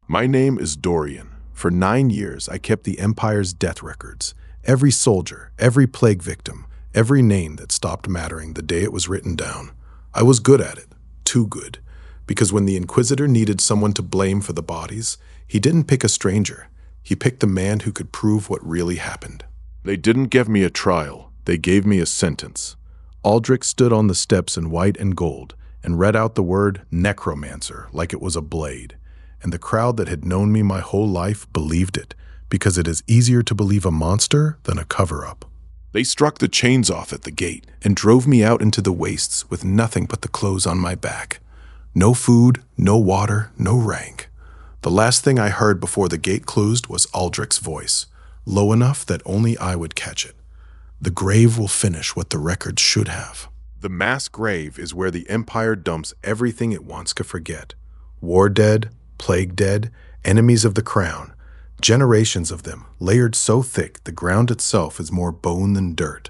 My name is Dorian. For 9 years, I kept the Empire's death records. Every soldier, every plague victim, every name that stopped mattering the day it was written down. I was good at it. Too good. Because when the Inquisitor needed someone to blame for the bodies, he didn't pick a stranger. He picked the man who could prove what really happened. They didn't give me a trial. They gave me a sentence. Aldrich stood on the steps in white and gold and read out the word necromancer like it was a blade. And the crowd that had known me my whole life believed it, because it is easier to believe a monster than a cover-up. They struck the chains off at the gate and drove me out into the wastes with nothing but the clothes on my back. No food, no water, no rank. The last thing I heard before the gate closed was Aldrich's voice, low enough that only I would catch it. The grave will finish what the records should have. The mass grave is where the Empire dumps everything it wants to forget. War dead, plague dead, enemies of the crown. Generations of them, layered so thick the ground itself is more bone than dirt.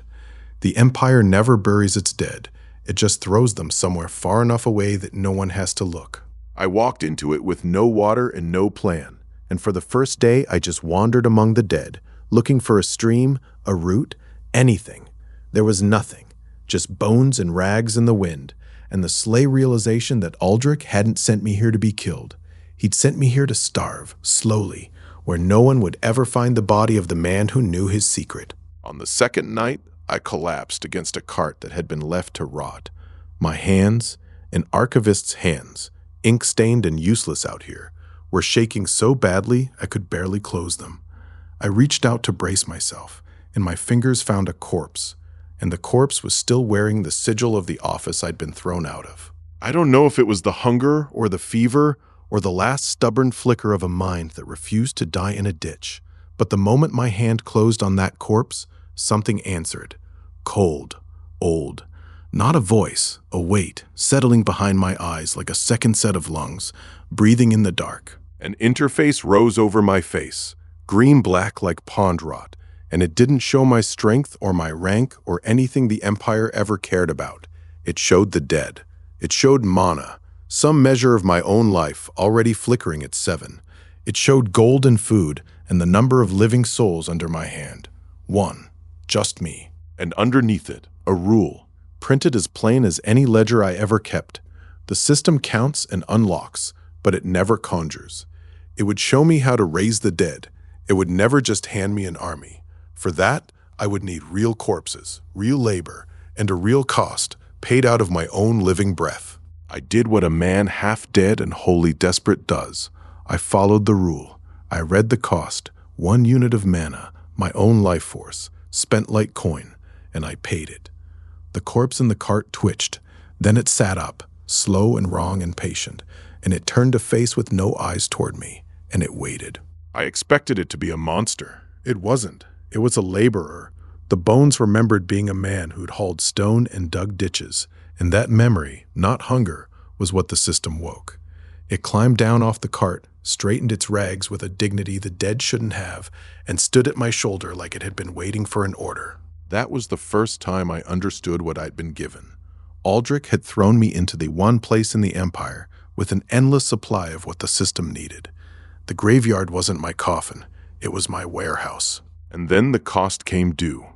The Empire never buries its dead. It just throws them somewhere far enough away that no one has to look. I walked into it with no water and no plan, and for the first day I just wandered among the dead, looking for a stream, a root, anything. There was nothing, just bones and rags in the wind, and the slay realization that Aldrich hadn't sent me here to be killed. He'd sent me here to starve, slowly, where no one would ever find the body of the man who knew his secret. On the second night, I collapsed against a cart that had been left to rot. My hands, an archivist's hands, ink-stained and useless out here, were shaking so badly I could barely close them. I reached out to brace myself, and my fingers found a corpse, and the corpse was still wearing the sigil of the office I'd been thrown out of. I don't know if it was the hunger or the fever or the last stubborn flicker of a mind that refused to die in a ditch, but the moment my hand closed on that corpse, something answered. Cold, old. Not a voice, a weight, settling behind my eyes like a second set of lungs, breathing in the dark. An interface rose over my face, green-black like pond rot, and it didn't show my strength or my rank or anything the Empire ever cared about. It showed the dead. It showed mana, some measure of my own life already flickering at 7. It showed gold and food and the number of living souls under my hand. 1. Just me. And underneath it, a rule, printed as plain as any ledger I ever kept. The system counts and unlocks, but it never conjures. It would show me how to raise the dead. It would never just hand me an army. For that, I would need real corpses, real labor, and a real cost, paid out of my own living breath. I did what a man half dead and wholly desperate does. I followed the rule. I read the cost, 1 unit of mana, my own life force, spent like coin, and I paid it. The corpse in the cart twitched. Then it sat up, slow and wrong and patient, and it turned a face with no eyes toward me, and it waited. I expected it to be a monster. It wasn't. It was a laborer. The bones remembered being a man who'd hauled stone and dug ditches, and that memory, not hunger, was what the system woke. It climbed down off the cart, straightened its rags with a dignity the dead shouldn't have, and stood at my shoulder like it had been waiting for an order. That was the first time I understood what I'd been given. Aldrich had thrown me into the one place in the Empire with an endless supply of what the system needed. The graveyard wasn't my coffin, it was my warehouse. And then the cost came due.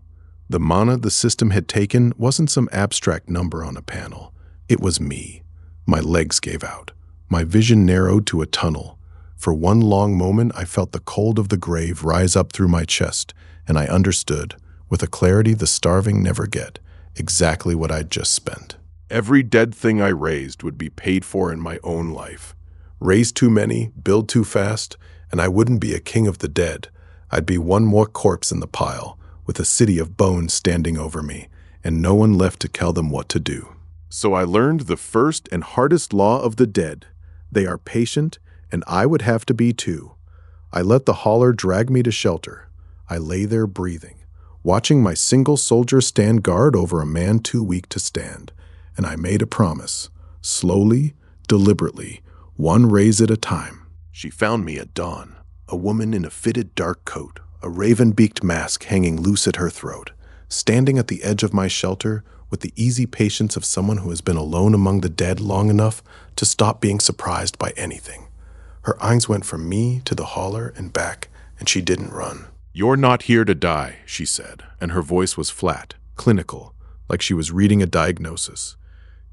The mana the system had taken wasn't some abstract number on a panel. It was me. My legs gave out. My vision narrowed to a tunnel. For one long moment, I felt the cold of the grave rise up through my chest, and I understood, with a clarity the starving never get, exactly what I'd just spent. Every dead thing I raised would be paid for in my own life. Raise too many, build too fast, and I wouldn't be a king of the dead. I'd be one more corpse in the pile, with a city of bones standing over me, and no one left to tell them what to do. So I learned the first and hardest law of the dead. They are patient, and I would have to be too. I let the hauler drag me to shelter. I lay there breathing, watching my single soldier stand guard over a man too weak to stand, and I made a promise, slowly, deliberately, one raise at a time. She found me at dawn, a woman in a fitted dark coat, a raven-beaked mask hanging loose at her throat, standing at the edge of my shelter with the easy patience of someone who has been alone among the dead long enough to stop being surprised by anything. Her eyes went from me to the hauler and back, and she didn't run. "You're not here to die," she said, and her voice was flat, clinical, like she was reading a diagnosis.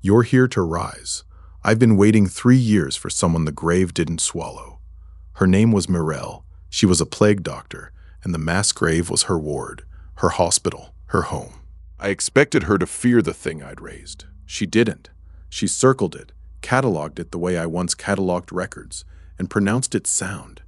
"You're here to rise. I've been waiting 3 years for someone the grave didn't swallow." Her name was Mirelle. She was a plague doctor, and the mass grave was her ward, her hospital, her home. I expected her to fear the thing I'd raised. She didn't. She circled it, cataloged it the way I once cataloged records, and pronounced it sound.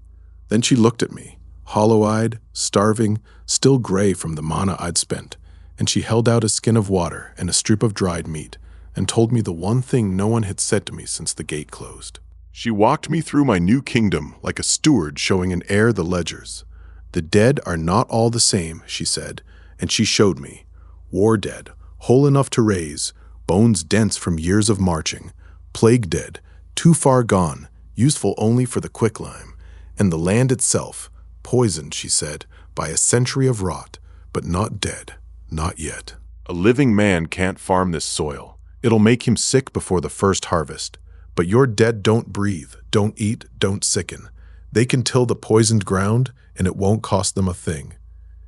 Then she looked at me, hollow-eyed, starving, still gray from the mana I'd spent, and she held out a skin of water and a strip of dried meat, and told me the one thing no one had said to me since the gate closed. She walked me through my new kingdom like a steward showing an heir the ledgers. "The dead are not all the same," she said, and she showed me. War dead, whole enough to raise, bones dense from years of marching. Plague dead, too far gone, useful only for the quicklime. And the land itself, poisoned, she said, by a century of rot, but not dead, not yet. "A living man can't farm this soil. It'll make him sick before the first harvest. But your dead don't breathe, don't eat, don't sicken. They can till the poisoned ground, and it won't cost them a thing."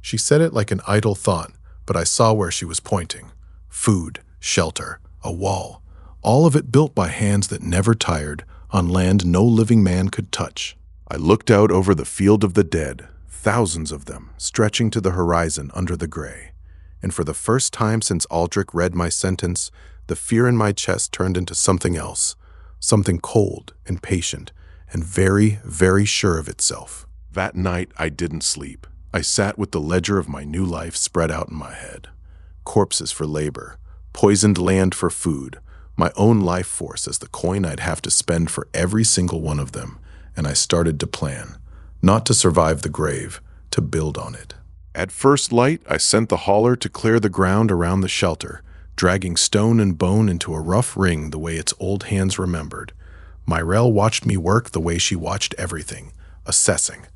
She said it like an idle thought, but I saw where she was pointing. Food, shelter, a wall, all of it built by hands that never tired, on land no living man could touch. I looked out over the field of the dead, thousands of them, stretching to the horizon under the gray. And for the first time since Aldrich read my sentence, the fear in my chest turned into something else, something cold and patient, and very, very sure of itself. That night I didn't sleep. I sat with the ledger of my new life spread out in my head. Corpses for labor, poisoned land for food, my own life force as the coin I'd have to spend for every single one of them, and I started to plan, not to survive the grave, to build on it. At first light, I sent the hauler to clear the ground around the shelter, dragging stone and bone into a rough ring the way its old hands remembered. Mirelle watched me work the way she watched everything, assessing.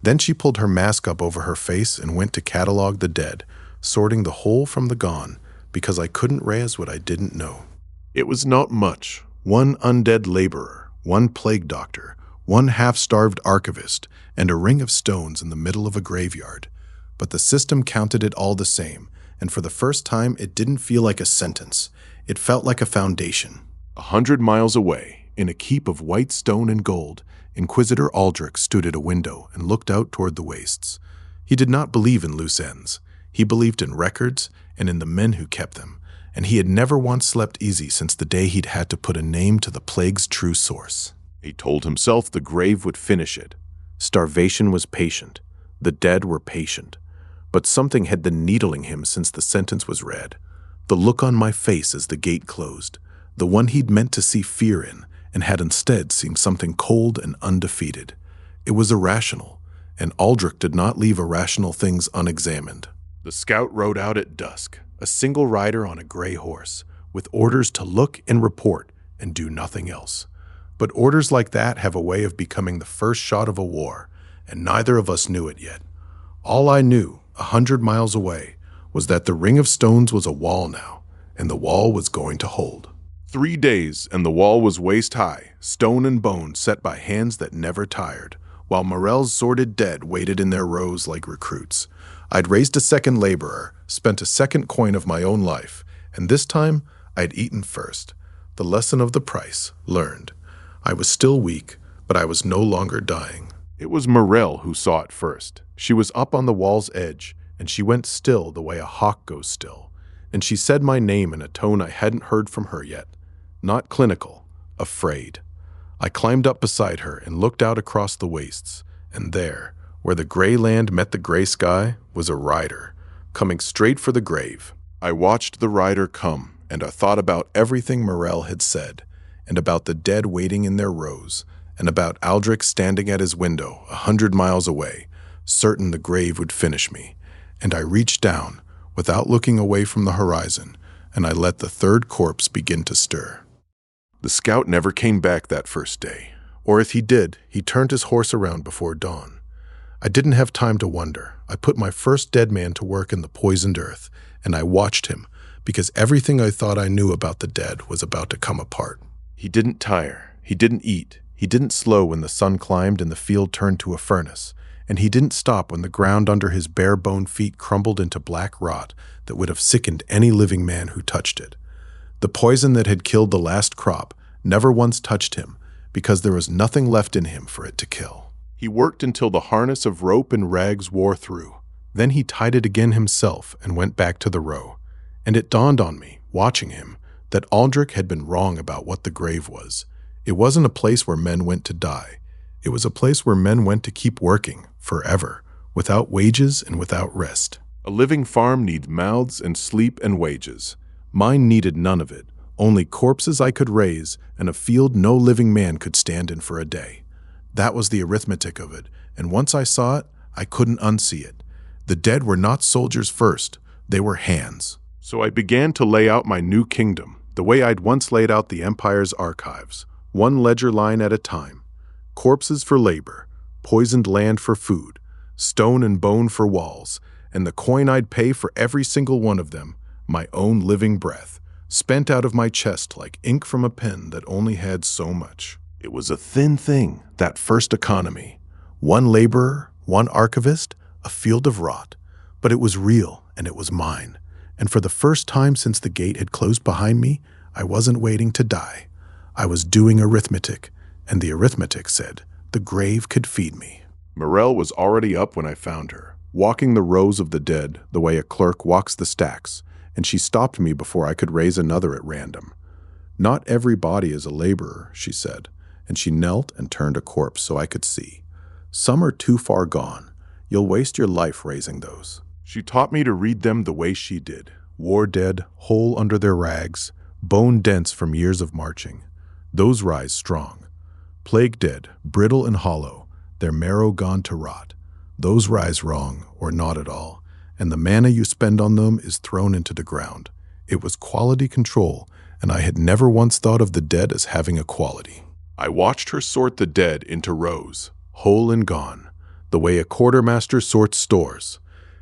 Then she pulled her mask up over her face and went to catalog the dead, sorting the whole from the gone, because I couldn't raise what I didn't know. It was not much. 1 undead laborer, 1 plague doctor, 1 half-starved archivist, and a ring of stones in the middle of a graveyard. But the system counted it all the same, and for the first time it didn't feel like a sentence. It felt like a foundation. 100 miles away, in a keep of white stone and gold, Inquisitor Aldrich stood at a window and looked out toward the wastes. He did not believe in loose ends. He believed in records and in the men who kept them, and he had never once slept easy since the day he'd had to put a name to the plague's true source. He told himself the grave would finish it. Starvation was patient. The dead were patient. But something had been needling him since the sentence was read. The look on my face as the gate closed, the one he'd meant to see fear in, and had instead seen something cold and undefeated. It was irrational, and Aldrich did not leave irrational things unexamined. The scout rode out at dusk, a single rider on a gray horse, with orders to look and report and do nothing else. But orders like that have a way of becoming the first shot of a war, and neither of us knew it yet. All I knew, 100 miles away, was that the ring of stones was a wall now, and the wall was going to hold. 3 days, and the wall was waist-high, stone and bone set by hands that never tired, while Morel's sorted dead waited in their rows like recruits. I'd raised a second laborer, spent a second coin of my own life, and this time I'd eaten first. The lesson of the price, learned. I was still weak, but I was no longer dying. It was Mirelle who saw it first. She was up on the wall's edge, and she went still the way a hawk goes still. And she said my name in a tone I hadn't heard from her yet. Not clinical, afraid. I climbed up beside her and looked out across the wastes, and there, where the gray land met the gray sky, was a rider, coming straight for the grave. I watched the rider come, and I thought about everything Mirelle had said, and about the dead waiting in their rows, and about Aldrich standing at his window 100 miles away, certain the grave would finish me. And I reached down, without looking away from the horizon, and I let the third corpse begin to stir. The scout never came back that first day, or if he did, he turned his horse around before dawn. I didn't have time to wonder. I put my first dead man to work in the poisoned earth, and I watched him, because everything I thought I knew about the dead was about to come apart. He didn't tire. He didn't eat. He didn't slow when the sun climbed and the field turned to a furnace, and he didn't stop when the ground under his bare-boned feet crumbled into black rot that would have sickened any living man who touched it. The poison that had killed the last crop never once touched him because there was nothing left in him for it to kill. He worked until the harness of rope and rags wore through. Then he tied it again himself and went back to the row. And it dawned on me, watching him, that Aldrich had been wrong about what the grave was. It wasn't a place where men went to die. It was a place where men went to keep working, forever, without wages and without rest. A living farm needs mouths and sleep and wages. Mine needed none of it, only corpses I could raise and a field no living man could stand in for a day. That was the arithmetic of it, and once I saw it, I couldn't unsee it. The dead were not soldiers first, they were hands. So I began to lay out my new kingdom, the way I'd once laid out the Empire's archives, one ledger line at a time. Corpses for labor, poisoned land for food, stone and bone for walls, and the coin I'd pay for every single one of them, my own living breath, spent out of my chest like ink from a pen that only had so much. It was a thin thing, that first economy. One laborer, one archivist, a field of rot. But it was real, and it was mine. And for the first time since the gate had closed behind me, I wasn't waiting to die. I was doing arithmetic, and the arithmetic said the grave could feed me. Morel was already up when I found her, walking the rows of the dead the way a clerk walks the stacks, and she stopped me before I could raise another at random. Not every body is a laborer, she said, and she knelt and turned a corpse so I could see. Some are too far gone. You'll waste your life raising those. She taught me to read them the way she did. War dead, whole under their rags, bone dense from years of marching. Those rise strong. Plague dead, brittle and hollow, their marrow gone to rot. Those rise wrong, or not at all, and the mana you spend on them is thrown into the ground. It was quality control, and I had never once thought of the dead as having a quality. I watched her sort the dead into rows, whole and gone, the way a quartermaster sorts stores,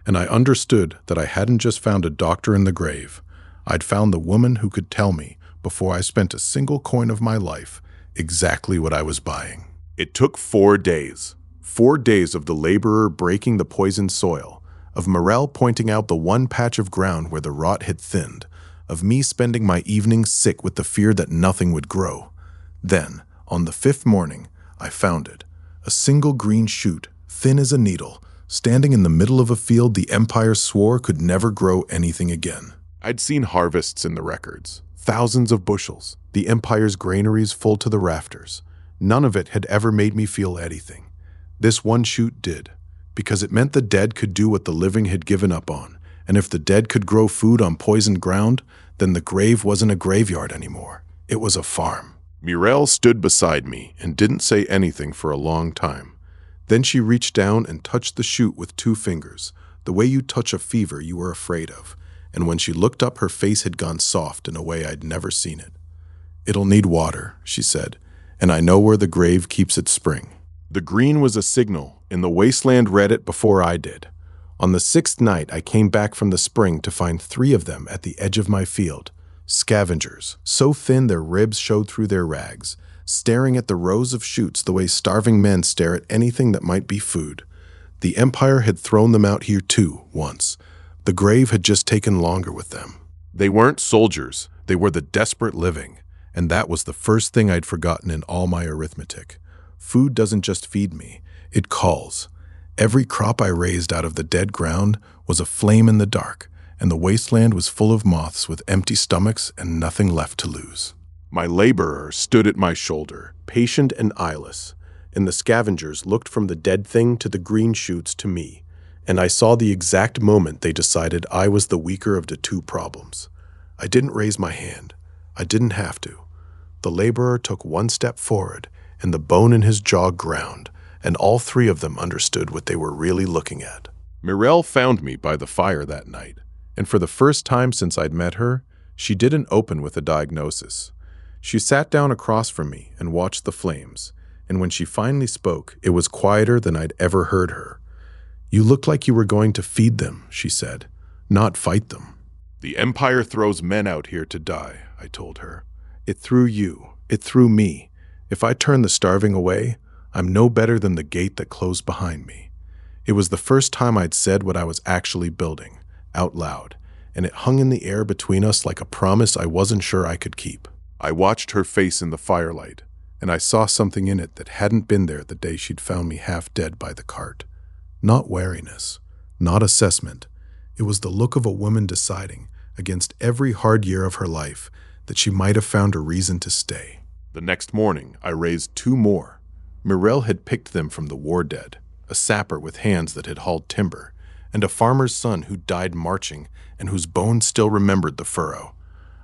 and I understood that I hadn't just found a doctor in the grave. I'd found the woman who could tell me, before I spent a single coin of my life, exactly what I was buying. It took 4 days. 4 days of the laborer breaking the poisoned soil, of Morel pointing out the one patch of ground where the rot had thinned, of me spending my evenings sick with the fear that nothing would grow. Then, on the 5th morning, I found it. A single green shoot, thin as a needle, standing in the middle of a field the Empire swore could never grow anything again. I'd seen harvests in the records, thousands of bushels, the Empire's granaries full to the rafters. None of it had ever made me feel anything. This one shoot did, because it meant the dead could do what the living had given up on, and if the dead could grow food on poisoned ground, then the grave wasn't a graveyard anymore. It was a farm. Morel stood beside me and didn't say anything for a long time. Then she reached down and touched the shoot with 2 fingers, the way you touch a fever you were afraid of, and when she looked up her face had gone soft in a way I'd never seen it. "It'll need water," she said, "and I know where the grave keeps its spring." The green was a signal, and the wasteland read it before I did. On the 6th night I came back from the spring to find 3 of them at the edge of my field. Scavengers, so thin their ribs showed through their rags, staring at the rows of shoots the way starving men stare at anything that might be food. The Empire had thrown them out here too, once. The grave had just taken longer with them. They weren't soldiers, they were the desperate living, and that was the first thing I'd forgotten in all my arithmetic. Food doesn't just feed me, it calls. Every crop I raised out of the dead ground was a flame in the dark, and the wasteland was full of moths with empty stomachs and nothing left to lose. My laborer stood at my shoulder, patient and eyeless, and the scavengers looked from the dead thing to the green shoots to me, and I saw the exact moment they decided I was the weaker of the 2 problems. I didn't raise my hand. I didn't have to. The laborer took 1 step forward, and the bone in his jaw ground, and all 3 of them understood what they were really looking at. Morel found me by the fire that night, and for the first time since I'd met her, she didn't open with a diagnosis. She sat down across from me and watched the flames, and when she finally spoke, it was quieter than I'd ever heard her. "You look like you were going to feed them," she said, "not fight them." "The Empire throws men out here to die," I told her. "It threw you. It threw me. If I turn the starving away, I'm no better than the gate that closed behind me. It was the first time I'd said what I was actually building, out loud, and it hung in the air between us like a promise I wasn't sure I could keep. I watched her face in the firelight, and I saw something in it that hadn't been there the day she'd found me half dead by the cart. Not wariness, not assessment. It was the look of a woman deciding, against every hard year of her life, that she might have found a reason to stay. The next morning, I raised 2 more. Mirel had picked them from the war dead, a sapper with hands that had hauled timber, and a farmer's son who died marching and whose bones still remembered the furrow.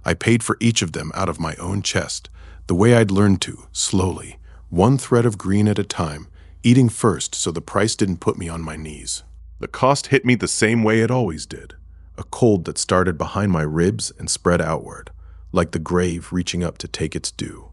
I paid for each of them out of my own chest, the way I'd learned to, slowly, 1 thread of green at a time, eating first so the price didn't put me on my knees. The cost hit me the same way it always did, a cold that started behind my ribs and spread outward, like the grave reaching up to take its due.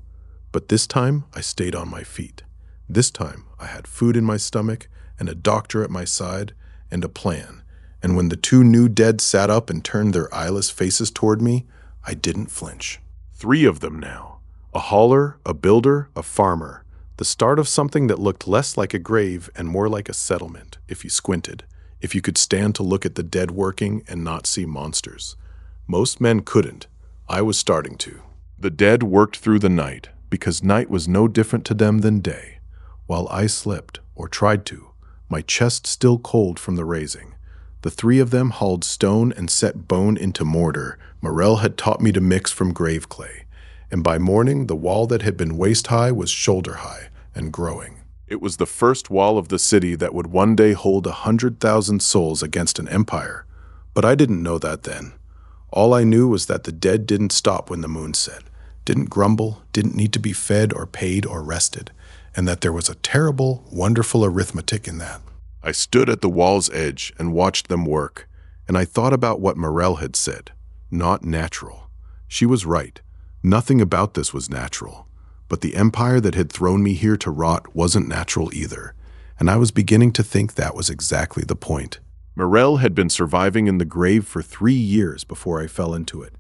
But this time, I stayed on my feet. This time, I had food in my stomach and a doctor at my side and a plan. And when the 2 new dead sat up and turned their eyeless faces toward me, I didn't flinch. 3 of them now. A hauler, a builder, a farmer. The start of something that looked less like a grave and more like a settlement, if you squinted, if you could stand to look at the dead working and not see monsters. Most men couldn't. I was starting to. The dead worked through the night, because night was no different to them than day, while I slept, or tried to, my chest still cold from the raising. The 3 of them hauled stone and set bone into mortar. Mirel had taught me to mix from grave clay, and by morning the wall that had been waist-high was shoulder-high and growing. It was the first wall of the city that would one day hold 100,000 souls against an empire, but I didn't know that then. All I knew was that the dead didn't stop when the moon set, didn't grumble, didn't need to be fed or paid or rested, and that there was a terrible, wonderful arithmetic in that. I stood at the wall's edge and watched them work, and I thought about what Mirel had said. Not natural. She was right. Nothing about this was natural. But the empire that had thrown me here to rot wasn't natural either, and I was beginning to think that was exactly the point. Mirel had been surviving in the grave for 3 years before I fell into it,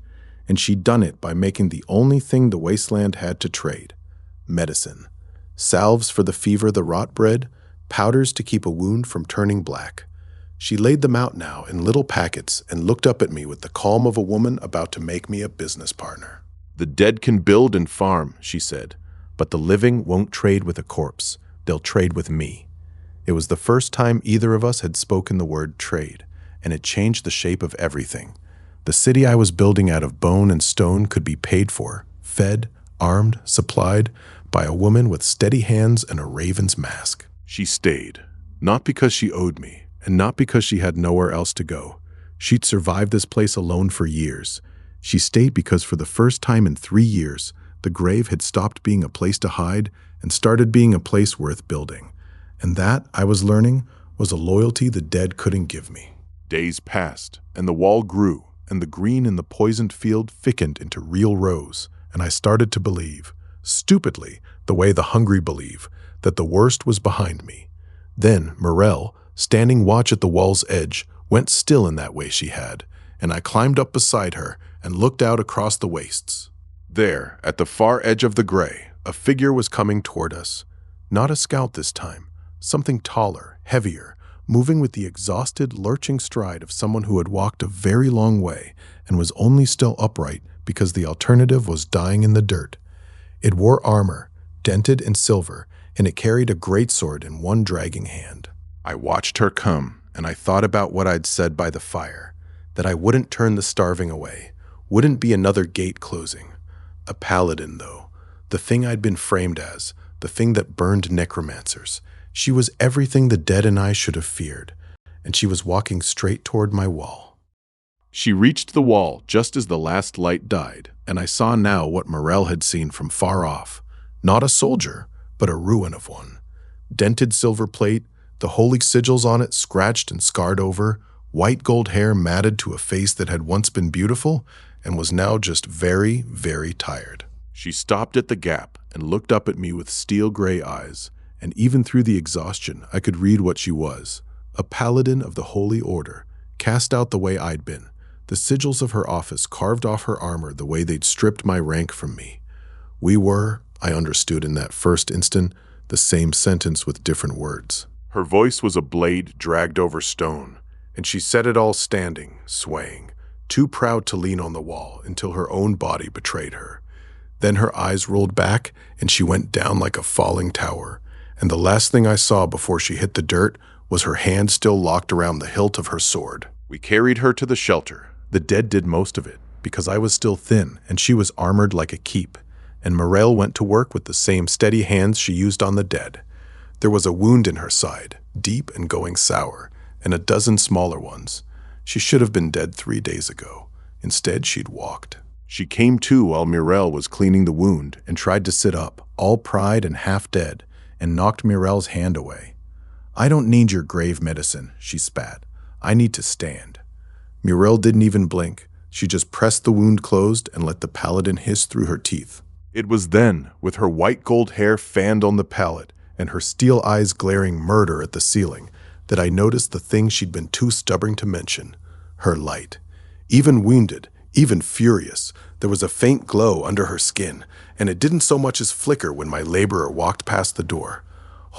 and she'd done it by making the only thing the wasteland had to trade: medicine. Salves for the fever the rot bred, powders to keep a wound from turning black. She laid them out now in little packets and looked up at me with the calm of a woman about to make me a business partner. "The dead can build and farm," she said, "but the living won't trade with a corpse. They'll trade with me." It was the first time either of us had spoken the word trade, and it changed the shape of everything. The city I was building out of bone and stone could be paid for, fed, armed, supplied, by a woman with steady hands and a raven's mask. She stayed, not because she owed me, and not because she had nowhere else to go. She'd survived this place alone for years. She stayed because for the first time in 3 years, the grave had stopped being a place to hide and started being a place worth building. And that, I was learning, was a loyalty the dead couldn't give me. Days passed, and the wall grew, and the green in the poisoned field thickened into real rose, and I started to believe, stupidly, the way the hungry believe, that the worst was behind me. Then Mirel, standing watch at the wall's edge, went still in that way she had, and I climbed up beside her and looked out across the wastes. There, at the far edge of the gray, a figure was coming toward us. Not a scout this time, something taller, heavier, moving with the exhausted, lurching stride of someone who had walked a very long way and was only still upright because the alternative was dying in the dirt. It wore armor, dented in silver, and it carried a greatsword in one dragging hand. I watched her come, and I thought about what I'd said by the fire, that I wouldn't turn the starving away, wouldn't be another gate closing. A paladin, though, the thing I'd been framed as, the thing that burned necromancers. She was everything the dead and I should have feared, and she was walking straight toward my wall. She reached the wall just as the last light died, and I saw now what Mirel had seen from far off. Not a soldier, but a ruin of one. Dented silver plate, the holy sigils on it scratched and scarred over, white gold hair matted to a face that had once been beautiful and was now just very, very tired. She stopped at the gap and looked up at me with steel gray eyes, and even through the exhaustion I could read what she was. A paladin of the Holy Order, cast out the way I'd been, the sigils of her office carved off her armor the way they'd stripped my rank from me. We were, I understood in that first instant the same sentence with different words. Her voice was a blade dragged over stone, and she said it all standing, swaying, too proud to lean on the wall until her own body betrayed her. Then her eyes rolled back, and she went down like a falling tower, and the last thing I saw before she hit the dirt was her hand still locked around the hilt of her sword. We carried her to the shelter. The dead did most of it, because I was still thin, and she was armored like a keep, and Morel went to work with the same steady hands she used on the dead. There was a wound in her side, deep and going sour, and a dozen smaller ones. She should have been dead 3 days ago. Instead, she'd walked. She came to while Morel was cleaning the wound and tried to sit up, all pride and half dead, and knocked Morel's hand away. "I don't need your grave medicine," she spat. "I need to stand." Morel didn't even blink. She just pressed the wound closed and let the Paladin hiss through her teeth. It was then, with her white gold hair fanned on the pallet and her steel eyes glaring murder at the ceiling, that I noticed the thing she'd been too stubborn to mention, her light. Even wounded, even furious, there was a faint glow under her skin, and it didn't so much as flicker when my laborer walked past the door.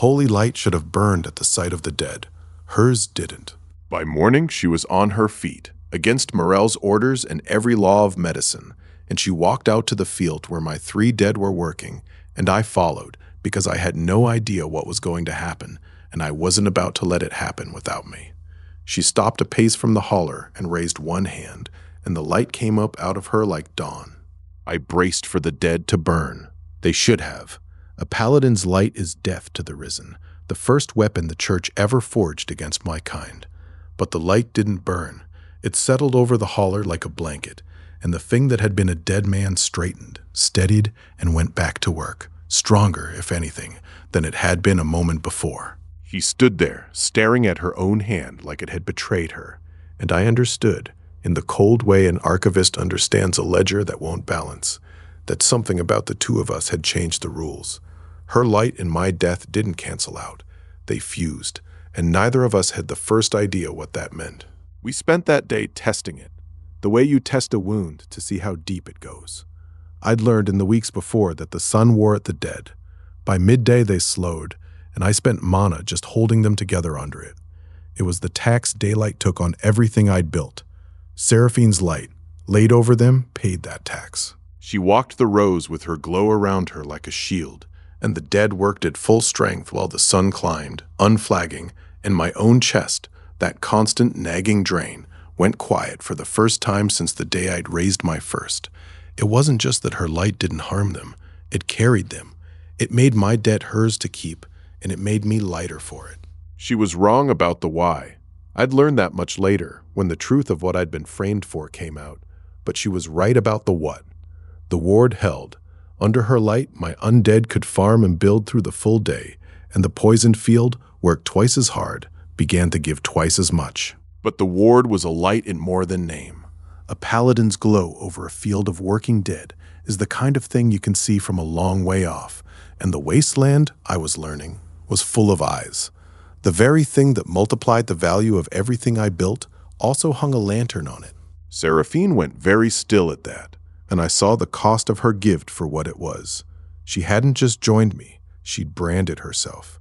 Holy light should have burned at the sight of the dead. Hers didn't. By morning, she was on her feet, against Morel's orders and every law of medicine, and she walked out to the field where my 3 dead were working, and I followed because I had no idea what was going to happen, and I wasn't about to let it happen without me. She stopped a pace from the holler and raised one hand, and the light came up out of her like dawn. I braced for the dead to burn. They should have. A paladin's light is death to the risen, the first weapon the church ever forged against my kind. But the light didn't burn. It settled over the holler like a blanket, and the thing that had been a dead man straightened, steadied, and went back to work, stronger, if anything, than it had been a moment before. She stood there, staring at her own hand like it had betrayed her, and I understood, in the cold way an archivist understands a ledger that won't balance, that something about the two of us had changed the rules. Her light and my death didn't cancel out. They fused, and neither of us had the first idea what that meant. We spent that day testing it, the way you test a wound to see how deep it goes. I'd learned in the weeks before that the sun wore at the dead. By midday they slowed, and I spent mana just holding them together under it. It was the tax daylight took on everything I'd built. Seraphine's light, laid over them, paid that tax. She walked the rows with her glow around her like a shield, and the dead worked at full strength while the sun climbed, unflagging, and my own chest, that constant nagging drain, went quiet for the first time since the day I'd raised my first. It wasn't just that her light didn't harm them, it carried them. It made my debt hers to keep, and it made me lighter for it. She was wrong about the why. I'd learned that much later, when the truth of what I'd been framed for came out, but she was right about the what. The ward held. Under her light, my undead could farm and build through the full day, and the poisoned field worked twice as hard, began to give twice as much. But the ward was a light in more than name. A paladin's glow over a field of working dead is the kind of thing you can see from a long way off, and the wasteland, I was learning, was full of eyes. The very thing that multiplied the value of everything I built also hung a lantern on it. Seraphine went very still at that, and I saw the cost of her gift for what it was. She hadn't just joined me, she'd branded herself.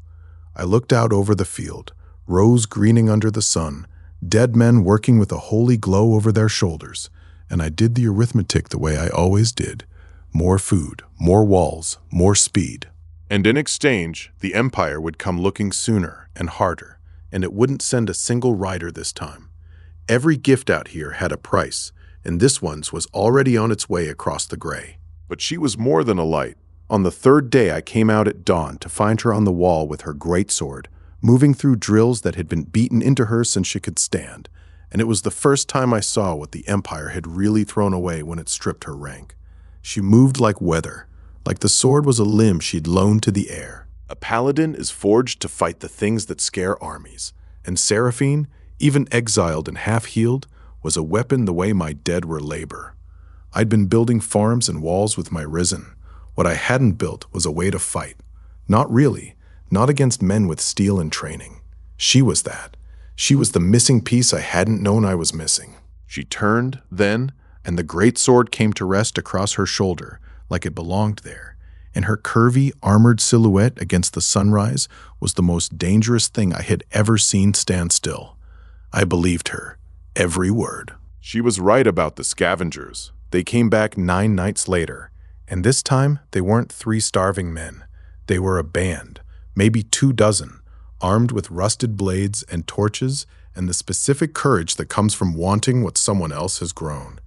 I looked out over the field, rows greening under the sun, dead men working with a holy glow over their shoulders, and I did the arithmetic the way I always did. More food, more walls, more speed. And in exchange, the Empire would come looking sooner and harder, and it wouldn't send a single rider this time. Every gift out here had a price, and this one's was already on its way across the gray. But she was more than a light. On the 3rd day, I came out at dawn to find her on the wall with her greatsword, moving through drills that had been beaten into her since she could stand, and it was the first time I saw what the Empire had really thrown away when it stripped her rank. She moved like weather, like the sword was a limb she'd loaned to the air. A paladin is forged to fight the things that scare armies, and Seraphine, even exiled and half-healed, was a weapon the way my dead were labor. I'd been building farms and walls with my risen. What I hadn't built was a way to fight. Not really, not against men with steel and training. She was that. She was the missing piece I hadn't known I was missing. She turned, then, and the great sword came to rest across her shoulder, like it belonged there, and her curvy, armored silhouette against the sunrise was the most dangerous thing I had ever seen stand still. I believed her, every word. She was right about the scavengers. They came back 9 nights later, and this time they weren't 3 starving men. They were a band, maybe 24, armed with rusted blades and torches and the specific courage that comes from wanting what someone else has grown.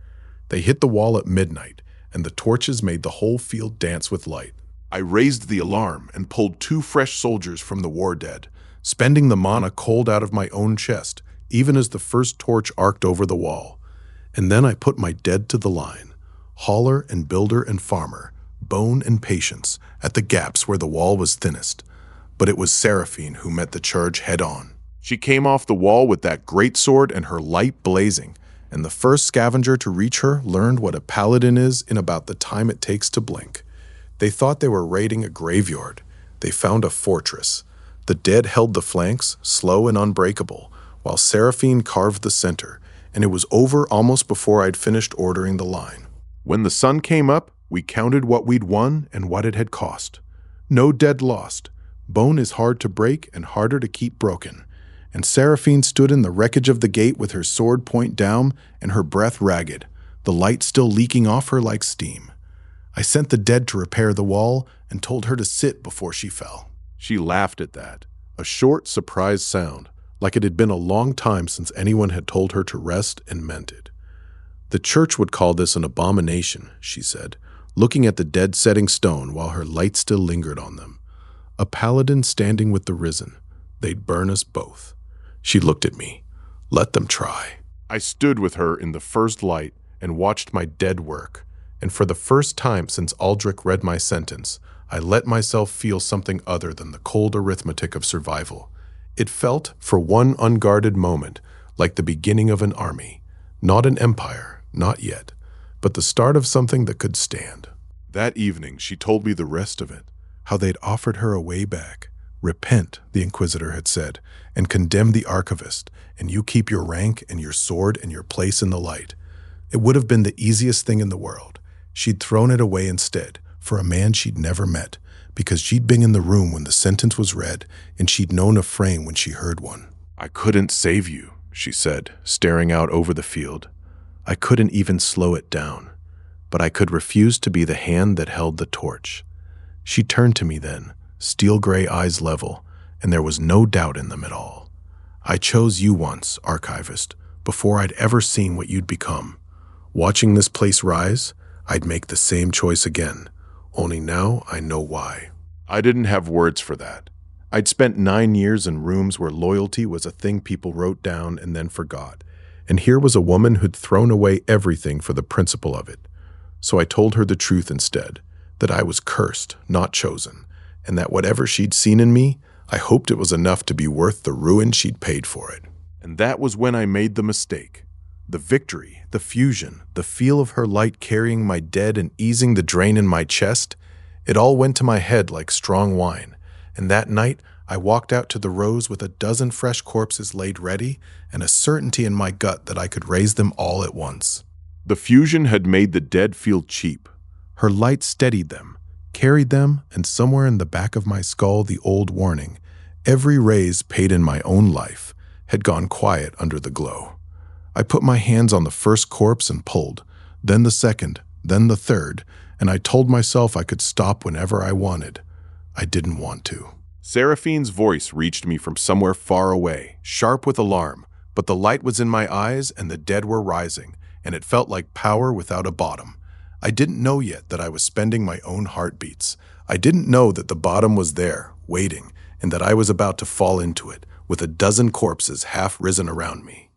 They hit the wall at midnight, and the torches made the whole field dance with light. I raised the alarm and pulled 2 fresh soldiers from the war dead, spending the mana cold out of my own chest, even as the first torch arced over the wall. And then I put my dead to the line, hauler and builder and farmer, bone and patience, at the gaps where the wall was thinnest. But it was Seraphine who met the charge head-on. She came off the wall with that great sword and her light blazing, and the first scavenger to reach her learned what a paladin is in about the time it takes to blink. They thought they were raiding a graveyard. They found a fortress. The dead held the flanks, slow and unbreakable, while Seraphine carved the center, and it was over almost before I'd finished ordering the line. When the sun came up, we counted what we'd won and what it had cost. No dead lost. Bone is hard to break and harder to keep broken. And Seraphine stood in the wreckage of the gate with her sword point down and her breath ragged, the light still leaking off her like steam. I sent the dead to repair the wall and told her to sit before she fell. She laughed at that, a short, surprised sound, like it had been a long time since anyone had told her to rest, and meant it. The church would call this an abomination, she said, looking at the dead setting stone while her light still lingered on them. A paladin standing with the risen. They'd burn us both. She looked at me. Let them try. I stood with her in the first light and watched my dead work, and for the first time since Aldrich read my sentence, I let myself feel something other than the cold arithmetic of survival. It felt, for one unguarded moment, like the beginning of an army. Not an empire, not yet, but the start of something that could stand. That evening, she told me the rest of it. How they'd offered her a way back. Repent, the Inquisitor had said, and condemn the Archivist, and you keep your rank and your sword and your place in the light. It would have been the easiest thing in the world. She'd thrown it away instead, for a man she'd never met, because she'd been in the room when the sentence was read, and she'd known a frame when she heard one. I couldn't save you, she said, staring out over the field. I couldn't even slow it down, but I could refuse to be the hand that held the torch. She turned to me then, steel-gray eyes level, and there was no doubt in them at all. I chose you once, Archivist, before I'd ever seen what you'd become. Watching this place rise, I'd make the same choice again, only now I know why. I didn't have words for that. I'd spent 9 years in rooms where loyalty was a thing people wrote down and then forgot, and here was a woman who'd thrown away everything for the principle of it. So I told her the truth instead, that I was cursed, not chosen, and that whatever she'd seen in me, I hoped it was enough to be worth the ruin she'd paid for it. And that was when I made the mistake. The victory, the fusion, the feel of her light carrying my dead and easing the drain in my chest, it all went to my head like strong wine, and that night I walked out to the rows with a dozen fresh corpses laid ready and a certainty in my gut that I could raise them all at once. The fusion had made the dead feel cheap. Her light steadied them, carried them, and somewhere in the back of my skull the old warning, every raise paid in my own life, had gone quiet under the glow. I put my hands on the first corpse and pulled, then the second, then the third, and I told myself I could stop whenever I wanted. I didn't want to. Seraphine's voice reached me from somewhere far away, sharp with alarm, but the light was in my eyes and the dead were rising, and it felt like power without a bottom. I didn't know yet that I was spending my own heartbeats. I didn't know that the bottom was there, waiting, and that I was about to fall into it, with a dozen corpses half risen around me.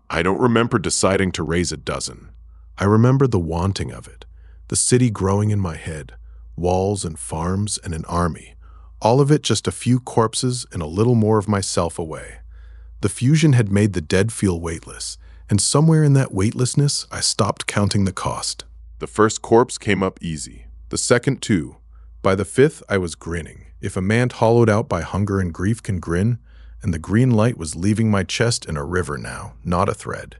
I don't remember deciding to raise a dozen. I remember the wanting of it, the city growing in my head, walls and farms and an army, all of it just a few corpses and a little more of myself away. The fusion had made the dead feel weightless, and somewhere in that weightlessness, I stopped counting the cost. The first corpse came up easy, the second too. By the fifth, I was grinning. If a man hollowed out by hunger and grief can grin, and the green light was leaving my chest in a river now, not a thread.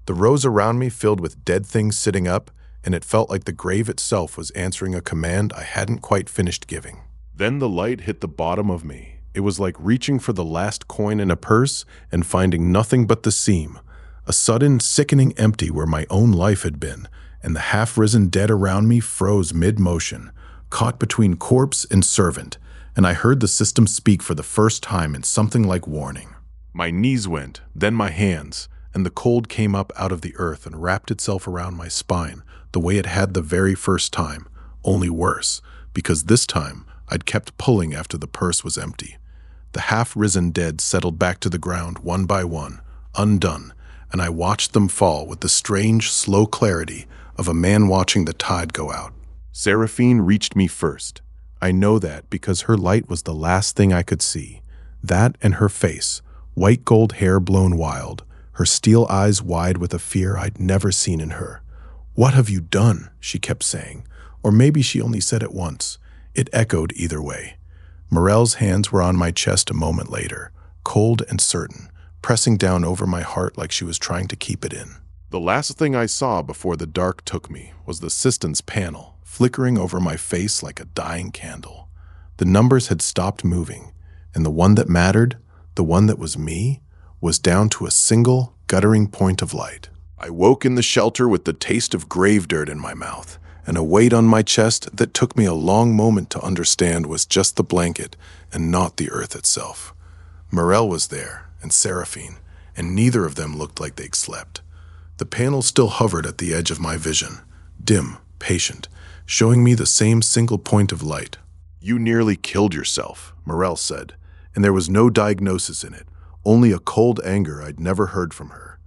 The rows around me filled with dead things sitting up, and it felt like the grave itself was answering a command I hadn't quite finished giving. Then the light hit the bottom of me. It was like reaching for the last coin in a purse and finding nothing but the seam, a sudden, sickening empty where my own life had been, and the half-risen dead around me froze mid-motion, caught between corpse and servant, and I heard the system speak for the first time in something like warning. My knees went, then my hands, and the cold came up out of the earth and wrapped itself around my spine the way it had the very first time, only worse, because this time I'd kept pulling after the purse was empty. The half-risen dead settled back to the ground one by one, undone, and I watched them fall with the strange, slow clarity of a man watching the tide go out. Seraphine reached me first. I know that because her light was the last thing I could see. That and her face, white gold hair blown wild, her steel eyes wide with a fear I'd never seen in her. "What have you done?" she kept saying. Or maybe she only said it once. It echoed either way. Morel's hands were on my chest a moment later, cold and certain, pressing down over my heart like she was trying to keep it in. The last thing I saw before the dark took me was the assistant's panel, flickering over my face like a dying candle. The numbers had stopped moving, and the one that mattered, the one that was me, was down to a single, guttering point of light. I woke in the shelter with the taste of grave dirt in my mouth, and a weight on my chest that took me a long moment to understand was just the blanket and not the earth itself. Morel was there, and Seraphine, and neither of them looked like they'd slept. The panel still hovered at the edge of my vision, dim, patient, showing me the same single point of light. "You nearly killed yourself," Morel said, and there was no diagnosis in it, only a cold anger I'd never heard from her.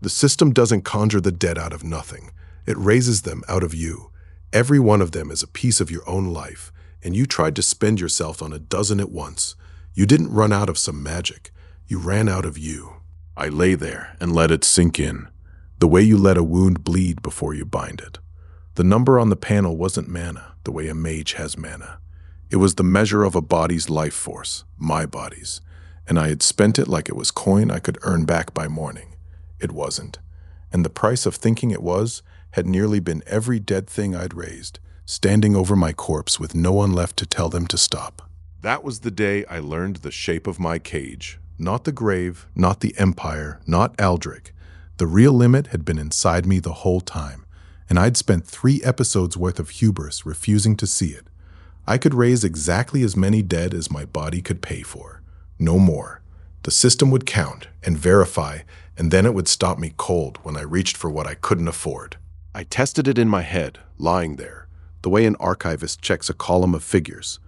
"The system doesn't conjure the dead out of nothing. It raises them out of you. Every one of them is a piece of your own life, and you tried to spend yourself on a dozen at once. You didn't run out of some magic. You ran out of you." I lay there and let it sink in, the way you let a wound bleed before you bind it. The number on the panel wasn't mana, the way a mage has mana. It was the measure of a body's life force, my body's, and I had spent it like it was coin I could earn back by morning. It wasn't, and the price of thinking it was had nearly been every dead thing I'd raised, standing over my corpse with no one left to tell them to stop. That was the day I learned the shape of my cage. Not the grave, not the empire, not Aldrich. The real limit had been inside me the whole time, and I'd spent 3 episodes worth of hubris refusing to see it. I could raise exactly as many dead as my body could pay for. No more. The system would count and verify, and then it would stop me cold when I reached for what I couldn't afford. I tested it in my head, lying there, the way an archivist checks a column of figures.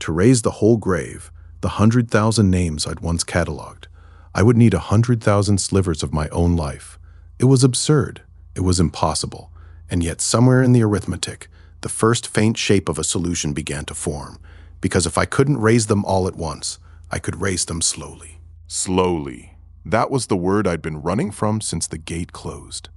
To raise the whole grave, the 100,000 names I'd once cataloged, I would need 100,000 slivers of my own life. It was absurd. It was impossible. And yet somewhere in the arithmetic, the first faint shape of a solution began to form, because if I couldn't raise them all at once, I could raise them slowly. Slowly. That was the word I'd been running from since the gate closed.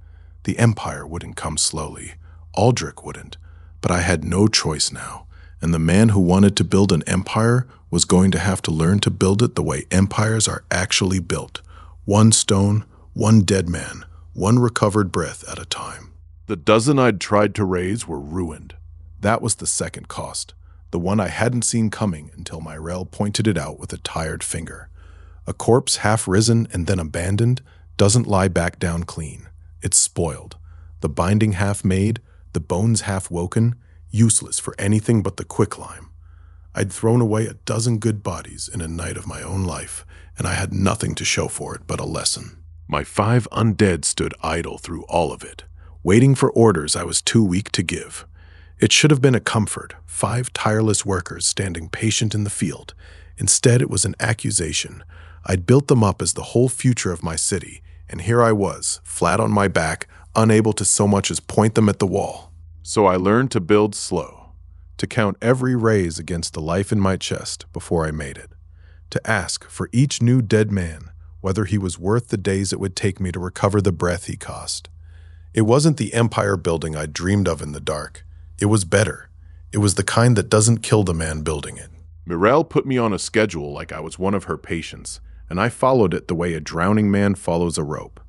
The Empire wouldn't come slowly. Aldrich wouldn't. But I had no choice now, and the man who wanted to build an empire was going to have to learn to build it the way empires are actually built. One stone, one dead man, one recovered breath at a time. The dozen I'd tried to raise were ruined. That was the second cost, the one I hadn't seen coming until Myrell pointed it out with a tired finger. A corpse half risen and then abandoned doesn't lie back down clean. It's spoiled. The binding half made, the bones half woken, useless for anything but the quicklime. I'd thrown away a dozen good bodies in a night of my own life, and I had nothing to show for it but a lesson. My 5 undead stood idle through all of it, waiting for orders I was too weak to give. It should have been a comfort, 5 tireless workers standing patient in the field. Instead, it was an accusation. I'd built them up as the whole future of my city, and here I was, flat on my back, unable to so much as point them at the wall. So I learned to build slow, to count every raise against the life in my chest before I made it, to ask for each new dead man whether he was worth the days it would take me to recover the breath he cost. It wasn't the empire building I'd dreamed of in the dark. It was better. It was the kind that doesn't kill the man building it. Myrell put me on a schedule like I was one of her patients, and I followed it the way a drowning man follows a rope.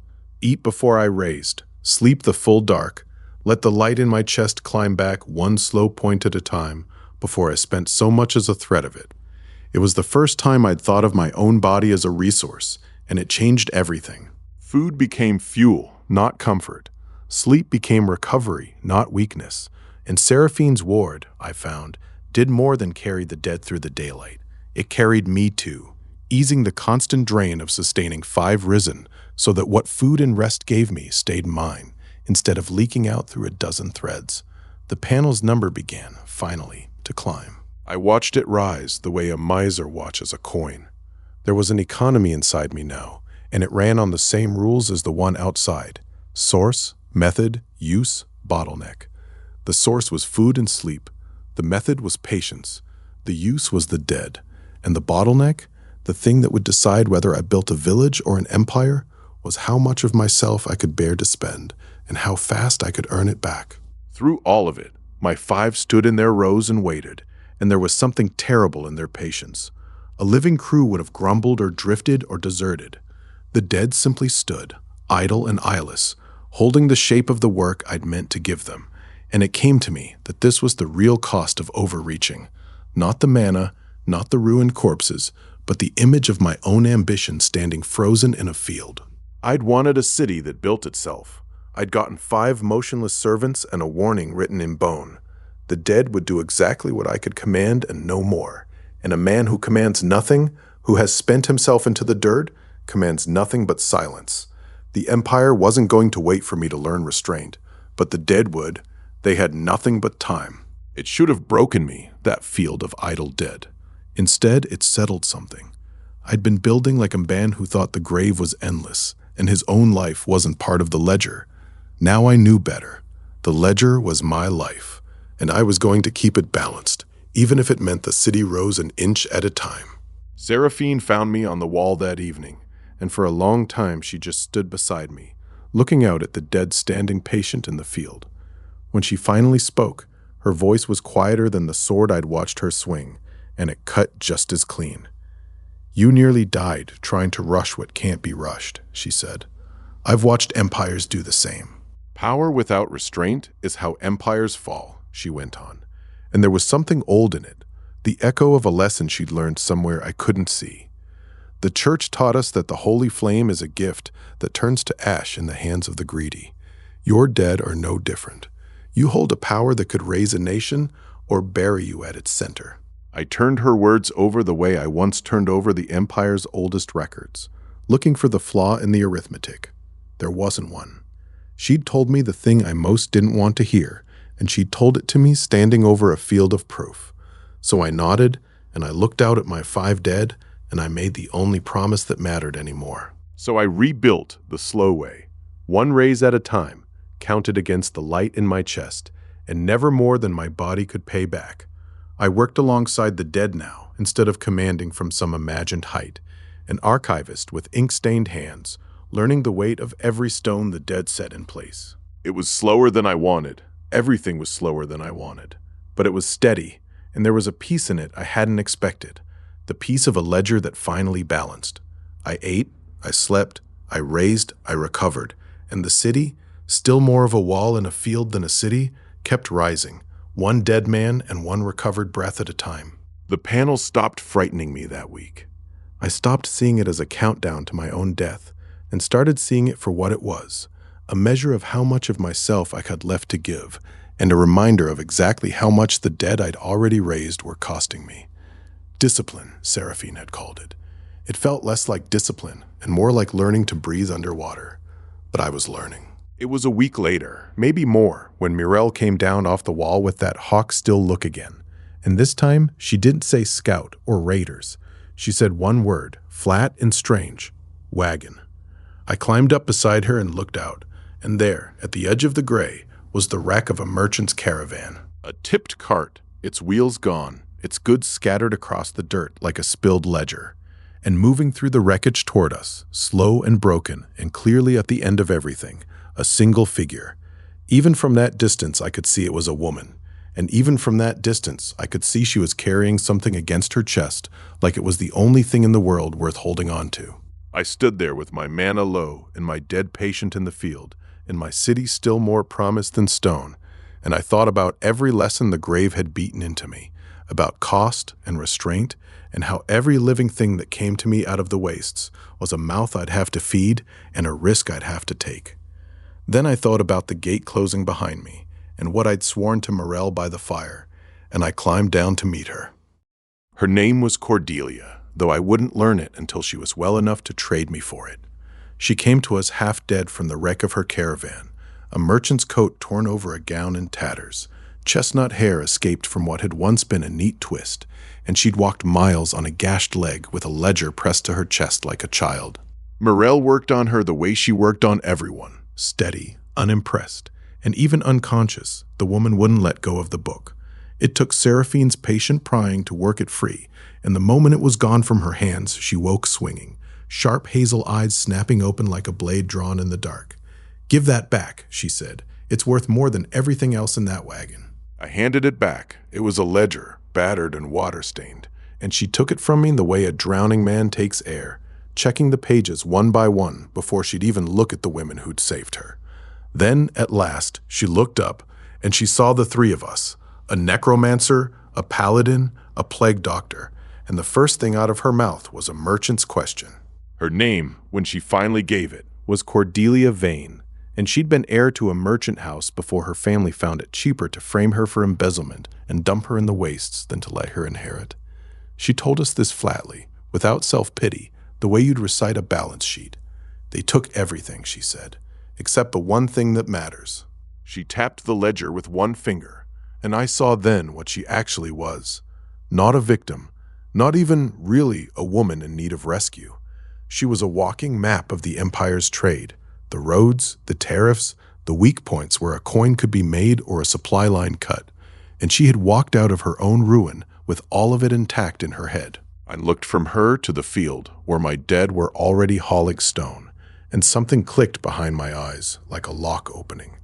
Eat before I raised, sleep the full dark, let the light in my chest climb back one slow point at a time before I spent so much as a thread of it. It was the first time I'd thought of my own body as a resource, and it changed everything. Food became fuel, not comfort. Sleep became recovery, not weakness. And Seraphine's ward, I found, did more than carry the dead through the daylight. It carried me too, easing the constant drain of sustaining 5 risen so that what food and rest gave me stayed mine, instead of leaking out through a dozen threads. The panel's number began, finally, to climb. I watched it rise the way a miser watches a coin. There was an economy inside me now, and it ran on the same rules as the one outside. Source, method, use, bottleneck. The source was food and sleep. The method was patience. The use was the dead. And the bottleneck, the thing that would decide whether I built a village or an empire, was how much of myself I could bear to spend and how fast I could earn it back. Through all of it, my 5 stood in their rows and waited, and there was something terrible in their patience. A living crew would have grumbled or drifted or deserted. The dead simply stood, idle and eyeless, holding the shape of the work I'd meant to give them. And it came to me that this was the real cost of overreaching. Not the mana, not the ruined corpses, but the image of my own ambition standing frozen in a field. I'd wanted a city that built itself. I'd gotten 5 motionless servants and a warning written in bone. The dead would do exactly what I could command and no more. And a man who commands nothing, who has spent himself into the dirt, commands nothing but silence. The Empire wasn't going to wait for me to learn restraint, but the dead would. They had nothing but time. It should have broken me, that field of idle dead. Instead, it settled something. I'd been building like a man who thought the grave was endless, and his own life wasn't part of the ledger. Now I knew better. The ledger was my life, and I was going to keep it balanced, even if it meant the city rose an inch at a time. Seraphine found me on the wall that evening, and for a long time she just stood beside me, looking out at the dead standing patient in the field. When she finally spoke, her voice was quieter than the sword I'd watched her swing, and it cut just as clean. "You nearly died trying to rush what can't be rushed," she said. "I've watched empires do the same." "Power without restraint is how empires fall," she went on. And there was something old in it, the echo of a lesson she'd learned somewhere I couldn't see. The church taught us that the holy flame is a gift that turns to ash in the hands of the greedy. Your dead are no different. You hold a power that could raise a nation or bury you at its center. I turned her words over the way I once turned over the Empire's oldest records, looking for the flaw in the arithmetic. There wasn't one. She'd told me the thing I most didn't want to hear, and she'd told it to me standing over a field of proof. So I nodded, and I looked out at my 5 dead, and I made the only promise that mattered anymore. So I rebuilt the slow way, 1 raise at a time, counted against the light in my chest, and never more than my body could pay back. I worked alongside the dead now, instead of commanding from some imagined height, an archivist with ink-stained hands, learning the weight of every stone the dead set in place. It was slower than I wanted. Everything was slower than I wanted. But it was steady, and there was a peace in it I hadn't expected, the peace of a ledger that finally balanced. I ate, I slept, I raised, I recovered, and the city, still more of a wall and a field than a city, kept rising, 1 dead man and 1 recovered breath at a time. The panel stopped frightening me that week. I stopped seeing it as a countdown to my own death and started seeing it for what it was, a measure of how much of myself I had left to give, and a reminder of exactly how much the dead I'd already raised were costing me. Discipline, Seraphine had called it. It felt less like discipline and more like learning to breathe underwater. But I was learning. It was a week later, maybe more, when Mirelle came down off the wall with that hawk-still look again. And this time, she didn't say scout or raiders. She said 1 word, flat and strange, wagon. I climbed up beside her and looked out, and there, at the edge of the gray, was the wreck of a merchant's caravan. A tipped cart, its wheels gone, its goods scattered across the dirt like a spilled ledger. And moving through the wreckage toward us, slow and broken, and clearly at the end of everything, a single figure. Even from that distance, I could see it was a woman. And even from that distance, I could see she was carrying something against her chest, like it was the only thing in the world worth holding on to. I stood there with my mana low and my dead patient in the field, in my city still more promise than stone, and I thought about every lesson the grave had beaten into me, about cost and restraint, and how every living thing that came to me out of the wastes was a mouth I'd have to feed and a risk I'd have to take. Then I thought about the gate closing behind me, and what I'd sworn to Morel by the fire, and I climbed down to meet her. Her name was Cordelia, though I wouldn't learn it until she was well enough to trade me for it. She came to us half dead from the wreck of her caravan, a merchant's coat torn over a gown in tatters, chestnut hair escaped from what had once been a neat twist, and she'd walked miles on a gashed leg with a ledger pressed to her chest like a child. Morel worked on her the way she worked on everyone, steady, unimpressed, and even unconscious. The woman wouldn't let go of the book. It took Seraphine's patient prying to work it free, and the moment it was gone from her hands, she woke swinging, sharp hazel eyes snapping open like a blade drawn in the dark. "Give that back," she said. "It's worth more than everything else in that wagon." I handed it back. It was a ledger, battered and water-stained, and she took it from me the way a drowning man takes air, checking the pages one by one before she'd even look at the women who'd saved her. Then, at last, she looked up, and she saw the three of us, a necromancer, a paladin, a plague doctor, and the first thing out of her mouth was a merchant's question. Her name, when she finally gave it, was Cordelia Vane, and she'd been heir to a merchant house before her family found it cheaper to frame her for embezzlement and dump her in the wastes than to let her inherit. She told us this flatly, without self-pity, the way you'd recite a balance sheet. They took everything, she said, except the one thing that matters. She tapped the ledger with one finger, and I saw then what she actually was. Not a victim, not even really a woman in need of rescue. She was a walking map of the Empire's trade, the roads, the tariffs, the weak points where a coin could be made or a supply line cut, and she had walked out of her own ruin with all of it intact in her head. I looked from her to the field, where my dead were already hauling stone, and something clicked behind my eyes, like a lock opening.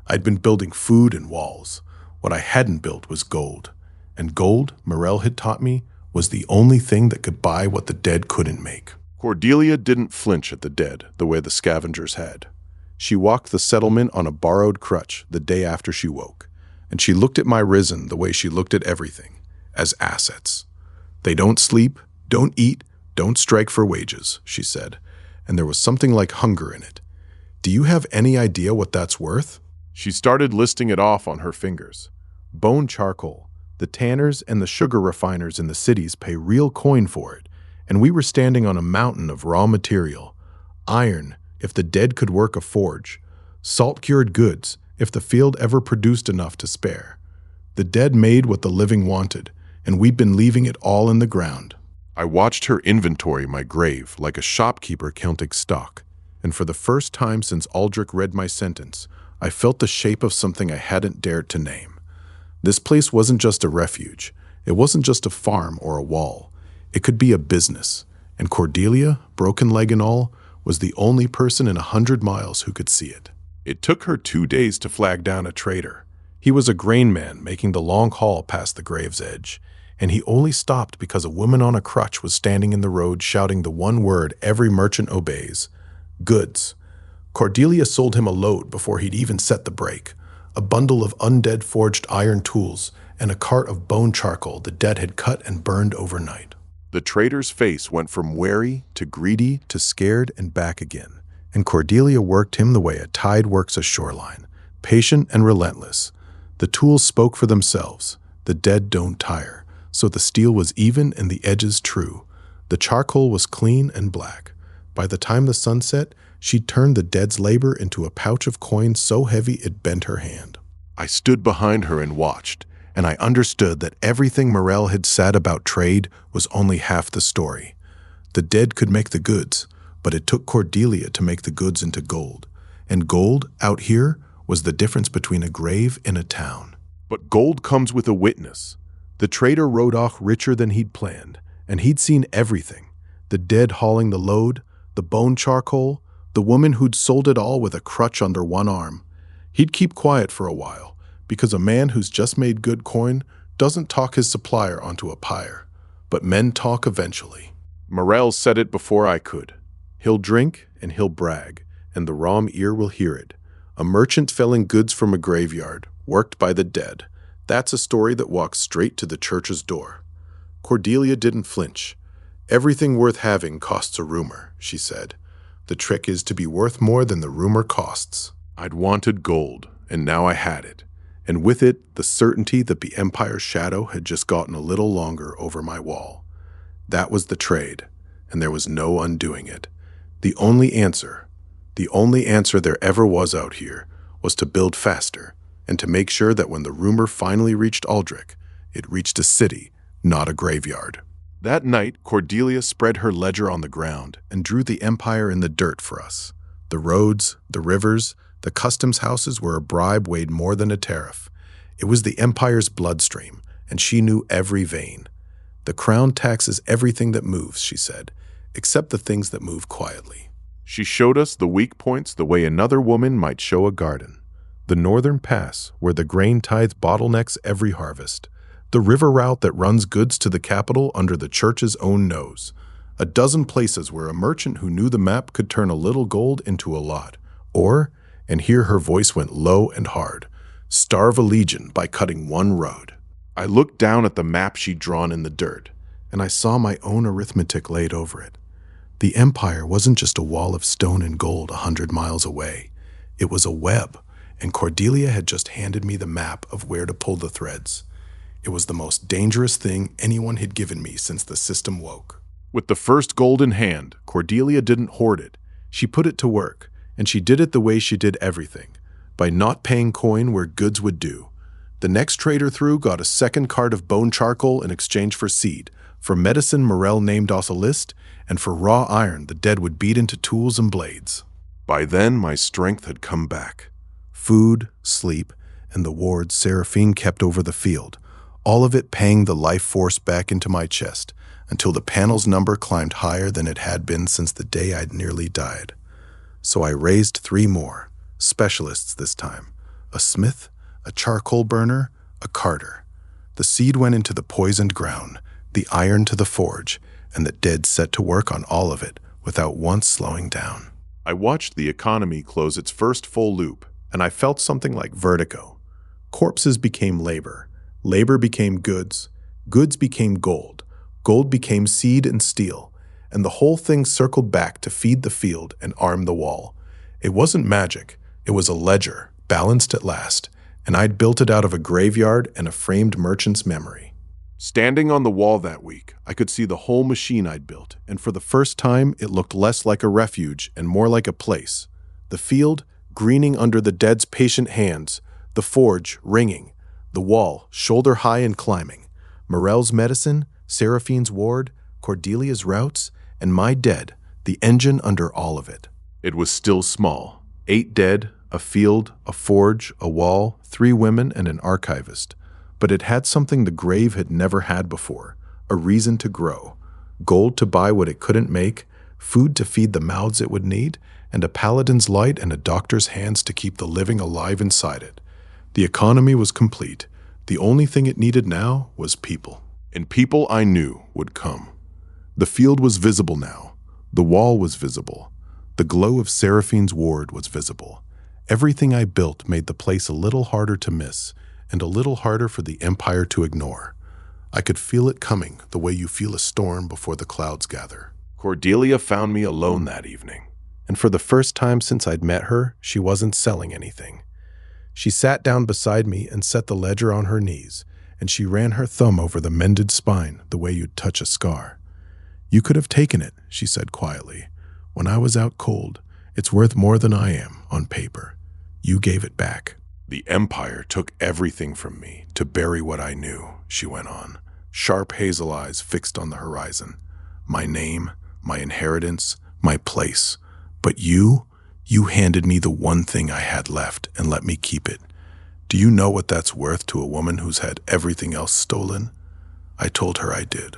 I'd been building food and walls. What I hadn't built was gold, and gold, Morel had taught me, was the only thing that could buy what the dead couldn't make. Cordelia didn't flinch at the dead the way the scavengers had. She walked the settlement on a borrowed crutch the day after she woke, and she looked at my risen the way she looked at everything, as assets. "They don't sleep, don't eat, don't strike for wages," she said, and there was something like hunger in it. "Do you have any idea what that's worth?" She started listing it off on her fingers. Bone charcoal. The tanners and the sugar refiners in the cities pay real coin for it, and we were standing on a mountain of raw material. Iron, if the dead could work a forge. Salt-cured goods, if the field ever produced enough to spare. The dead made what the living wanted, and we'd been leaving it all in the ground. I watched her inventory my grave like a shopkeeper counting stock, and for the first time since Aldrich read my sentence, I felt the shape of something I hadn't dared to name. This place wasn't just a refuge. It wasn't just a farm or a wall. It could be a business, and Cordelia, broken leg and all, was the only person in 100 miles who could see it. It took her 2 days to flag down a trader. He was a grain man making the long haul past the grave's edge, and he only stopped because a woman on a crutch was standing in the road shouting the one word every merchant obeys: goods. Cordelia sold him a load before he'd even set the brake, a bundle of undead forged iron tools and a cart of bone charcoal the dead had cut and burned overnight. The trader's face went from wary to greedy to scared and back again, and Cordelia worked him the way a tide works a shoreline, patient and relentless. The tools spoke for themselves. The dead don't tire, so the steel was even and the edges true. The charcoal was clean and black. By the time the sun set, she'd turned the dead's labor into a pouch of coin so heavy it bent her hand. I stood behind her and watched, and I understood that everything Morel had said about trade was only half the story. The dead could make the goods, but it took Cordelia to make the goods into gold. And gold, out here, was the difference between a grave and a town. But gold comes with a witness. The trader rode off richer than he'd planned, and he'd seen everything. The dead hauling the load, the bone charcoal, the woman who'd sold it all with a crutch under one arm. He'd keep quiet for a while, because a man who's just made good coin doesn't talk his supplier onto a pyre. But men talk eventually. Morel said it before I could. He'll drink and he'll brag, and the Rom ear will hear it. A merchant selling goods from a graveyard, worked by the dead. That's a story that walks straight to the church's door. Cordelia didn't flinch. Everything worth having costs a rumor, she said. The trick is to be worth more than the rumor costs. I'd wanted gold, and now I had it. And with it, the certainty that the Empire's shadow had just gotten a little longer over my wall. That was the trade, and there was no undoing it. The only answer there ever was out here, was to build faster, and to make sure that when the rumor finally reached Aldrich, it reached a city, not a graveyard. That night, Cordelia spread her ledger on the ground and drew the Empire in the dirt for us. The roads, the rivers, the customs houses where a bribe weighed more than a tariff. It was the Empire's bloodstream, and she knew every vein. The crown taxes everything that moves, she said, except the things that move quietly. She showed us the weak points the way another woman might show a garden. The northern pass, where the grain tithe bottlenecks every harvest. The river route that runs goods to the capital under the church's own nose. A dozen places where a merchant who knew the map could turn a little gold into a lot. Or, and here her voice went low and hard, starve a legion by cutting one road. I looked down at the map she'd drawn in the dirt, and I saw my own arithmetic laid over it. The Empire wasn't just a wall of stone and gold 100 miles away. It was a web, and Cordelia had just handed me the map of where to pull the threads. It was the most dangerous thing anyone had given me since the system woke. With the first gold in hand, Cordelia didn't hoard it. She put it to work, and she did it the way she did everything, by not paying coin where goods would do. The next trader through got a second cart of bone charcoal in exchange for seed, for medicine Morel named off a list, and for raw iron the dead would beat into tools and blades. By then, my strength had come back. Food, sleep, and the wards Seraphine kept over the field, all of it paying the life force back into my chest, until the panel's number climbed higher than it had been since the day I'd nearly died. So I raised 3 more, specialists this time, a smith, a charcoal burner, a carter. The seed went into the poisoned ground, the iron to the forge, and the dead set to work on all of it without once slowing down. I watched the economy close its first full loop, and I felt something like vertigo. Corpses became labor. Labor became goods. Goods became gold. Gold became seed and steel. And the whole thing circled back to feed the field and arm the wall. It wasn't magic. It was a ledger, balanced at last, and I'd built it out of a graveyard and a framed merchant's memory. Standing on the wall that week, I could see the whole machine I'd built, and for the first time, it looked less like a refuge and more like a place. The field, greening under the dead's patient hands, the forge, ringing, the wall, shoulder high and climbing, Morel's medicine, Seraphine's ward, Cordelia's routes, and my dead, the engine under all of it. It was still small. 8 dead, a field, a forge, a wall, 3 women, and an archivist. But it had something the grave had never had before, a reason to grow, gold to buy what it couldn't make, food to feed the mouths it would need, and a paladin's light and a doctor's hands to keep the living alive inside it. The economy was complete. The only thing it needed now was people. And people I knew would come. The field was visible now. The wall was visible. The glow of Seraphine's ward was visible. Everything I built made the place a little harder to miss, and a little harder for the Empire to ignore. I could feel it coming, the way you feel a storm before the clouds gather. Cordelia found me alone that evening, and for the first time since I'd met her, she wasn't selling anything. She sat down beside me and set the ledger on her knees, and she ran her thumb over the mended spine the way you'd touch a scar. "You could have taken it," she said quietly. "When I was out cold, it's worth more than I am on paper. You gave it back." "The Empire took everything from me to bury what I knew," she went on, sharp hazel eyes fixed on the horizon. "My name, my inheritance, my place. But you handed me the one thing I had left and let me keep it. Do you know what that's worth to a woman who's had everything else stolen?" I told her I did.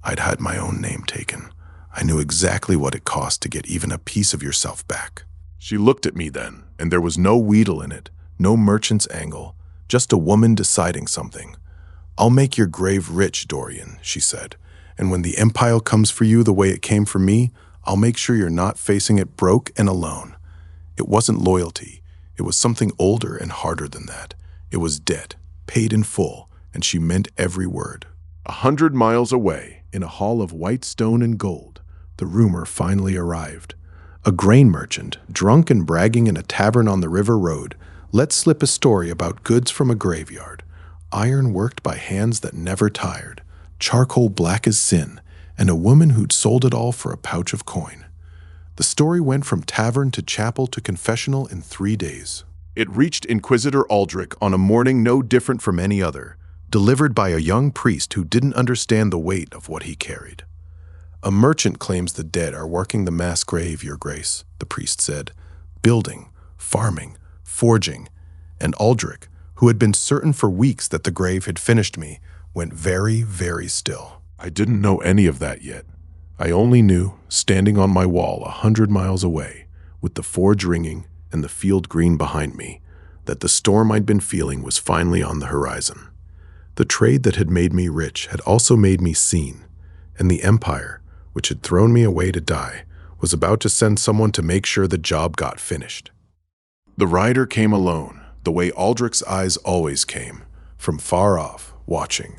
I'd had my own name taken. I knew exactly what it cost to get even a piece of yourself back. She looked at me then, and there was no wheedle in it, no merchant's angle, just a woman deciding something. "I'll make your grave rich, Dorian," she said, "and when the Empire comes for you the way it came for me, I'll make sure you're not facing it broke and alone." It wasn't loyalty. It was something older and harder than that. It was debt, paid in full, and she meant every word. 100 miles away, in a hall of white stone and gold, The rumor finally arrived. A grain merchant, drunk and bragging in a tavern on the river road, let slip a story about goods from a graveyard. Iron worked by hands that never tired, charcoal black as sin, and a woman who'd sold it all for a pouch of coin. The story went from tavern to chapel to confessional in 3 days. it reached Inquisitor Aldrich on a morning no different from any other, Delivered by a young priest who didn't understand the weight of what he carried. A merchant claims the dead are working the mass grave, Your Grace, the priest said. Building, farming, forging, and Aldrich, who had been certain for weeks that the grave had finished me, went very, very still. I didn't know any of that yet. I only knew, standing on my wall 100 miles away, with the forge ringing and the field green behind me, that the storm I'd been feeling was finally on the horizon. The trade that had made me rich had also made me seen, and the empire, which had thrown me away to die, was about to send someone to make sure the job got finished. The rider came alone, the way Aldrich's eyes always came, from far off, watching.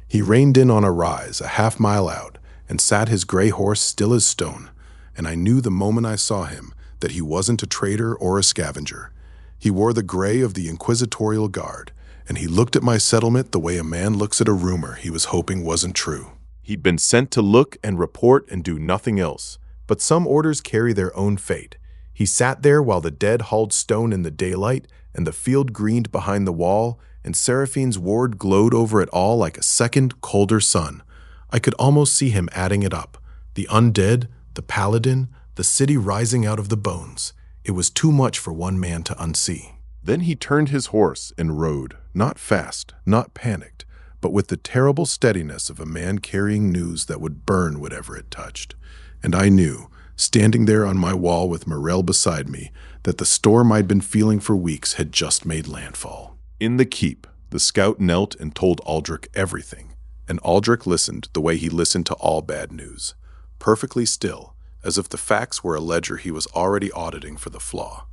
He reined in on a rise, a half-mile out, and sat his gray horse still as stone, and I knew the moment I saw him that he wasn't a trader or a scavenger. He wore the gray of the Inquisitorial Guard, and he looked at my settlement the way a man looks at a rumor he was hoping wasn't true. He'd been sent to look and report and do nothing else. But some orders carry their own fate. He sat there while the dead hauled stone in the daylight, and the field greened behind the wall, and Seraphine's ward glowed over it all like a second, colder sun. I could almost see him adding it up. The undead, the paladin, the city rising out of the bones. It was too much for one man to unsee. Then he turned his horse and rode, not fast, not panicked, but with the terrible steadiness of a man carrying news that would burn whatever it touched. And I knew, standing there on my wall with Morel beside me, that the storm I'd been feeling for weeks had just made landfall. In the keep, the scout knelt and told Aldrich everything, and Aldrich listened the way he listened to all bad news, perfectly still, as if the facts were a ledger he was already auditing for the flaw.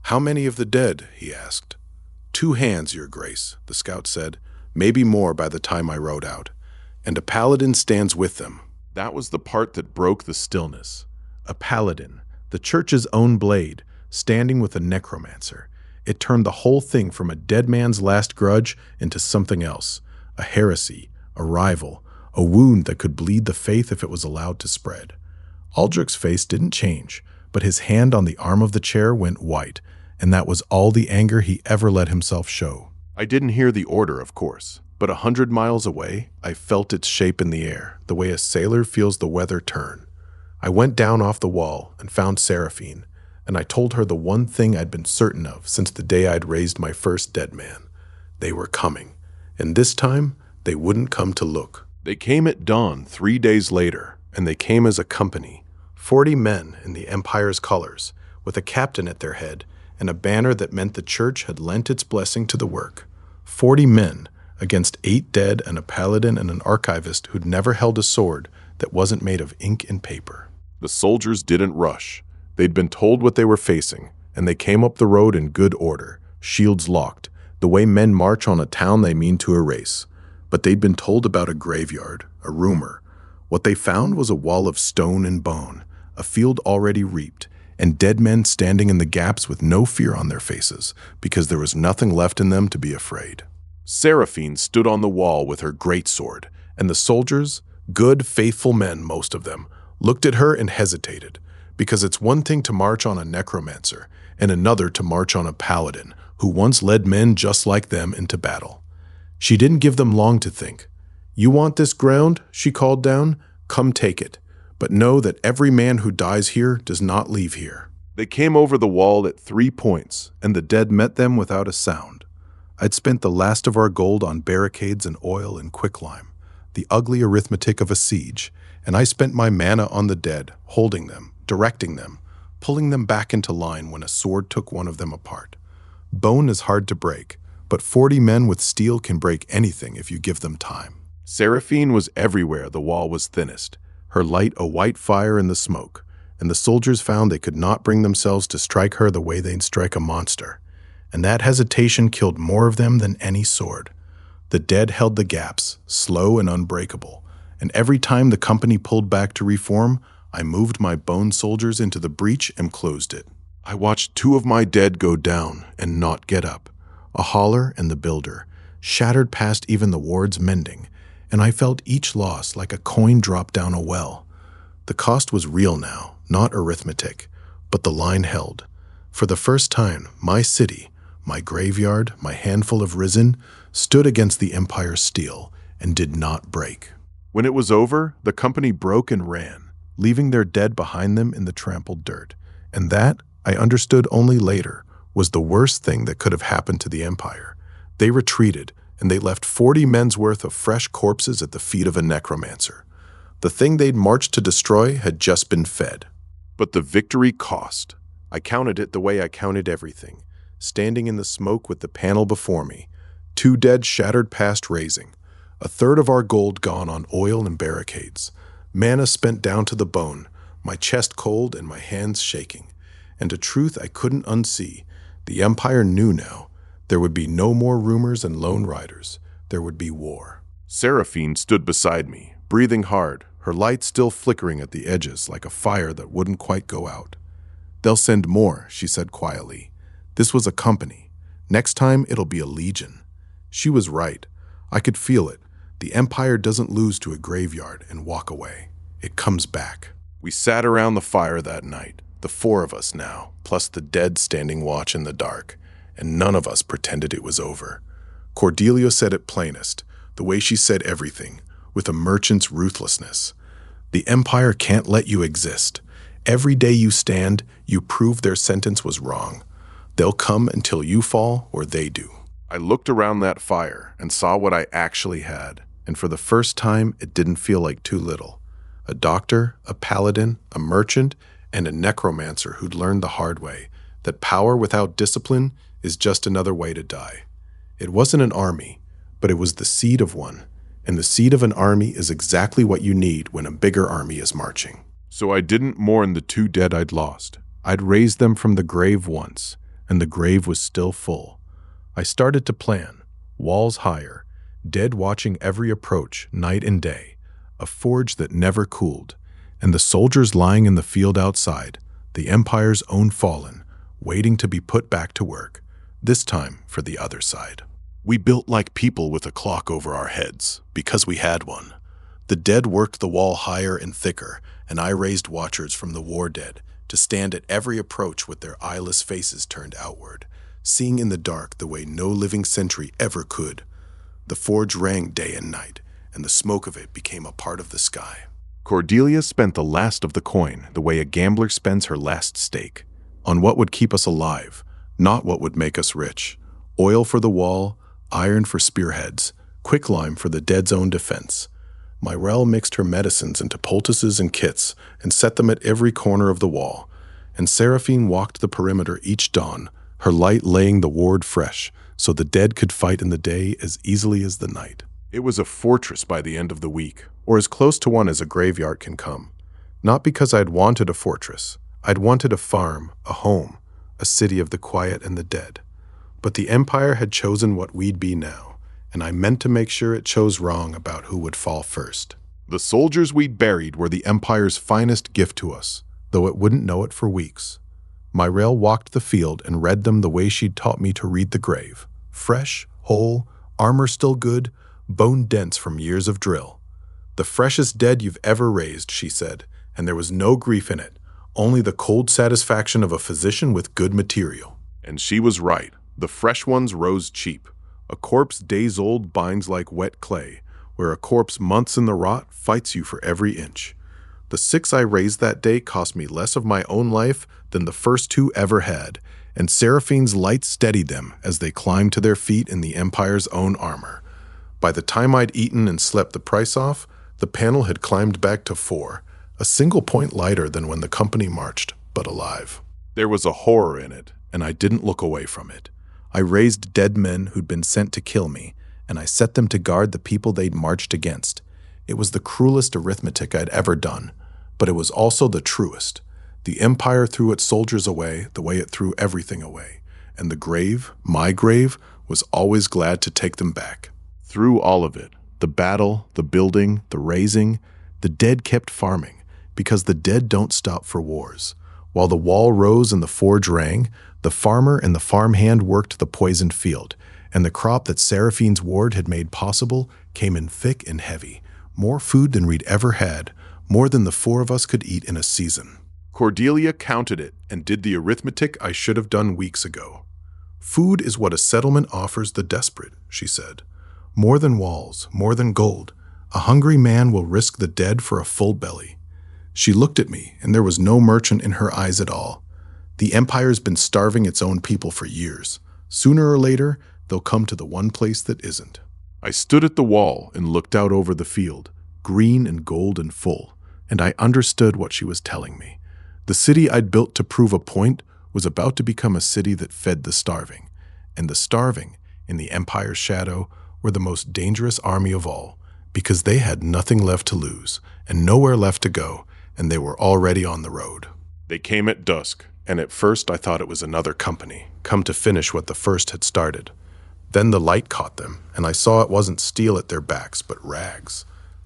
"How many of the dead?" he asked. "2 hands, Your Grace," the scout said, "maybe more by the time I rode out. And a paladin stands with them." That was the part that broke the stillness. A paladin, the church's own blade, standing with a necromancer. It turned the whole thing from a dead man's last grudge into something else, a heresy, a rival, a wound that could bleed the faith if it was allowed to spread. Aldrich's face didn't change, but his hand on the arm of the chair went white, and that was all the anger he ever let himself show. I didn't hear the order, of course, but 100 miles away, I felt its shape in the air, the way a sailor feels the weather turn. I went down off the wall and found Seraphine, and I told her the one thing I'd been certain of since the day I'd raised my first dead man. They were coming, and this time they wouldn't come to look. They came at dawn 3 days later, And they came as a company, 40 men in the Empire's colors, with a captain at their head and a banner that meant the church had lent its blessing to the work. 40 men against 8 dead and a paladin and an archivist who'd never held a sword that wasn't made of ink and paper. The soldiers didn't rush. They'd been told what they were facing, and they came up the road in good order, shields locked, the way men march on a town they mean to erase. But they'd been told about a graveyard, a rumor. What they found was a wall of stone and bone, a field already reaped, and dead men standing in the gaps with no fear on their faces, because there was nothing left in them to be afraid. Seraphine stood on the wall with her greatsword, And the soldiers, good, faithful men, most of them, looked at her and hesitated, because it's one thing to march on a necromancer, and another to march on a paladin, who once led men just like them into battle. She didn't give them long to think. "You want this ground?" she called down. "Come take it. But know that every man who dies here does not leave here." They came over the wall at 3 points, And the dead met them without a sound. I'd spent the last of our gold on barricades and oil and quicklime, the ugly arithmetic of a siege, and I spent my mana on the dead, holding them, directing them, pulling them back into line when a sword took one of them apart. Bone is hard to break, but 40 men with steel can break anything if you give them time. Seraphine was everywhere the wall was thinnest, her light a white fire in the smoke, and the soldiers found they could not bring themselves to strike her the way they'd strike a monster. And that hesitation killed more of them than any sword. The dead held the gaps, slow and unbreakable, and every time the company pulled back to reform, I moved my bone soldiers into the breach and closed it. I watched 2 of my dead go down and not get up, a hauler and the builder, shattered past even the ward's mending, and I felt each loss like a coin drop down a well. The cost was real now, not arithmetic, but the line held. For the first time, my city, my graveyard, my handful of risen, stood against the Empire's steel and did not break. When it was over, the company broke and ran, leaving their dead behind them in the trampled dirt. And that, I understood only later, was the worst thing that could have happened to the Empire. They retreated, and they left 40 men's worth of fresh corpses at the feet of a necromancer. The thing they'd marched to destroy had just been fed. But the victory cost. I counted it the way I counted everything, standing in the smoke with the panel before me, 2 dead shattered past raising, a third of our gold gone on oil and barricades, mana spent down to the bone, my chest cold and my hands shaking. And a truth I couldn't unsee. The Empire knew now. There would be no more rumors and lone riders. There would be war. Seraphine stood beside me, breathing hard, her light still flickering at the edges like a fire that wouldn't quite go out. "They'll send more," she said quietly. "This was a company. Next time, it'll be a legion." She was right. I could feel it. The Empire doesn't lose to a graveyard and walk away. It comes back. We sat around the fire that night, the 4 of us now, plus the dead standing watch in the dark, and none of us pretended it was over. Cordelia said it plainest, the way she said everything, with a merchant's ruthlessness. The Empire can't let you exist. Every day you stand, you prove their sentence was wrong. They'll come until you fall or they do. I looked around that fire and saw what I actually had, and for the first time, it didn't feel like too little. A doctor, a paladin, a merchant, and a necromancer who'd learned the hard way that power without discipline is just another way to die. It wasn't an army, but it was the seed of one, and the seed of an army is exactly what you need when a bigger army is marching. So I didn't mourn the 2 dead I'd lost. I'd raised them from the grave once, and the grave was still full. I started to plan, walls higher, dead watching every approach, night and day, a forge that never cooled, and the soldiers lying in the field outside, the Empire's own fallen, waiting to be put back to work, this time for the other side. We built like people with a clock over our heads, because we had one. The dead worked the wall higher and thicker, and I raised watchers from the war dead to stand at every approach with their eyeless faces turned outward, seeing in the dark the way no living sentry ever could. The forge rang day and night, and the smoke of it became a part of the sky. Cordelia spent the last of the coin the way a gambler spends her last stake, on what would keep us alive, not what would make us rich. Oil for the wall, iron for spearheads, quicklime for the dead's own defense. Myrelle mixed her medicines into poultices and kits and set them at every corner of the wall, and Seraphine walked the perimeter each dawn, her light laying the ward fresh, so the dead could fight in the day as easily as the night. It was a fortress by the end of the week, or as close to one as a graveyard can come. Not because I'd wanted a fortress. I'd wanted a farm, a home, a city of the quiet and the dead. But the Empire had chosen what we'd be now, and I meant to make sure it chose wrong about who would fall first. The soldiers we'd buried were the Empire's finest gift to us, though it wouldn't know it for weeks. Myrelle walked the field and read them the way she'd taught me to read the grave. Fresh, whole, armor still good, bone dense from years of drill. The freshest dead you've ever raised, she said, and there was no grief in it, only the cold satisfaction of a physician with good material. And she was right. The fresh ones rose cheap. A corpse days old binds like wet clay, where a corpse months in the rot fights you for every inch. The 6 I raised that day cost me less of my own life than the first 2 ever had, and Seraphine's light steadied them as they climbed to their feet in the Empire's own armor. By the time I'd eaten and slept the price off, the panel had climbed back to 4, a single point lighter than when the company marched, but alive. There was a horror in it, and I didn't look away from it. I raised dead men who'd been sent to kill me, and I set them to guard the people they'd marched against. It was the cruelest arithmetic I'd ever done, but it was also the truest. The Empire threw its soldiers away the way it threw everything away, and the grave, my grave, was always glad to take them back. Through all of it, the battle, the building, the raising, the dead kept farming, because the dead don't stop for wars. While the wall rose and the forge rang, the farmer and the farmhand worked the poisoned field, and the crop that Seraphine's ward had made possible came in thick and heavy, more food than we'd ever had, more than the four of us could eat in a season. Cordelia counted it and did the arithmetic I should have done weeks ago. Food is what a settlement offers the desperate, she said. More than walls, more than gold. A hungry man will risk the dead for a full belly. She looked at me, and there was no merchant in her eyes at all. The Empire's been starving its own people for years. Sooner or later, they'll come to the one place that isn't. I stood at the wall and looked out over the field, green and gold and full, and I understood what she was telling me. The city I'd built to prove a point was about to become a city that fed the starving, and the starving, in the Empire's shadow, were the most dangerous army of all, because they had nothing left to lose, and nowhere left to go, and they were already on the road. They came at dusk, and at first I thought it was another company, come to finish what the first had started. Then the light caught them, and I saw it wasn't steel at their backs, but rags.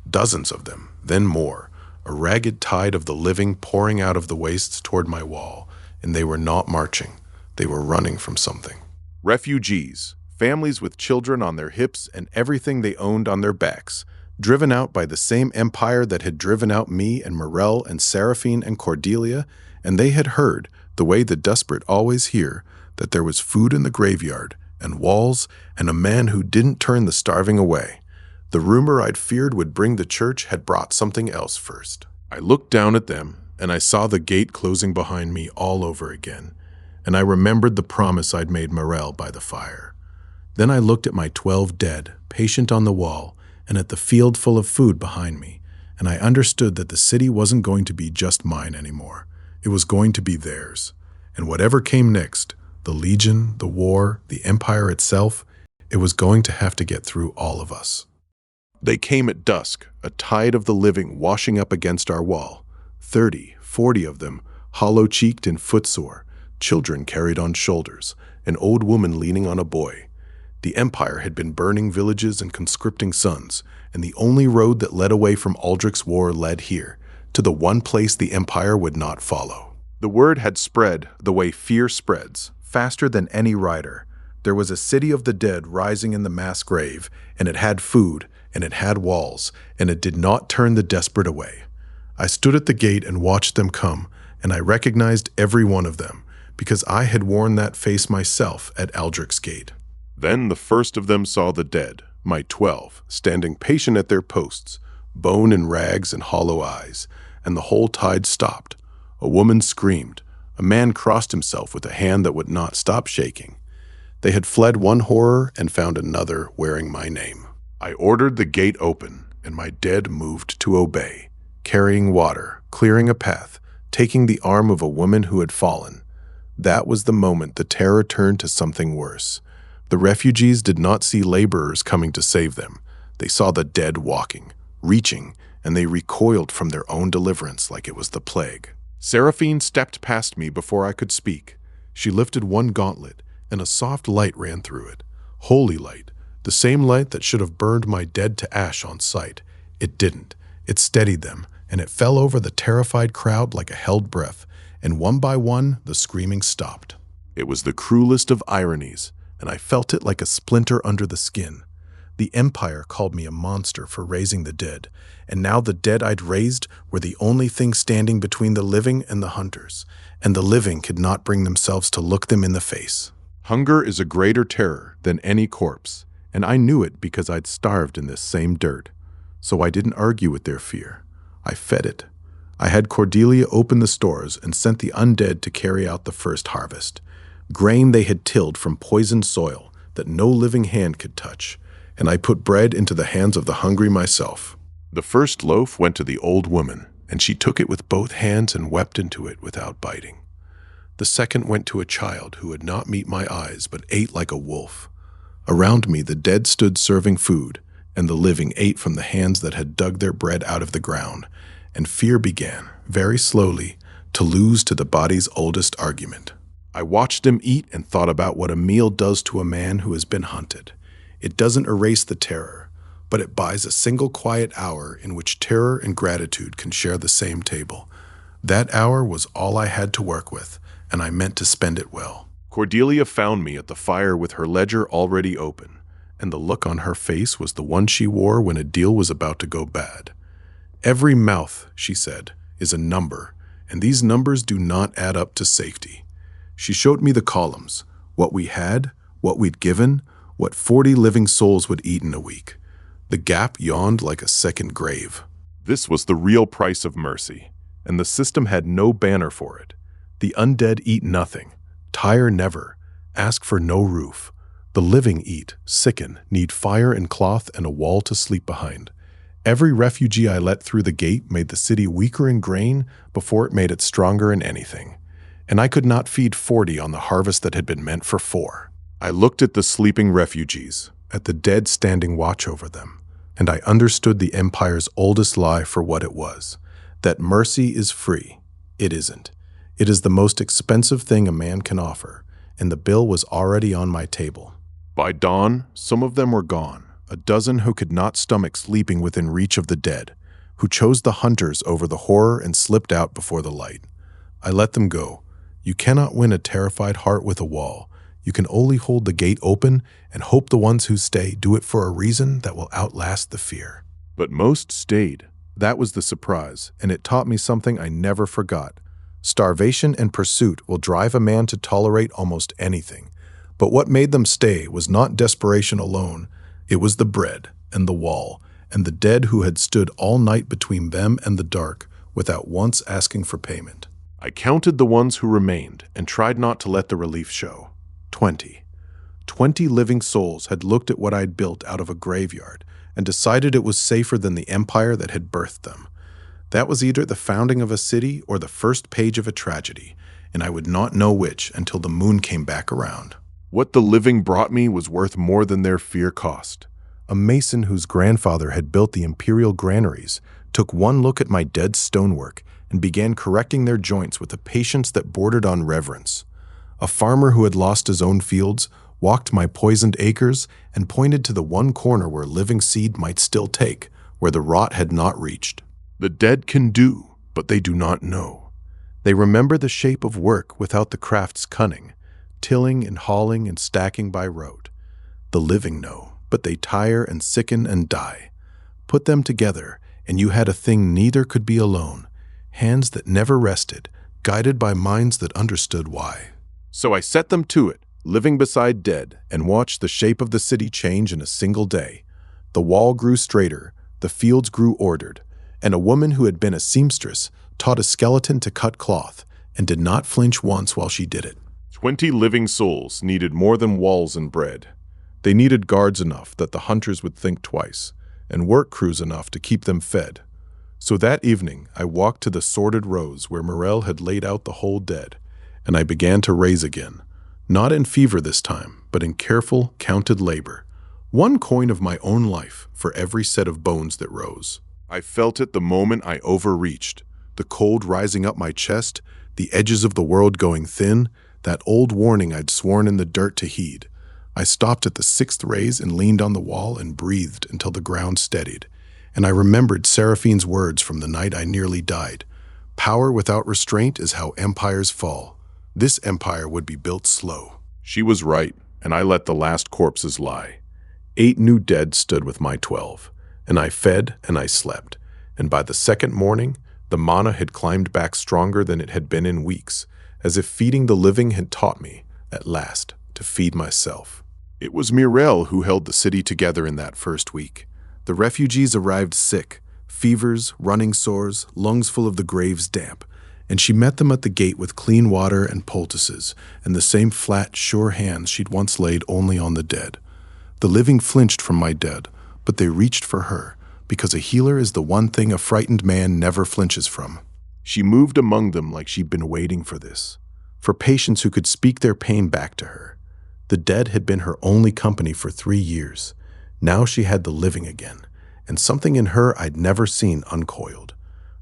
Dozens of them, then more, a ragged tide of the living pouring out of the wastes toward my wall, and they were not marching. They were running from something. Refugees, families with children on their hips and everything they owned on their backs, driven out by the same empire that had driven out me and Morel and Seraphine and Cordelia, and they had heard, the way the desperate always hear, that there was food in the graveyard, and walls, and a man who didn't turn the starving away. The rumor I'd feared would bring the church had brought something else first. I looked down at them, and I saw the gate closing behind me all over again, and I remembered the promise I'd made Morel by the fire. Then I looked at my 12 dead, patient on the wall, and at the field full of food behind me, and I understood that the city wasn't going to be just mine anymore. It was going to be theirs. And whatever came next, the Legion, the war, the Empire itself, it was going to have to get through all of us. They came at dusk, a tide of the living washing up against our wall. 30, 40 of them, hollow-cheeked and footsore, children carried on shoulders, an old woman leaning on a boy. The Empire had been burning villages and conscripting sons, and the only road that led away from Aldrich's war led here, to the one place the Empire would not follow. The word had spread the way fear spreads, faster than any rider. There was a city of the dead rising in the mass grave, and it had food, and it had walls, and it did not turn the desperate away. I stood at the gate and watched them come, and I recognized every one of them, because I had worn that face myself at Aldrich's gate. Then the first of them saw the dead, my 12, standing patient at their posts, bone and rags and hollow eyes, and the whole tide stopped. A woman screamed. A man crossed himself with a hand that would not stop shaking. They had fled one horror and found another wearing my name. I ordered the gate open, and my dead moved to obey, carrying water, clearing a path, taking the arm of a woman who had fallen. That was the moment the terror turned to something worse. The refugees did not see laborers coming to save them. They saw the dead walking, reaching, and they recoiled from their own deliverance like it was the plague. Seraphine stepped past me before I could speak. She lifted one gauntlet, and a soft light ran through it. Holy light, the same light that should have burned my dead to ash on sight. It didn't. It steadied them, and it fell over the terrified crowd like a held breath, and one by one the screaming stopped. It was the cruelest of ironies, and I felt it like a splinter under the skin. The Empire called me a monster for raising the dead, and now the dead I'd raised were the only thing standing between the living and the hunters, and the living could not bring themselves to look them in the face. Hunger is a greater terror than any corpse, and I knew it because I'd starved in this same dirt. So I didn't argue with their fear. I fed it. I had Cordelia open the stores and sent the undead to carry out the first harvest. Grain they had tilled from poisoned soil that no living hand could touch, and I put bread into the hands of the hungry myself. The first loaf went to the old woman, and she took it with both hands and wept into it without biting. The second went to a child who would not meet my eyes but ate like a wolf. Around me the dead stood serving food, and the living ate from the hands that had dug their bread out of the ground, and fear began, very slowly, to lose to the body's oldest argument. I watched him eat and thought about what a meal does to a man who has been hunted. It doesn't erase the terror, but it buys a single quiet hour in which terror and gratitude can share the same table. That hour was all I had to work with, and I meant to spend it well. Cordelia found me at the fire with her ledger already open, and the look on her face was the one she wore when a deal was about to go bad. "Every mouth," she said, "is a number, and these numbers do not add up to safety." She showed me the columns, what we had, what we'd given, what 40 living souls would eat in a week. The gap yawned like a second grave. This was the real price of mercy, and the system had no banner for it. The undead eat nothing, tire never, ask for no roof. The living eat, sicken, need fire and cloth and a wall to sleep behind. Every refugee I let through the gate made the city weaker in grain before it made it stronger in anything. And I could not feed 40 on the harvest that had been meant for 4. I looked at the sleeping refugees, at the dead standing watch over them, and I understood the Empire's oldest lie for what it was, that mercy is free. It isn't. It is the most expensive thing a man can offer, and the bill was already on my table. By dawn, some of them were gone, a dozen who could not stomach sleeping within reach of the dead, who chose the hunters over the horror and slipped out before the light. I let them go. You cannot win a terrified heart with a wall. You can only hold the gate open and hope the ones who stay do it for a reason that will outlast the fear. But most stayed. That was the surprise, and it taught me something I never forgot. Starvation and pursuit will drive a man to tolerate almost anything. But what made them stay was not desperation alone. It was the bread and the wall and the dead who had stood all night between them and the dark without once asking for payment. I counted the ones who remained and tried not to let the relief show. 20. 20 living souls had looked at what I'd built out of a graveyard and decided it was safer than the empire that had birthed them. That was either the founding of a city or the first page of a tragedy, and I would not know which until the moon came back around. What the living brought me was worth more than their fear cost. A mason whose grandfather had built the imperial granaries took one look at my dead stonework and began correcting their joints with a patience that bordered on reverence. A farmer who had lost his own fields walked my poisoned acres and pointed to the one corner where living seed might still take, where the rot had not reached. The dead can do, but they do not know. They remember the shape of work without the craft's cunning, tilling and hauling and stacking by rote. The living know, but they tire and sicken and die. Put them together, and you had a thing neither could be alone, hands that never rested, guided by minds that understood why. So I set them to it, living beside dead, and watched the shape of the city change in a single day. The wall grew straighter, the fields grew ordered, and a woman who had been a seamstress taught a skeleton to cut cloth and did not flinch once while she did it. 20 living souls needed more than walls and bread. They needed guards enough that the hunters would think twice, and work crews enough to keep them fed. So that evening, I walked to the sordid rows where Morel had laid out the whole dead, and I began to raise again, not in fever this time, but in careful, counted labor. 1 coin of my own life for every set of bones that rose. I felt it the moment I overreached, the cold rising up my chest, the edges of the world going thin, that old warning I'd sworn in the dirt to heed. I stopped at the 6th raise and leaned on the wall and breathed until the ground steadied. And I remembered Seraphine's words from the night I nearly died. Power without restraint is how empires fall. This empire would be built slow. She was right, and I let the last corpses lie. 8 new dead stood with my 12, and I fed and I slept. And by the second morning, the mana had climbed back stronger than it had been in weeks, as if feeding the living had taught me, at last, to feed myself. It was Mirel who held the city together in that first week. The refugees arrived sick, fevers, running sores, lungs full of the grave's damp, and she met them at the gate with clean water and poultices, and the same flat, sure hands she'd once laid only on the dead. The living flinched from my dead, but they reached for her, because a healer is the one thing a frightened man never flinches from. She moved among them like she'd been waiting for this, for patients who could speak their pain back to her. The dead had been her only company for 3 years. Now she had the living again, and something in her I'd never seen uncoiled.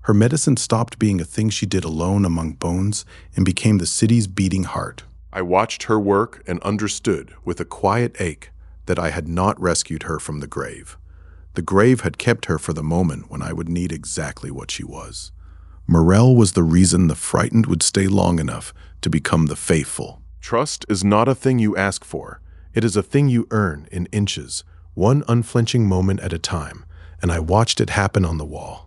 Her medicine stopped being a thing she did alone among bones and became the city's beating heart. I watched her work and understood with a quiet ache that I had not rescued her from the grave. The grave had kept her for the moment when I would need exactly what she was. Morel was the reason the frightened would stay long enough to become the faithful. Trust is not a thing you ask for. It is a thing you earn in inches, one unflinching moment at a time, and I watched it happen on the wall.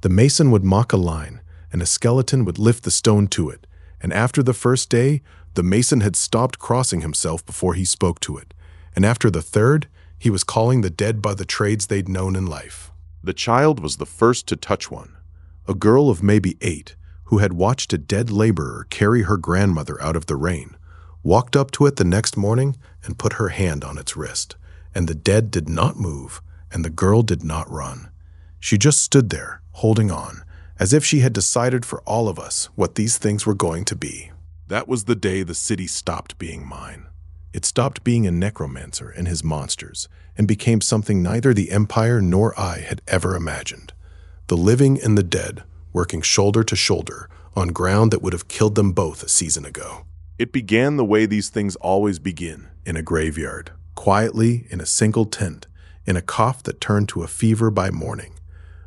The mason would mock a line, and a skeleton would lift the stone to it, and after the first day, the mason had stopped crossing himself before he spoke to it, and after the third, he was calling the dead by the trades they'd known in life. The child was the first to touch one, a girl of maybe 8, who had watched a dead laborer carry her grandmother out of the rain, walked up to it the next morning and put her hand on its wrist, and the dead did not move, and the girl did not run. She just stood there, holding on, as if she had decided for all of us what these things were going to be. That was the day the city stopped being mine. It stopped being a necromancer and his monsters, and became something neither the Empire nor I had ever imagined. The living and the dead, working shoulder to shoulder, on ground that would have killed them both a season ago. It began the way these things always begin, in a graveyard, quietly in a single tent, in a cough that turned to a fever by morning.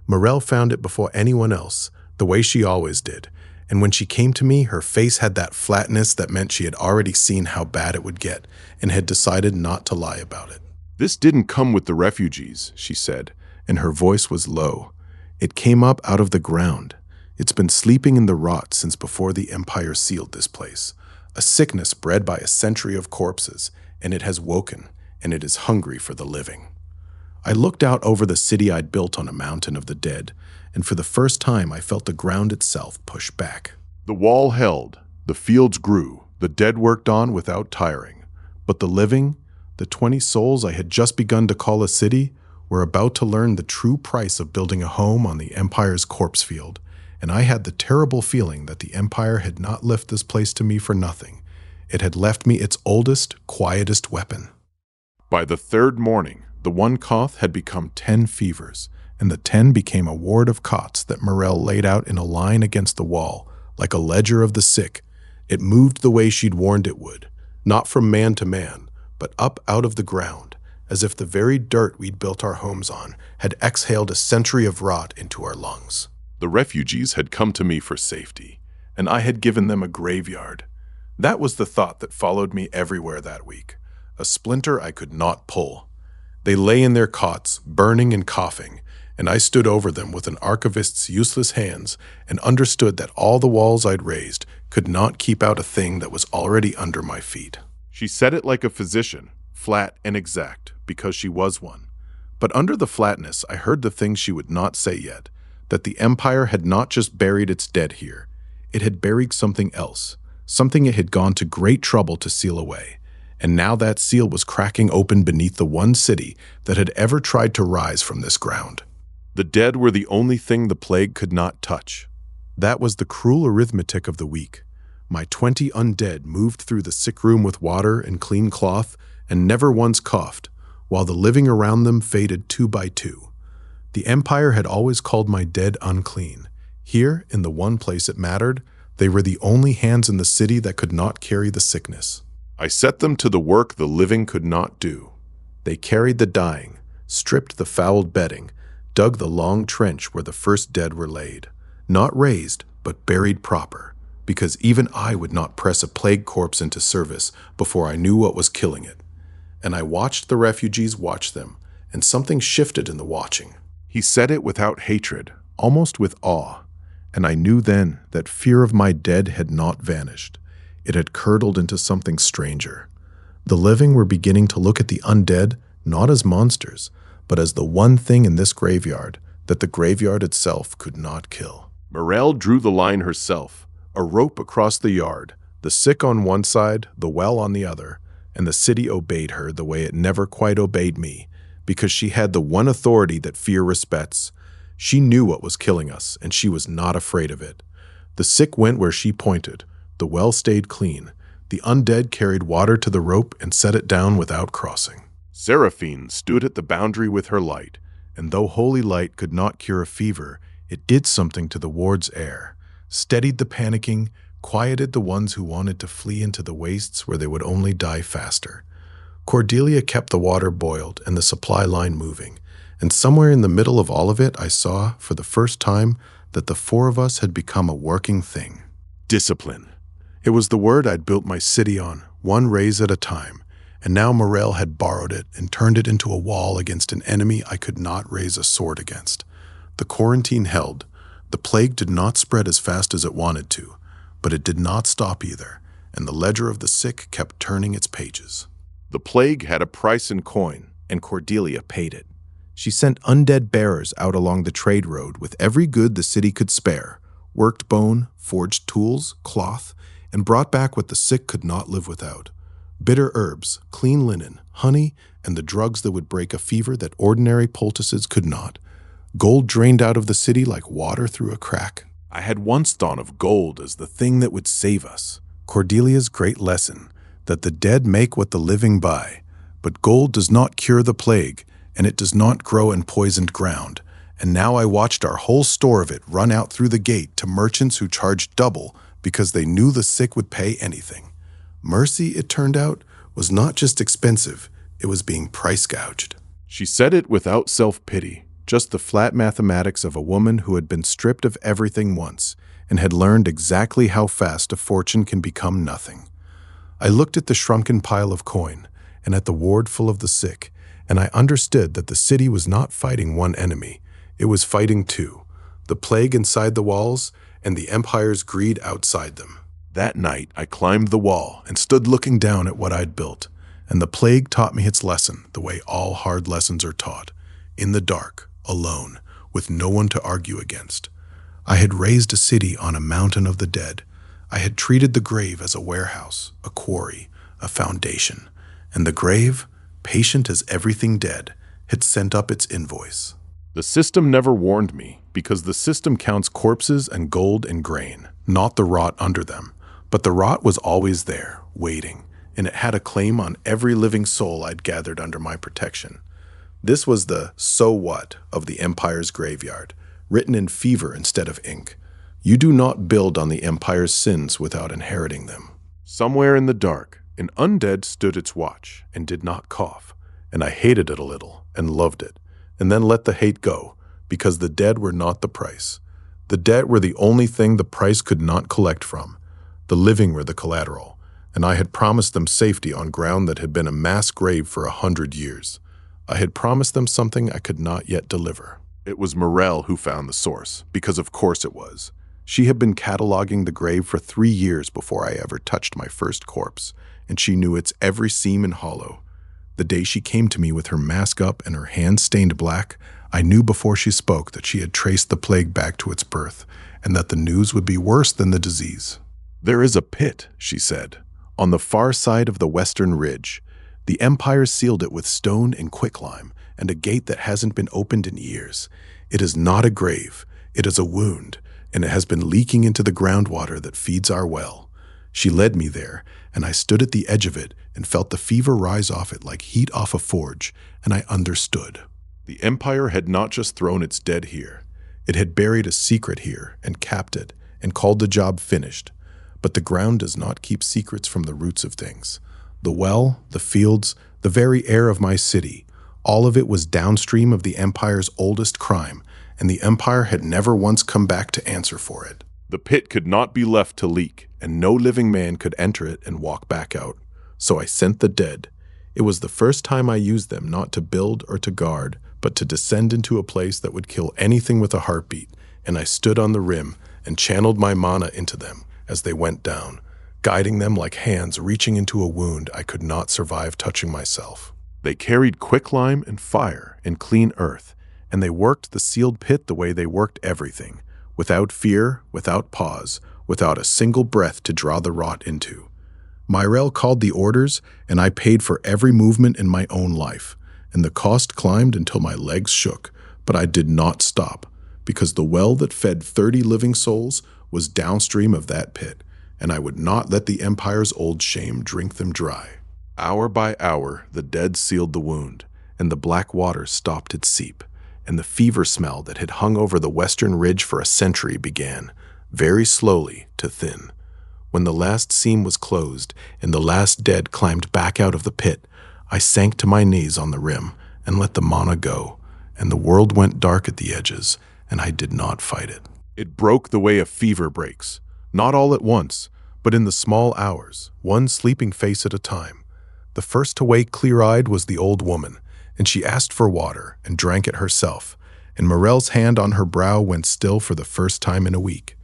Morel found it before anyone else, the way she always did, and when she came to me, her face had that flatness that meant she had already seen how bad it would get and had decided not to lie about it. "This didn't come with the refugees," she said, and her voice was low. "It came up out of the ground. It's been sleeping in the rot since before the Empire sealed this place. A sickness bred by a century of corpses, and it has woken, and it is hungry for the living." I looked out over the city I'd built on a mountain of the dead, and for the first time I felt the ground itself push back. The wall held, the fields grew, the dead worked on without tiring. But the living, the 20 souls I had just begun to call a city, were about to learn the true price of building a home on the Empire's corpse field, and I had the terrible feeling that the Empire had not left this place to me for nothing. It had left me its oldest, quietest weapon. By the third morning, the one cough had become 10 fevers, and the 10 became a ward of cots that Morel laid out in a line against the wall, like a ledger of the sick. It moved the way she'd warned it would, not from man to man, but up out of the ground, as if the very dirt we'd built our homes on had exhaled a century of rot into our lungs. The refugees had come to me for safety, and I had given them a graveyard. That was the thought that followed me everywhere that week, a splinter I could not pull. They lay in their cots, burning and coughing, and I stood over them with an archivist's useless hands and understood that all the walls I'd raised could not keep out a thing that was already under my feet. She said it like a physician, flat and exact, because she was one. But under the flatness, I heard the thing she would not say yet, that the Empire had not just buried its dead here. It had buried something else, something it had gone to great trouble to seal away. And now that seal was cracking open beneath the one city that had ever tried to rise from this ground. The dead were the only thing the plague could not touch. That was the cruel arithmetic of the week. My 20 undead moved through the sick room with water and clean cloth and never once coughed, while the living around them faded 2 by 2. The Empire had always called my dead unclean. Here, in the one place it mattered, they were the only hands in the city that could not carry the sickness. I set them to the work the living could not do. They carried the dying, stripped the fouled bedding, dug the long trench where the first dead were laid, not raised, but buried proper, because even I would not press a plague corpse into service before I knew what was killing it. And I watched the refugees watch them, and something shifted in the watching. He said it without hatred, almost with awe, and I knew then that fear of my dead had not vanished. It had curdled into something stranger. The living were beginning to look at the undead not as monsters, but as the one thing in this graveyard that the graveyard itself could not kill. Morel drew the line herself, a rope across the yard, the sick on one side, the well on the other, and the city obeyed her the way it never quite obeyed me, because she had the one authority that fear respects. She knew what was killing us, and she was not afraid of it. The sick went where she pointed. The well stayed clean. The undead carried water to the rope and set it down without crossing. Seraphine stood at the boundary with her light, and though holy light could not cure a fever, It did something to the ward's air, steadied the panicking, quieted the ones who wanted to flee into the wastes where they would only die faster. Cordelia kept the water boiled and the supply line moving, and somewhere in the middle of all of it I saw, for the first time, that the four of us had become a working thing. Discipline. It was the word I'd built my city on, one raise at a time, and now Morel had borrowed it and turned it into a wall against an enemy I could not raise a sword against. The quarantine held. The plague did not spread as fast as it wanted to, but it did not stop either, and the ledger of the sick kept turning its pages. The plague had a price in coin, And Cordelia paid it. She sent undead bearers out along the trade road with every good the city could spare, worked bone, forged tools, cloth, and brought back what the sick could not live without. Bitter herbs, clean linen, honey, and the drugs that would break a fever that ordinary poultices could not. Gold drained out of the city like water through a crack. I had once thought of gold as the thing that would save us. Cordelia's great lesson, that the dead make what the living buy. But gold does not cure the plague, and it does not grow in poisoned ground. And now I watched our whole store of it run out through the gate to merchants who charged double because they knew the sick would pay anything. Mercy, it turned out, was not just expensive, it was being price gouged. She said it without self-pity, just the flat mathematics of a woman who had been stripped of everything once and had learned exactly how fast a fortune can become nothing. I looked at the shrunken pile of coin and at the ward full of the sick, and I understood that the city was not fighting one enemy. It was fighting two, the plague inside the walls and the Empire's greed outside them. That night, I climbed the wall and stood looking down at what I'd built, and the plague taught me its lesson the way all hard lessons are taught, in the dark, alone, with no one to argue against. I had raised a city on a mountain of the dead. I had treated the grave as a warehouse, a quarry, a foundation, and the grave, patient as everything dead, had sent up its invoice. The system never warned me, because the system counts corpses and gold and grain, Not the rot under them, but the rot was always there, waiting, and it had a claim on every living soul I'd gathered under my protection. This was the "so what" of the Empire's graveyard, written in fever instead of ink. You do not build on the Empire's sins without inheriting them. Somewhere in the dark, an undead stood its watch and did not cough, and I hated it a little and loved it, and then let the hate go, because the dead were not the price. The dead were the only thing the price could not collect from. The living were the collateral, and I had promised them safety on ground that had been a mass grave for 100 years. I had promised them something I could not yet deliver. It was Morel who found the source, because of course it was. She had been cataloging the grave for 3 years before I ever touched my first corpse, and she knew its every seam and hollow. The day she came to me with her mask up and her hands stained black, I knew before she spoke that she had traced the plague back to its birth, and that the news would be worse than the disease. "There is a pit," she said, "on the far side of the western ridge. The Empire sealed it with stone and quicklime, and a gate that hasn't been opened in years. It is not a grave, it is a wound, and it has been leaking into the groundwater that feeds our well." She led me there, and I stood at the edge of it and felt the fever rise off it like heat off a forge, and I understood. The Empire had not just thrown its dead here. It had buried a secret here and capped it and called the job finished. But the ground does not keep secrets from the roots of things. The well, the fields, the very air of my city, all of it was downstream of the Empire's oldest crime, and the Empire had never once come back to answer for it. The pit could not be left to leak, and no living man could enter it and walk back out. So I sent the dead. It was the first time I used them not to build or to guard, but to descend into a place that would kill anything with a heartbeat, and I stood on the rim and channeled my mana into them as they went down, guiding them like hands reaching into a wound I could not survive touching myself. They carried quicklime and fire and clean earth, and they worked the sealed pit the way they worked everything, without fear, without pause, without a single breath to draw the rot into. Myrel called the orders, and I paid for every movement in my own life, and the cost climbed until my legs shook, but I did not stop, because the well that fed 30 living souls was downstream of that pit, and I would not let the Empire's old shame drink them dry. Hour by hour, the dead sealed the wound, and the black water stopped its seep, and the fever smell that had hung over the western ridge for a century began, very slowly, to thin. When the last seam was closed and the last dead climbed back out of the pit, I sank to my knees on the rim and let the mana go, and the world went dark at the edges, and I did not fight it. It broke the way a fever breaks, not all at once, but in the small hours, one sleeping face at a time. The first to wake clear-eyed was the old woman, and she asked for water and drank it herself, and Morel's hand on her brow went still for the first time in a week.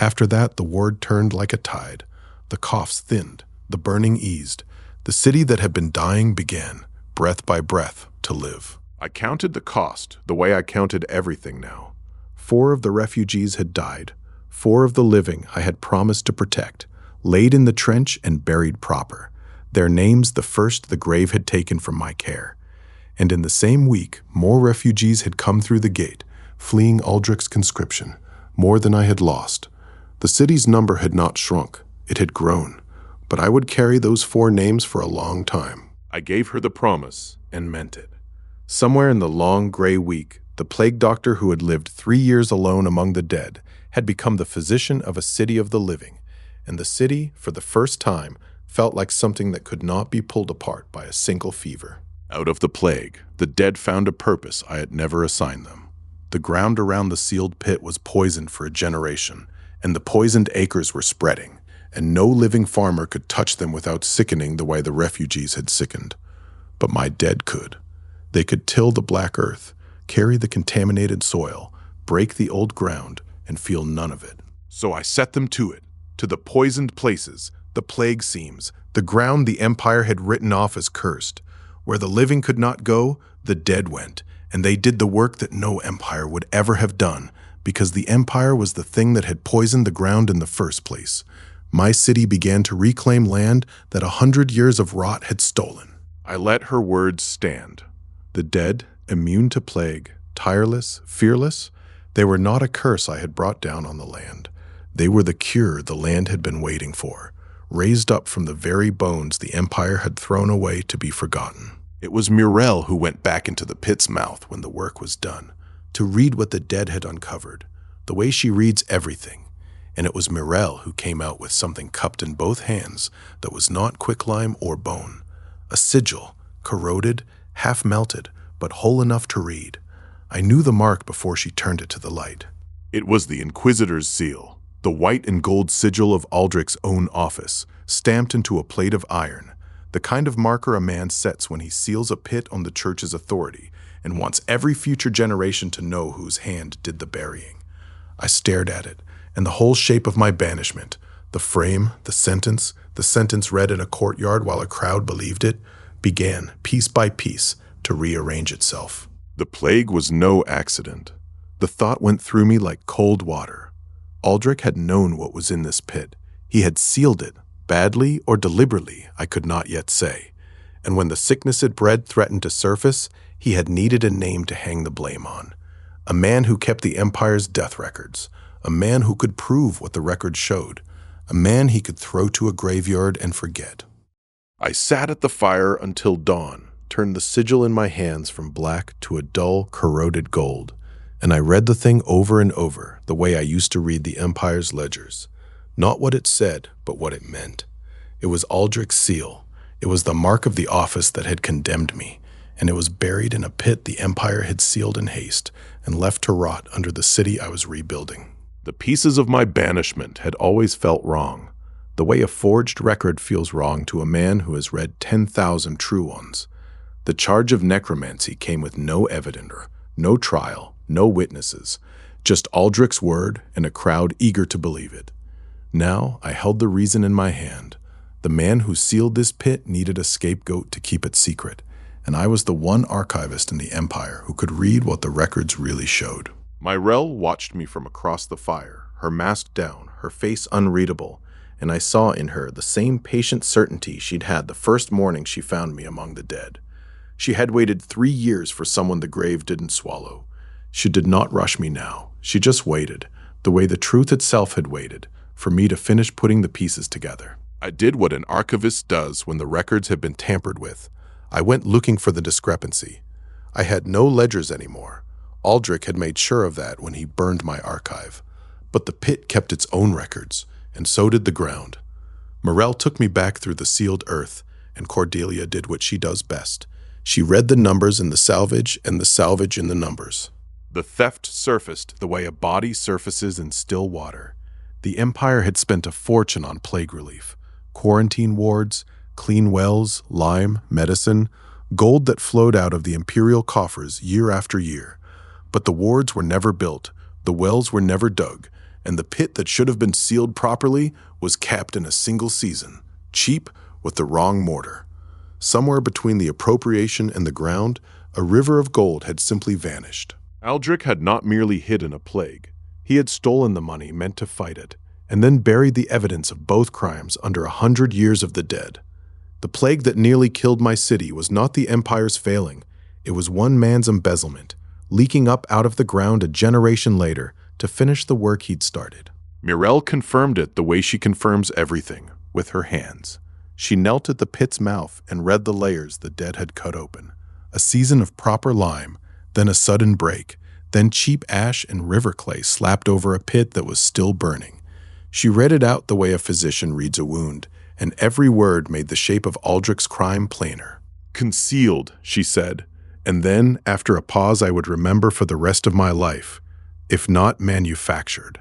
After that, the ward turned like a tide. The coughs thinned, the burning eased. The city that had been dying began, breath by breath, to live. I counted the cost, the way I counted everything now. 4 of the refugees had died. 4 of the living I had promised to protect, laid in the trench and buried proper. Their names the first the grave had taken from my care. And in the same week, more refugees had come through the gate, fleeing Aldrich's conscription, more than I had lost. The city's number had not shrunk, it had grown, but I would carry those 4 names for a long time. I gave her the promise, and meant it. Somewhere in the long gray week, the plague doctor who had lived 3 years alone among the dead had become the physician of a city of the living, and the city, for the first time, felt like something that could not be pulled apart by a single fever. Out of the plague, the dead found a purpose I had never assigned them. The ground around the sealed pit was poisoned for a generation, and the poisoned acres were spreading, and no living farmer could touch them without sickening the way the refugees had sickened. But my dead could. They could till the black earth, carry the contaminated soil, break the old ground, and feel none of it. So I set them to it, to the poisoned places, the plague seams, the ground the empire had written off as cursed. Where the living could not go, the dead went, and they did the work that no empire would ever have done, because the empire was the thing that had poisoned the ground in the first place. My city began to reclaim land that 100 years of rot had stolen. I let her words stand. The dead, immune to plague, tireless, fearless, they were not a curse I had brought down on the land. They were the cure the land had been waiting for, raised up from the very bones the empire had thrown away to be forgotten. It was Morel who went back into the pit's mouth when the work was done, to read what the dead had uncovered, the way she reads everything. And it was Morel who came out with something cupped in both hands that was not quicklime or bone. A sigil, corroded, half melted, but whole enough to read. I knew the mark before she turned it to the light. It was the Inquisitor's seal, the white and gold sigil of Aldrich's own office, stamped into a plate of iron, the kind of marker a man sets when he seals a pit on the church's authority and wants every future generation to know whose hand did the burying. I stared at it, and the whole shape of my banishment, the frame, the sentence read in a courtyard while a crowd believed it, began, piece by piece, to rearrange itself. The plague was no accident. The thought went through me like cold water. Aldrich had known what was in this pit. He had sealed it, badly or deliberately, I could not yet say. And when the sickness it bred threatened to surface, he had needed a name to hang the blame on. A man who kept the Empire's death records. A man who could prove what the records showed. A man he could throw to a graveyard and forget. I sat at the fire until dawn, turned the sigil in my hands from black to a dull, corroded gold, and I read the thing over and over, the way I used to read the Empire's ledgers. Not what it said, but what it meant. It was Aldrich's seal. It was the mark of the office that had condemned me, and it was buried in a pit the Empire had sealed in haste and left to rot under the city I was rebuilding. The pieces of my banishment had always felt wrong, the way a forged record feels wrong to a man who has read 10,000 true ones. The charge of necromancy came with no evidence, no trial, no witnesses, just Aldrich's word and a crowd eager to believe it. Now I held the reason in my hand. The man who sealed this pit needed a scapegoat to keep it secret, and I was the one archivist in the Empire who could read what the records really showed. Myrelle watched me from across the fire, her mask down, her face unreadable, and I saw in her the same patient certainty she'd had the first morning she found me among the dead. She had waited 3 years for someone the grave didn't swallow. She did not rush me now. She just waited, the way the truth itself had waited, for me to finish putting the pieces together. I did what an archivist does when the records have been tampered with. I went looking for the discrepancy. I had no ledgers anymore. Aldrich had made sure of that when he burned my archive. But the pit kept its own records, and so did the ground. Morel took me back through the sealed earth, and Cordelia did what she does best. She read the numbers in the salvage and the salvage in the numbers. The theft surfaced the way a body surfaces in still water. The Empire had spent a fortune on plague relief, quarantine wards, clean wells, lime, medicine, gold that flowed out of the imperial coffers year after year. But the wards were never built, the wells were never dug, and the pit that should have been sealed properly was capped in a single season, cheap with the wrong mortar. Somewhere between the appropriation and the ground, a river of gold had simply vanished. Aldrich had not merely hidden a plague. He had stolen the money meant to fight it, and then buried the evidence of both crimes under 100 years of the dead. The plague that nearly killed my city was not the Empire's failing. It was one man's embezzlement, leaking up out of the ground a generation later to finish the work he'd started. Mirelle confirmed it the way she confirms everything, with her hands. She knelt at the pit's mouth and read the layers the dead had cut open. A season of proper lime, then a sudden break, then cheap ash and river clay slapped over a pit that was still burning. She read it out the way a physician reads a wound, and every word made the shape of Aldrich's crime plainer. Concealed, she said, and then, after a pause I would remember for the rest of my life, if not manufactured.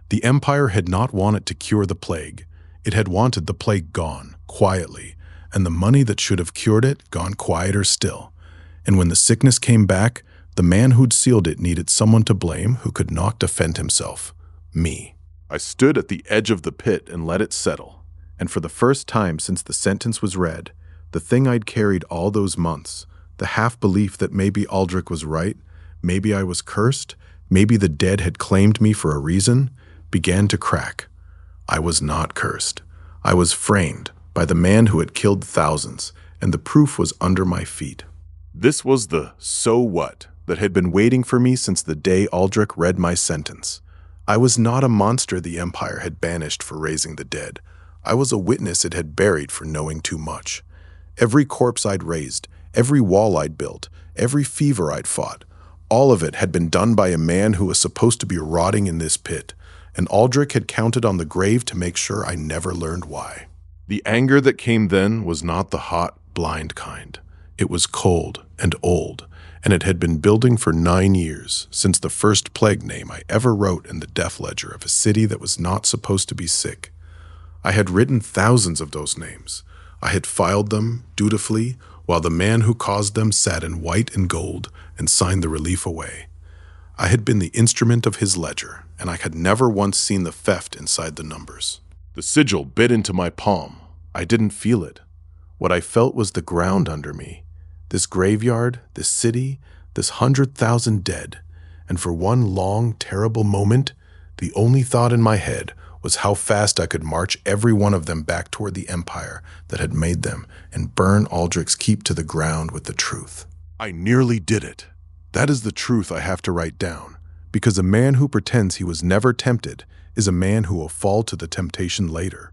The Empire had not wanted to cure the plague. It had wanted the plague gone, quietly, and the money that should have cured it gone quieter still. And when the sickness came back, the man who'd sealed it needed someone to blame who could not defend himself. Me. I stood at the edge of the pit and let it settle. And for the first time since the sentence was read, the thing I'd carried all those months, the half-belief that maybe Aldrich was right, maybe I was cursed, maybe the dead had claimed me for a reason, began to crack. I was not cursed. I was framed by the man who had killed thousands, and the proof was under my feet. This was the so what that had been waiting for me since the day Aldrich read my sentence. I was not a monster the Empire had banished for raising the dead. I was a witness it had buried for knowing too much. Every corpse I'd raised, every wall I'd built, every fever I'd fought, all of it had been done by a man who was supposed to be rotting in this pit, and Aldrich had counted on the grave to make sure I never learned why. The anger that came then was not the hot, blind kind. It was cold and old, and it had been building for 9 years, since the first plague name I ever wrote in the death ledger of a city that was not supposed to be sick. I had written thousands of those names. I had filed them, dutifully, while the man who caused them sat in white and gold and signed the relief away. I had been the instrument of his ledger, and I had never once seen the theft inside the numbers. The sigil bit into my palm. I didn't feel it. What I felt was the ground under me. This graveyard, this city, this 100,000 dead. And for one long, terrible moment, the only thought in my head was how fast I could march every one of them back toward the Empire that had made them and burn Aldrich's keep to the ground with the truth. I nearly did it. That is the truth I have to write down, because a man who pretends he was never tempted is a man who will fall to the temptation later.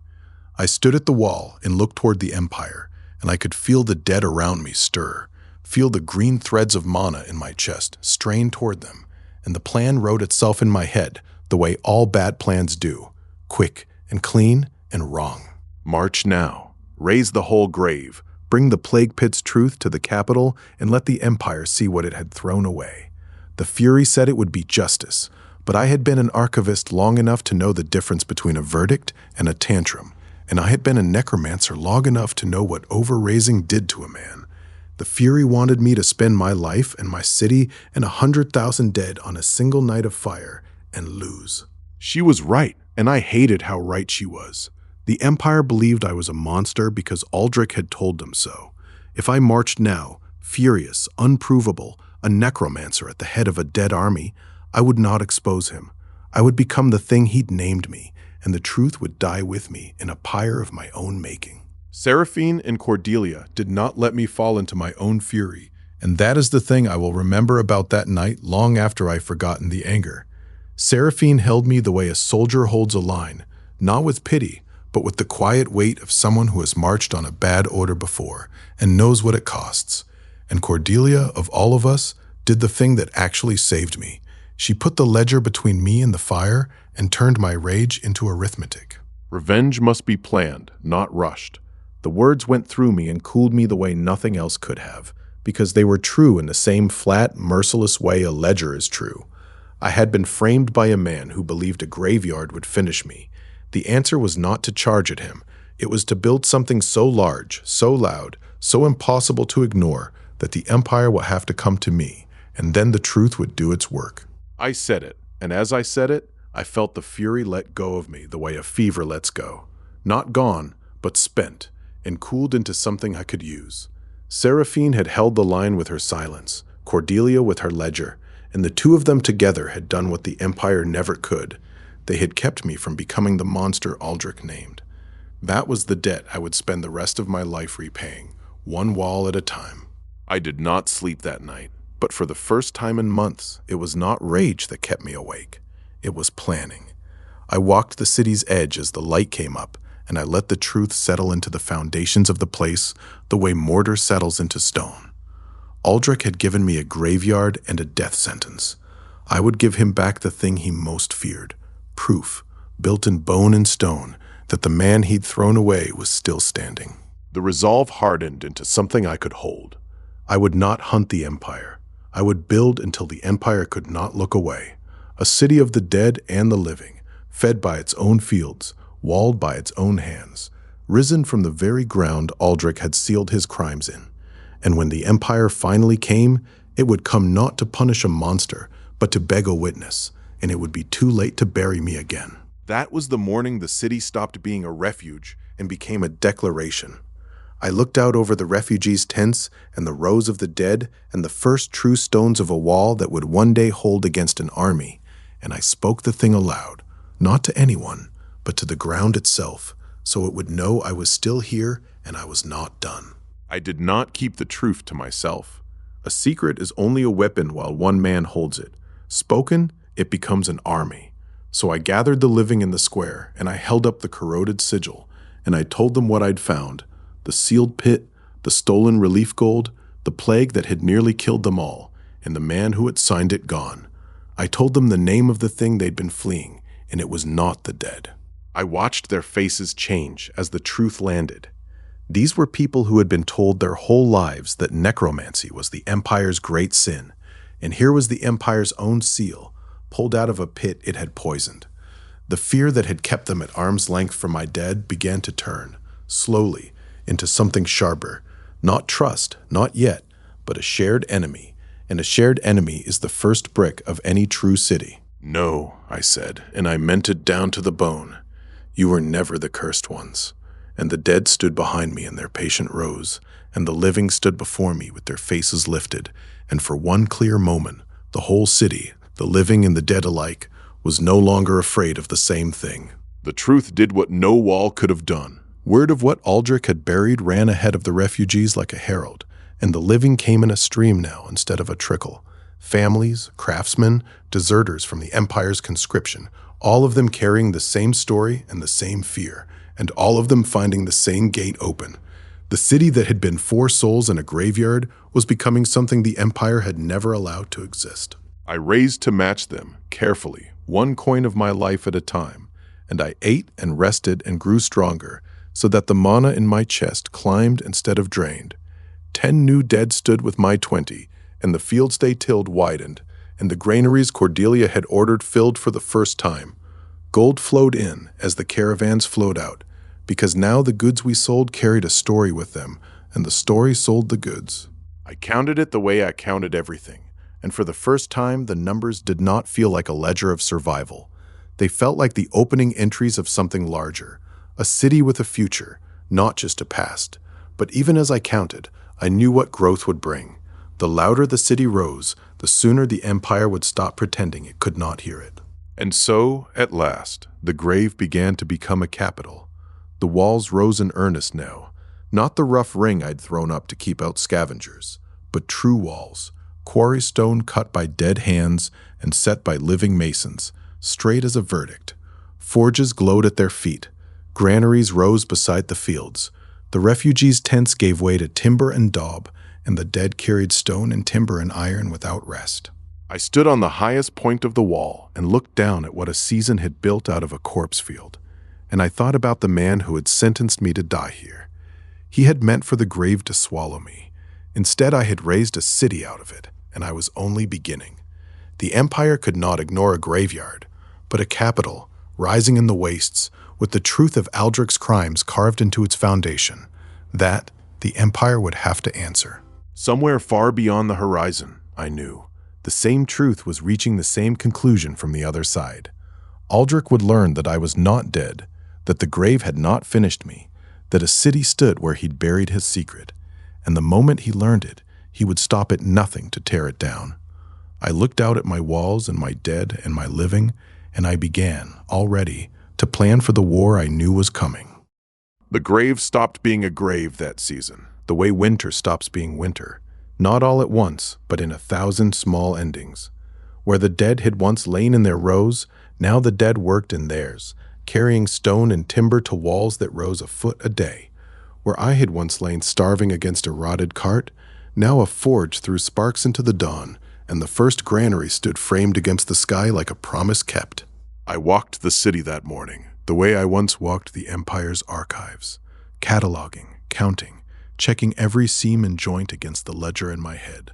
I stood at the wall and looked toward the Empire, and I could feel the dead around me stir, feel the green threads of mana in my chest strain toward them, and the plan wrote itself in my head the way all bad plans do, quick and clean and wrong. March now, raise the whole grave, bring the plague pit's truth to the capital, and let the Empire see what it had thrown away. The Fury said it would be justice, but I had been an archivist long enough to know the difference between a verdict and a tantrum, and I had been a necromancer long enough to know what over-raising did to a man. The Fury wanted me to spend my life and my city and 100,000 dead on a single night of fire and lose. She was right, and I hated how right she was. The Empire believed I was a monster because Aldrich had told them so. If I marched now, furious, unprovable, a necromancer at the head of a dead army, I would not expose him. I would become the thing he'd named me, and the truth would die with me in a pyre of my own making. Seraphine and Cordelia did not let me fall into my own fury, and that is the thing I will remember about that night long after I've forgotten the anger. Seraphine held me the way a soldier holds a line, not with pity, but with the quiet weight of someone who has marched on a bad order before and knows what it costs. And Cordelia, of all of us, did the thing that actually saved me. She put the ledger between me and the fire and turned my rage into arithmetic. Revenge must be planned, not rushed. The words went through me and cooled me the way nothing else could have, because they were true in the same flat, merciless way a ledger is true. I had been framed by a man who believed a graveyard would finish me. The answer was not to charge at him. It was to build something so large, so loud, so impossible to ignore that the Empire would have to come to me, and then the truth would do its work. I said it, and as I said it, I felt the fury let go of me the way a fever lets go. Not gone, but spent, and cooled into something I could use. Seraphine had held the line with her silence, Cordelia with her ledger, and the two of them together had done what the Empire never could. They had kept me from becoming the monster Aldrich named. That was the debt I would spend the rest of my life repaying, one wall at a time. I did not sleep that night, but for the first time in months, it was not rage that kept me awake. It was planning. I walked the city's edge as the light came up, and I let the truth settle into the foundations of the place the way mortar settles into stone. Aldrich had given me a graveyard and a death sentence. I would give him back the thing he most feared, proof, built in bone and stone, that the man he'd thrown away was still standing. The resolve hardened into something I could hold. I would not hunt the Empire. I would build until the Empire could not look away. A city of the dead and the living, fed by its own fields, walled by its own hands, risen from the very ground Aldrich had sealed his crimes in. And when the Empire finally came, it would come not to punish a monster, but to beg a witness, and it would be too late to bury me again. That was the morning the city stopped being a refuge and became a declaration. I looked out over the refugees' tents and the rows of the dead and the first true stones of a wall that would one day hold against an army, and I spoke the thing aloud, not to anyone, but to the ground itself, so it would know I was still here and I was not done. I did not keep the truth to myself. A secret is only a weapon while one man holds it. Spoken, it becomes an army. So I gathered the living in the square, and I held up the corroded sigil, and I told them what I'd found, the sealed pit, the stolen relief gold, the plague that had nearly killed them all, and the man who had signed it gone. I told them the name of the thing they'd been fleeing, and it was not the dead. I watched their faces change as the truth landed. These were people who had been told their whole lives that necromancy was the Empire's great sin, and here was the Empire's own seal, pulled out of a pit it had poisoned. The fear that had kept them at arm's length from my dead began to turn, slowly, into something sharper. Not trust, not yet, but a shared enemy, and a shared enemy is the first brick of any true city. No, I said, and I meant it down to the bone. You were never the cursed ones. And the dead stood behind me in their patient rows, and the living stood before me with their faces lifted, and for one clear moment, the whole city, the living and the dead alike, was no longer afraid of the same thing. The truth did what no wall could have done. Word of what Aldrich had buried ran ahead of the refugees like a herald, and the living came in a stream now instead of a trickle. Families, craftsmen, deserters from the Empire's conscription, all of them carrying the same story and the same fear, and all of them finding the same gate open. The city that had been 4 souls in a graveyard was becoming something the Empire had never allowed to exist. I raised to match them, carefully, 1 coin of my life at a time, and I ate and rested and grew stronger, so that the mana in my chest climbed instead of drained. 10 new dead stood with my 20, and the fields they tilled widened, and the granaries Cordelia had ordered filled for the first time. Gold flowed in as the caravans flowed out, because now the goods we sold carried a story with them, and the story sold the goods. I counted it the way I counted everything, and for the first time the numbers did not feel like a ledger of survival. They felt like the opening entries of something larger, a city with a future, not just a past. But even as I counted, I knew what growth would bring. The louder the city rose, the sooner the Empire would stop pretending it could not hear it. And so, at last, the grave began to become a capital. The walls rose in earnest now, not the rough ring I'd thrown up to keep out scavengers, but true walls, quarry stone cut by dead hands and set by living masons, straight as a verdict. Forges glowed at their feet. Granaries rose beside the fields. The refugees' tents gave way to timber and daub, and the dead carried stone and timber and iron without rest. I stood on the highest point of the wall and looked down at what a season had built out of a corpse field, and I thought about the man who had sentenced me to die here. He had meant for the grave to swallow me. Instead, I had raised a city out of it, and I was only beginning. The Empire could not ignore a graveyard, but a capital, rising in the wastes, with the truth of Aldrich's crimes carved into its foundation. That, the Empire would have to answer. Somewhere far beyond the horizon, I knew, the same truth was reaching the same conclusion from the other side. Aldrich would learn that I was not dead, that the grave had not finished me, that a city stood where he'd buried his secret, and the moment he learned it, he would stop at nothing to tear it down. I looked out at my walls and my dead and my living, and I began, already, to plan for the war I knew was coming. The grave stopped being a grave that season, the way winter stops being winter, not all at once, but in 1,000 small endings. Where the dead had once lain in their rows, now the dead worked in theirs, carrying stone and timber to walls that rose a foot a day. Where I had once lain starving against a rotted cart, now a forge threw sparks into the dawn, and the first granary stood framed against the sky like a promise kept. I walked the city that morning, the way I once walked the Empire's archives, cataloging, counting, checking every seam and joint against the ledger in my head.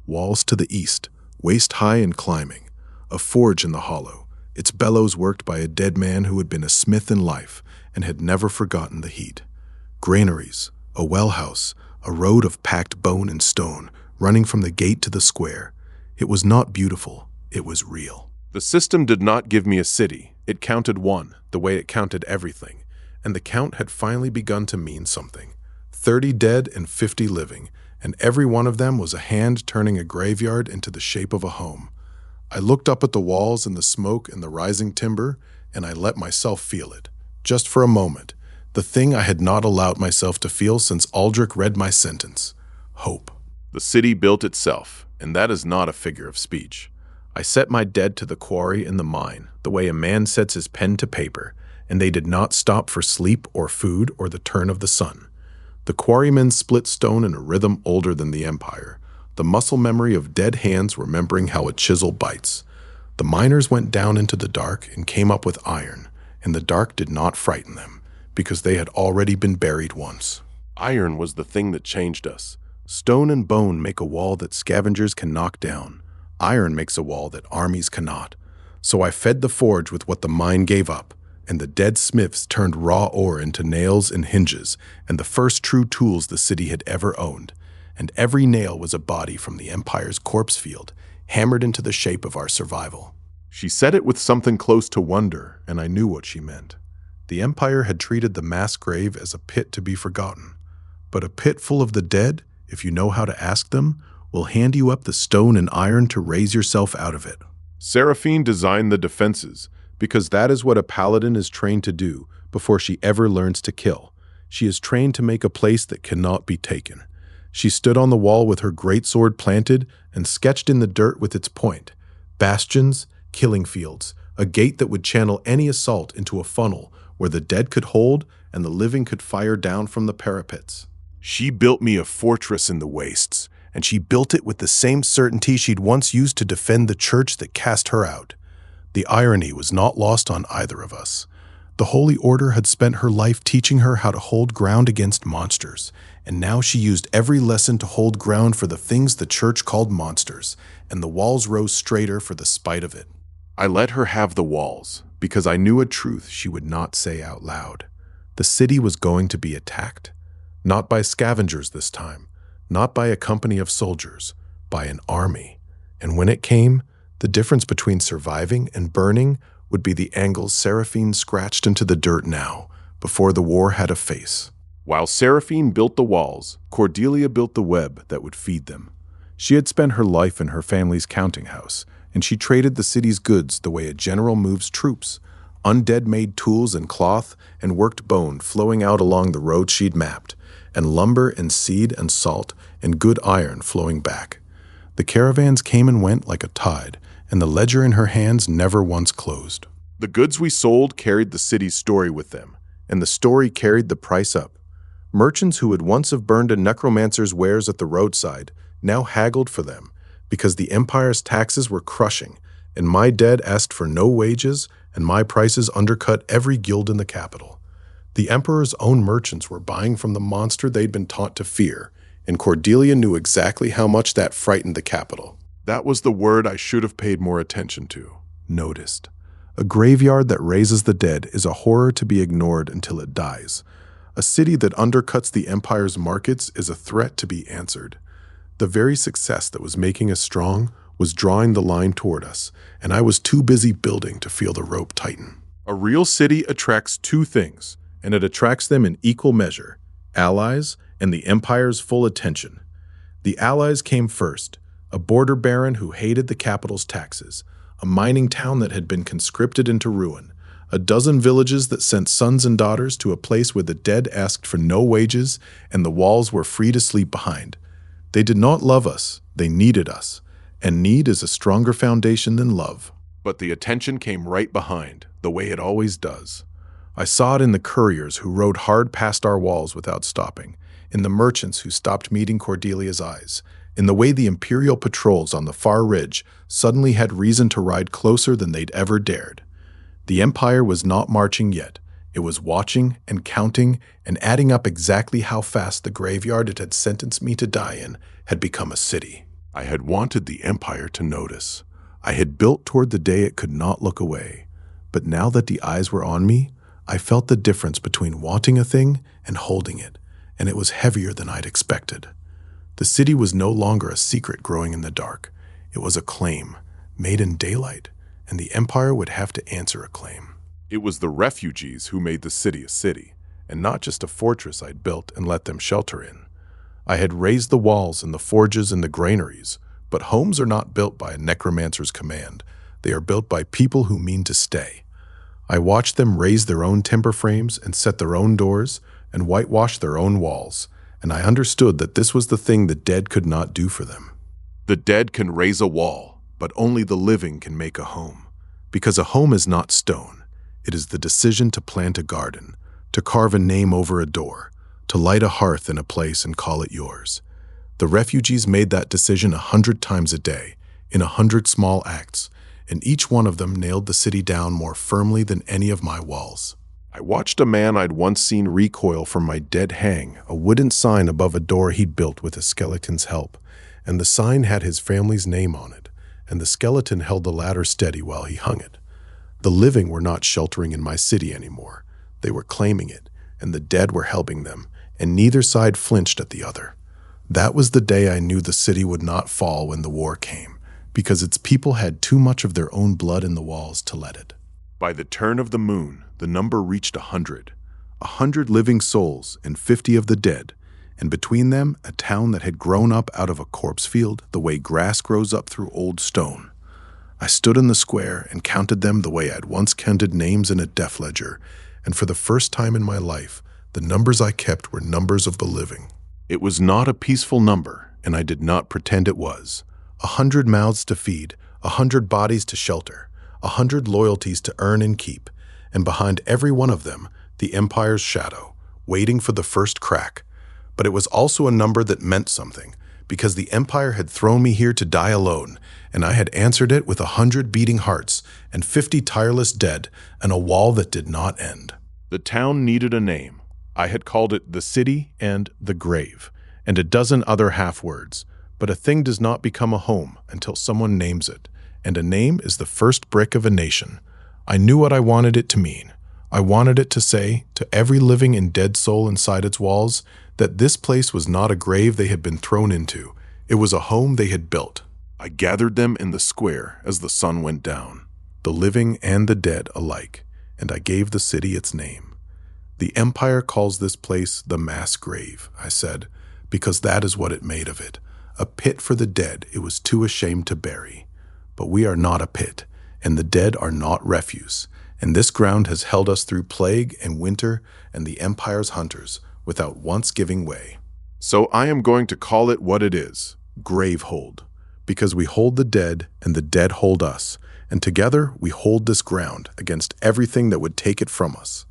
Walls to the east, waist high and climbing, a forge in the hollow, its bellows worked by a dead man who had been a smith in life and had never forgotten the heat. Granaries, a well house, a road of packed bone and stone, running from the gate to the square. It was not beautiful, it was real. The system did not give me a city. It counted one, the way it counted everything, and the count had finally begun to mean something. 30 dead and 50 living, and every one of them was a hand turning a graveyard into the shape of a home. I looked up at the walls and the smoke and the rising timber, and I let myself feel it, just for a moment, the thing I had not allowed myself to feel since Aldrich read my sentence: hope. The city built itself, and that is not a figure of speech. I set my dead to the quarry and the mine, the way a man sets his pen to paper, and they did not stop for sleep or food or the turn of the sun. The quarrymen split stone in a rhythm older than the Empire, the muscle memory of dead hands remembering how a chisel bites. The miners went down into the dark and came up with iron, and the dark did not frighten them, because they had already been buried once. Iron was the thing that changed us. Stone and bone make a wall that scavengers can knock down. Iron makes a wall that armies cannot. So I fed the forge with what the mine gave up, and the dead smiths turned raw ore into nails and hinges, and the first true tools the city had ever owned. And every nail was a body from the Empire's corpse field, hammered into the shape of our survival. She said it with something close to wonder, and I knew what she meant. The Empire had treated the mass grave as a pit to be forgotten. But a pit full of the dead, if you know how to ask them, will hand you up the stone and iron to raise yourself out of it. Seraphine designed the defenses, because that is what a paladin is trained to do before she ever learns to kill. She is trained to make a place that cannot be taken. She stood on the wall with her great sword planted and sketched in the dirt with its point. Bastions, killing fields, a gate that would channel any assault into a funnel where the dead could hold and the living could fire down from the parapets. She built me a fortress in the wastes, and she built it with the same certainty she'd once used to defend the church that cast her out. The irony was not lost on either of us. The Holy Order had spent her life teaching her how to hold ground against monsters, and now she used every lesson to hold ground for the things the church called monsters, and the walls rose straighter for the spite of it. I let her have the walls, because I knew a truth she would not say out loud. The city was going to be attacked. Not by scavengers this time, not by a company of soldiers, by an army. And when it came, the difference between surviving and burning would be the angles Seraphine scratched into the dirt now, before the war had a face. While Seraphine built the walls, Cordelia built the web that would feed them. She had spent her life in her family's counting house, and she traded the city's goods the way a general moves troops. Undead made tools and cloth and worked bone flowing out along the road she'd mapped, and lumber and seed and salt and good iron flowing back. The caravans came and went like a tide, and the ledger in her hands never once closed. The goods we sold carried the city's story with them, and the story carried the price up. Merchants who would once have burned a necromancer's wares at the roadside now haggled for them because the empire's taxes were crushing, and my dead asked for no wages, and my prices undercut every guild in the capital. The emperor's own merchants were buying from the monster they'd been taught to fear, and Cordelia knew exactly how much that frightened the capital. That was the word I should have paid more attention to. Noticed. A graveyard that raises the dead is a horror to be ignored until it dies. A city that undercuts the empire's markets is a threat to be answered. The very success that was making us strong was drawing the line toward us, and I was too busy building to feel the rope tighten. A real city attracts two things, And it attracts them in equal measure: allies and the empire's full attention. The allies came first: a border baron who hated the capital's taxes, a mining town that had been conscripted into ruin, a dozen villages that sent sons and daughters to a place where the dead asked for no wages and the walls were free to sleep behind. They did not love us, they needed us, and need is a stronger foundation than love. but the attention came right behind, the way it always does. I saw it in the couriers who rode hard past our walls without stopping, in the merchants who stopped meeting Cordelia's eyes, in the way the imperial patrols on the far ridge suddenly had reason to ride closer than they'd ever dared. The empire was not marching yet. It was watching and counting and adding up exactly how fast the graveyard it had sentenced me to die in had become a city. I had wanted the empire to notice. I had built toward the day it could not look away. But now that the eyes were on me, I felt the difference between wanting a thing and holding it, and it was heavier than I'd expected. The city was no longer a secret growing in the dark. It was a claim, made in daylight, and the empire would have to answer a claim. It was the refugees who made the city a city, and not just a fortress I'd built and let them shelter in. I had raised the walls and the forges and the granaries, but homes are not built by a necromancer's command. They are built by people who mean to stay. I watched them raise their own timber frames and set their own doors and whitewash their own walls, and I understood that this was the thing the dead could not do for them. The dead can raise a wall, but only the living can make a home. Because a home is not stone. It is the decision to plant a garden, to carve a name over a door, to light a hearth in a place and call it yours. The refugees made that decision 100 times a day, in 100 small acts, and each one of them nailed the city down more firmly than any of my walls. I watched a man I'd once seen recoil from my dead hang, A wooden sign above a door he'd built with a skeleton's help, and the sign had his family's name on it, and the skeleton held the ladder steady while he hung it. The living were not sheltering in my city anymore. They were claiming it, and the dead were helping them, and neither side flinched at the other. That was the day I knew the city would not fall when the war came, because its people had too much of their own blood in the walls to let it. By the turn of the moon, the number reached 100. 100 living souls and 50 of the dead, and between them a town that had grown up out of a corpse field the way grass grows up through old stone. I stood in the square and counted them the way I'd once counted names in a death ledger, and for the first time in my life, the numbers I kept were numbers of the living. It was not a peaceful number, and I did not pretend it was. 100 mouths to feed, 100 bodies to shelter, 100 loyalties to earn and keep, and behind every one of them, the empire's shadow, waiting for the first crack. But it was also a number that meant something, because the empire had thrown me here to die alone, and I had answered it with 100 beating hearts and 50 tireless dead and a wall that did not end. The town needed a name. I had called it the city and The grave, and a dozen other half-words. But a thing does not become a home until someone names it, and a name is the first brick of a nation. I knew what I wanted it to mean. I wanted it to say, to every living and dead soul inside its walls, that this place was not a grave they had been thrown into. It was a home they had built. I gathered them in the square as the sun went down, the living and the dead alike, and I gave the city its name. The empire calls this place the mass grave, I said, because that is what it made of it. A pit for the dead it was too ashamed to bury. But we are not a pit, and the dead are not refuse, and this ground has held us through plague and winter and the empire's hunters without once giving way. So I am going to call it what it is. Gravehold, because we hold the dead and the dead hold us, and together we hold this ground against everything that would take it from us.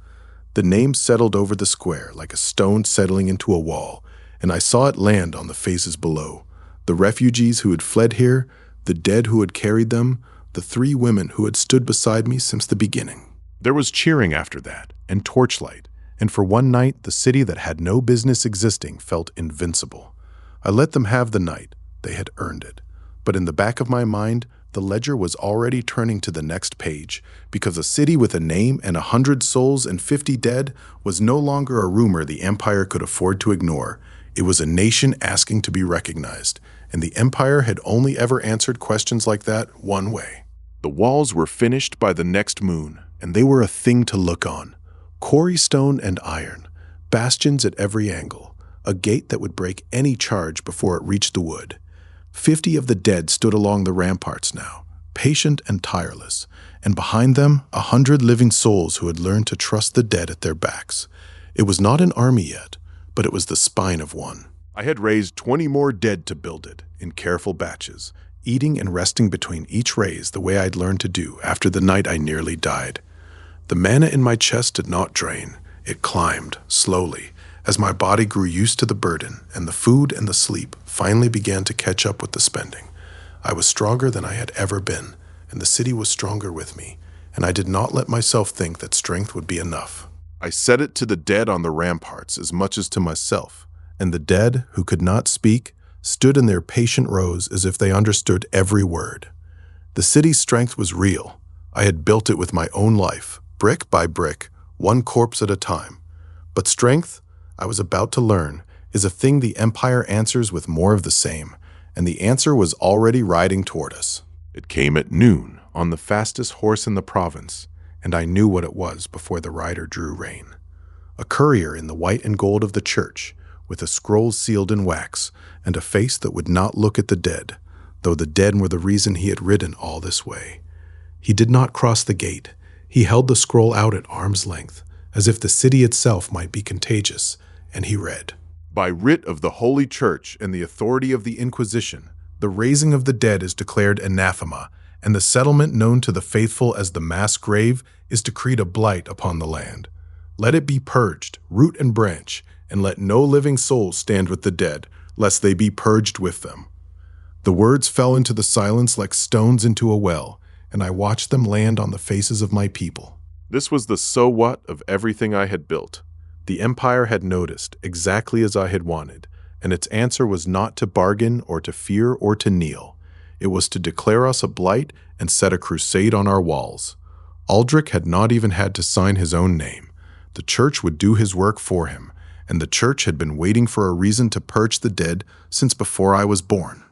The name settled over the square like a stone settling into a wall, and I saw it land on the faces below. The refugees who had fled here, the dead who had carried them, the 3 women who had stood beside me since the beginning. There was cheering after that, and torchlight, and for one night the city that had no business existing felt invincible. I let them have the night. They had earned it. But in the back of my mind, the ledger was already turning to the next page, because a city with a name and 100 souls and 50 dead was no longer a rumor the Empire could afford to ignore. It was a nation asking to be recognized, and the Empire had only ever answered questions like that one way. The walls were finished by the next moon, and they were a thing to look on. Quarry stone and iron, bastions at every angle, a gate that would break any charge before it reached the wood. 50 of the dead stood along the ramparts now, patient and tireless, and behind them 100 living souls who had learned to trust the dead at their backs. It was not an army yet, but it was the spine of one. I had raised 20 more dead to build it, in careful batches, eating and resting between each raise the way I'd learned to do after the night I nearly died. The mana in my chest did not drain. It climbed, slowly, as my body grew used to the burden, and the food and the sleep finally began to catch up with the spending. I was stronger than I had ever been, and the city was stronger with me, and I did not let myself think that strength would be enough. I said it to the dead on the ramparts as much as to myself, and the dead, who could not speak, stood in their patient rows as if they understood every word. The city's strength was real. I had built it with my own life, brick by brick, one corpse at a time. But strength, I was about to learn, is a thing the Empire answers with more of the same, and the answer was already riding toward us. It came at noon, on the fastest horse in the province, and I knew what it was before the rider drew rein. A courier in the white and gold of the church, with a scroll sealed in wax, and a face that would not look at the dead, though the dead were the reason he had ridden all this way. He did not cross the gate. He held the scroll out at arm's length, as if the city itself might be contagious, and he read, "By writ of the Holy Church and the authority of the Inquisition, the raising of the dead is declared anathema, and the settlement known to the faithful as the mass grave is decreed a blight upon the land. Let it be purged, root and branch, and let no living soul stand with the dead, lest they be purged with them." The words fell into the silence like stones into a well, and I watched them land on the faces of my people. This was the so what of everything I had built. The Empire had noticed, exactly as I had wanted, and its answer was not to bargain or to fear or to kneel. It was to declare us a blight and set a crusade on our walls. Aldrich had not even had to sign his own name. The church would do his work for him, and the church had been waiting for a reason to purge the dead since before I was born.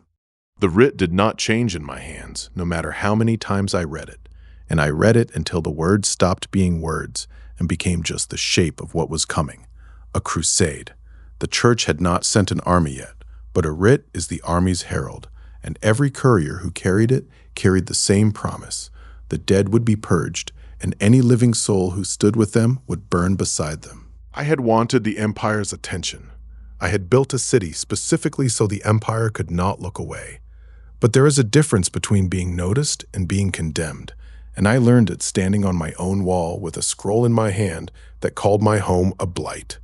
The writ did not change in my hands, no matter how many times I read it, and I read it until the words stopped being words and became just the shape of what was coming. A crusade. The church had not sent an army yet, but a writ is the army's herald, and every courier who carried it carried the same promise. The dead would be purged, and any living soul who stood with them would burn beside them. I had wanted the Empire's attention. I had built a city specifically so the Empire could not look away. But there is a difference between being noticed and being condemned, and I learned it standing on my own wall with a scroll in my hand that called my home a blight.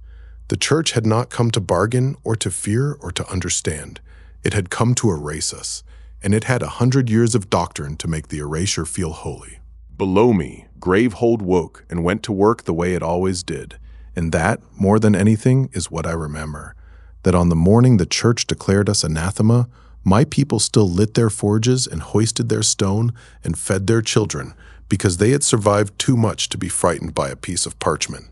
The church had not come to bargain or to fear or to understand. It had come to erase us, and it had 100 years of doctrine to make the erasure feel holy. Below me, Gravehold woke and went to work the way it always did, and that, more than anything, is what I remember. That on the morning the church declared us anathema, my people still lit their forges and hoisted their stone and fed their children because they had survived too much to be frightened by a piece of parchment.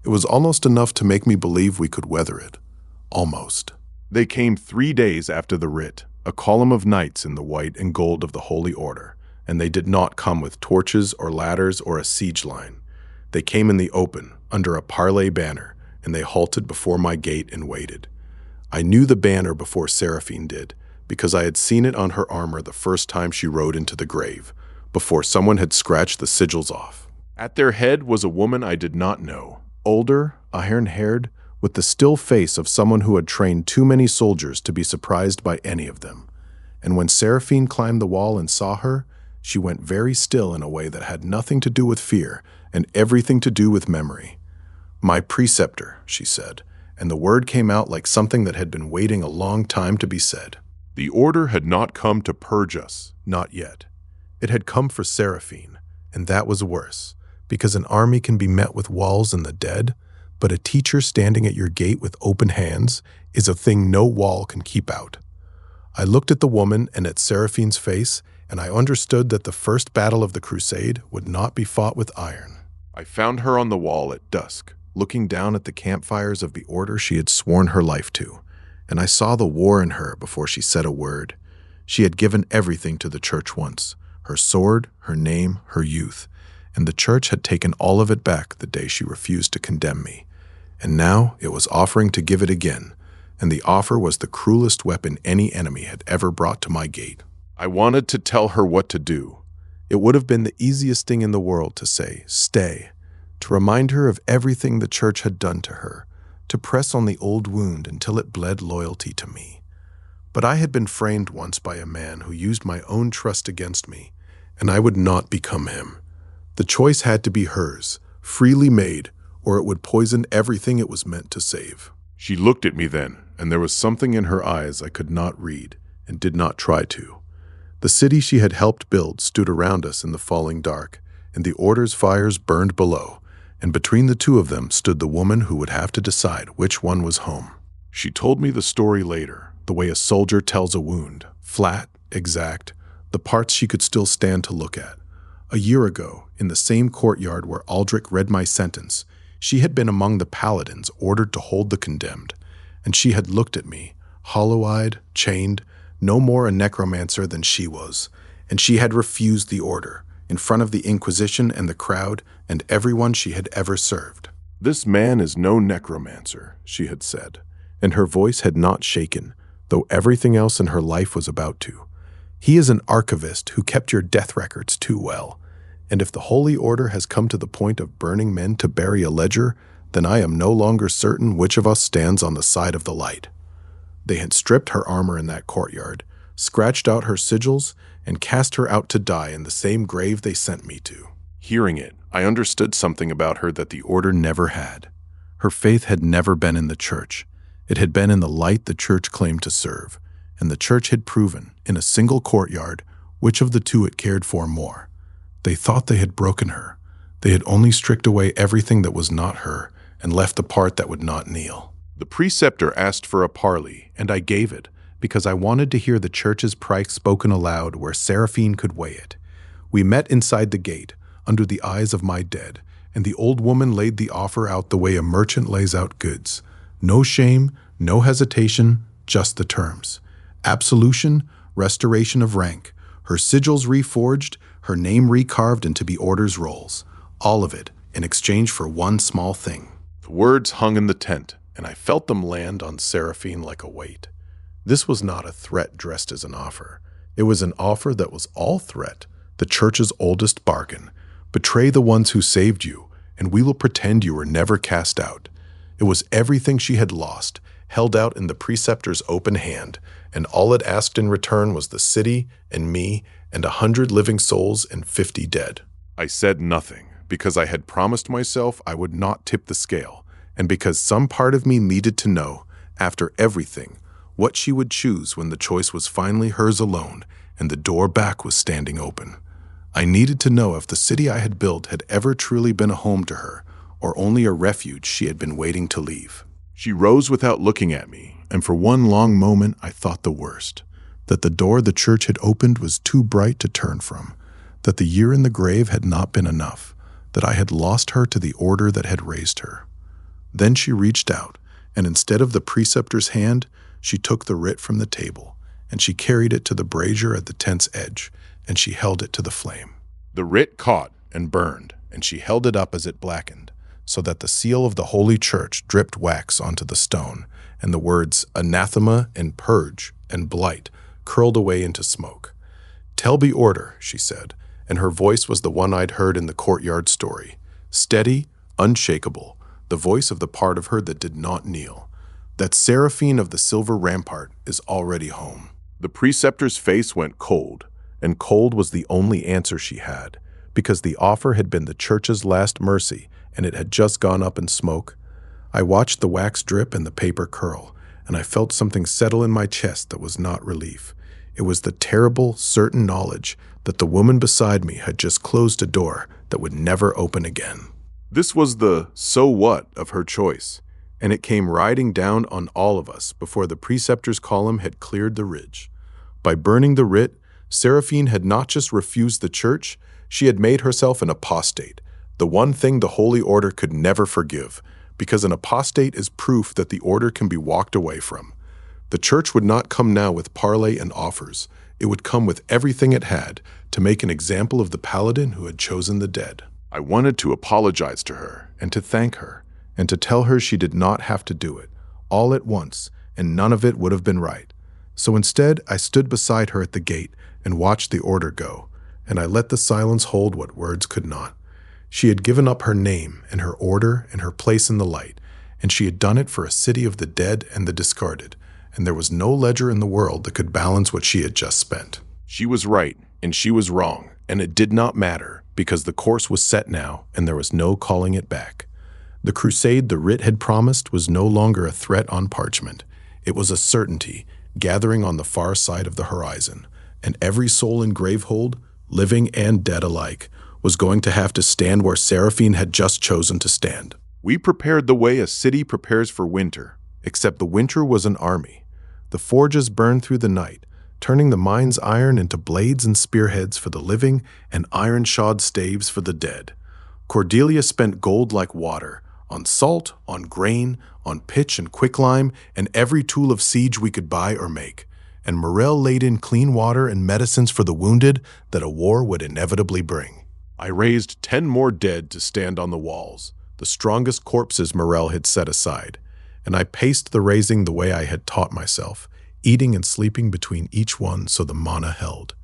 It was almost enough to make me believe we could weather it. Almost. They came 3 days after the writ, a column of knights in the white and gold of the Holy Order, and they did not come with torches or ladders or a siege line. They came in the open, under a parley banner, and they halted before my gate and waited. I knew the banner before Seraphine did, because I had seen it on her armor the first time she rode into the grave, before someone had scratched the sigils off. At their head was a woman I did not know, older, iron-haired, with the still face of someone who had trained too many soldiers to be surprised by any of them. And when Seraphine climbed the wall and saw her, she went very still in a way that had nothing to do with fear and everything to do with memory. My preceptor, she said, and the word came out like something that had been waiting a long time to be said. The order had not come to purge us. Not yet. It had come for Seraphine, and that was worse, because an army can be met with walls and the dead, but a teacher standing at your gate with open hands is a thing no wall can keep out. I looked at the woman and at Seraphine's face, and I understood that the first battle of the crusade would not be fought with iron. I found her on the wall at dusk, looking down at the campfires of the order she had sworn her life to, and I saw the war in her before she said a word. She had given everything to the church once, her sword, her name, her youth, and the church had taken all of it back the day she refused to condemn me. And now it was offering to give it again, and the offer was the cruelest weapon any enemy had ever brought to my gate. I wanted to tell her what to do. It would have been the easiest thing in the world to say, stay, to remind her of everything the church had done to her, to press on the old wound until it bled loyalty to me. But I had been framed once by a man who used my own trust against me, and I would not become him. The choice had to be hers, freely made, or it would poison everything it was meant to save. She looked at me then, and there was something in her eyes I could not read and did not try to. The city she had helped build stood around us in the falling dark, and the order's fires burned below, and between the two of them stood the woman who would have to decide which one was home. She told me the story later, the way a soldier tells a wound, flat, exact, the parts she could still stand to look at. A year ago, in the same courtyard where Aldrich read my sentence, she had been among the paladins ordered to hold the condemned, and she had looked at me, hollow-eyed, chained, no more a necromancer than she was, and she had refused the order, in front of the Inquisition and the crowd and everyone she had ever served. "This man is no necromancer," she had said, and her voice had not shaken, though everything else in her life was about to. "He is an archivist who kept your death records too well, and if the Holy Order has come to the point of burning men to bury a ledger, then I am no longer certain which of us stands on the side of the light." They had stripped her armor in that courtyard, scratched out her sigils, and cast her out to die in the same grave they sent me to. Hearing it, I understood something about her that the Order never had. Her faith had never been in the church. It had been in the light the church claimed to serve, and the church had proven, in a single courtyard, which of the two it cared for more. They thought they had broken her. They had only stripped away everything that was not her and left the part that would not kneel. The preceptor asked for a parley, and I gave it, because I wanted to hear the church's price spoken aloud where Seraphine could weigh it. We met inside the gate, under the eyes of my dead, and the old woman laid the offer out the way a merchant lays out goods. No shame, no hesitation, just the terms. Absolution, restoration of rank, her sigils reforged, her name recarved into the order's rolls. All of it in exchange for one small thing. The words hung in the tent, and I felt them land on Seraphine like a weight. This was not a threat dressed as an offer. It was an offer that was all threat, the church's oldest bargain. Betray the ones who saved you, and we will pretend you were never cast out. It was everything she had lost, held out in the preceptor's open hand, and all it asked in return was the city and me and 100 living souls and 50 dead. I said nothing, because I had promised myself I would not tip the scale, and because some part of me needed to know, after everything, what she would choose when the choice was finally hers alone and the door back was standing open. I needed to know if the city I had built had ever truly been a home to her, or only a refuge she had been waiting to leave. She rose without looking at me, and for one long moment I thought the worst, that the door the church had opened was too bright to turn from, that the year in the grave had not been enough, that I had lost her to the order that had raised her. Then she reached out, and instead of the preceptor's hand, she took the writ from the table, and she carried it to the brazier at the tent's edge, and she held it to the flame. The writ caught and burned, and she held it up as it blackened, so that the seal of the Holy Church dripped wax onto the stone, and the words anathema and purge and blight curled away into smoke. "Tell the order," she said, and her voice was the one I'd heard in the courtyard story, steady, unshakable, the voice of the part of her that did not kneel, that Seraphine of the silver rampart is already home. The preceptor's face went cold, and cold was the only answer she had, because the offer had been the church's last mercy, and it had just gone up in smoke. I watched the wax drip and the paper curl, and I felt something settle in my chest that was not relief. It was the terrible, certain knowledge that the woman beside me had just closed a door that would never open again. This was the so what of her choice, and it came riding down on all of us before the preceptor's column had cleared the ridge. By burning the writ, Seraphine had not just refused the church, she had made herself an apostate, the one thing the Holy Order could never forgive, because an apostate is proof that the order can be walked away from. The church would not come now with parley and offers. It would come with everything it had to make an example of the paladin who had chosen the dead. I wanted to apologize to her and to thank her and to tell her she did not have to do it, all at once, and none of it would have been right. So instead, I stood beside her at the gate and watched the order go, and I let the silence hold what words could not. She had given up her name and her order and her place in the light, and she had done it for a city of the dead and the discarded, and there was no ledger in the world that could balance what she had just spent. She was right, and she was wrong, and it did not matter, because the course was set now, and there was no calling it back. The crusade the writ had promised was no longer a threat on parchment. It was a certainty, gathering on the far side of the horizon, and every soul in Gravehold, living and dead alike, was going to have to stand where Seraphine had just chosen to stand. We prepared the way a city prepares for winter, except the winter was an army. The forges burned through the night, turning the mine's iron into blades and spearheads for the living and iron-shod staves for the dead. Cordelia spent gold like water, on salt, on grain, on pitch and quicklime, and every tool of siege we could buy or make. And Morel laid in clean water and medicines for the wounded that a war would inevitably bring. I raised 10 more dead to stand on the walls, the strongest corpses Morel had set aside, and I paced the raising the way I had taught myself, eating and sleeping between each one so the mana held.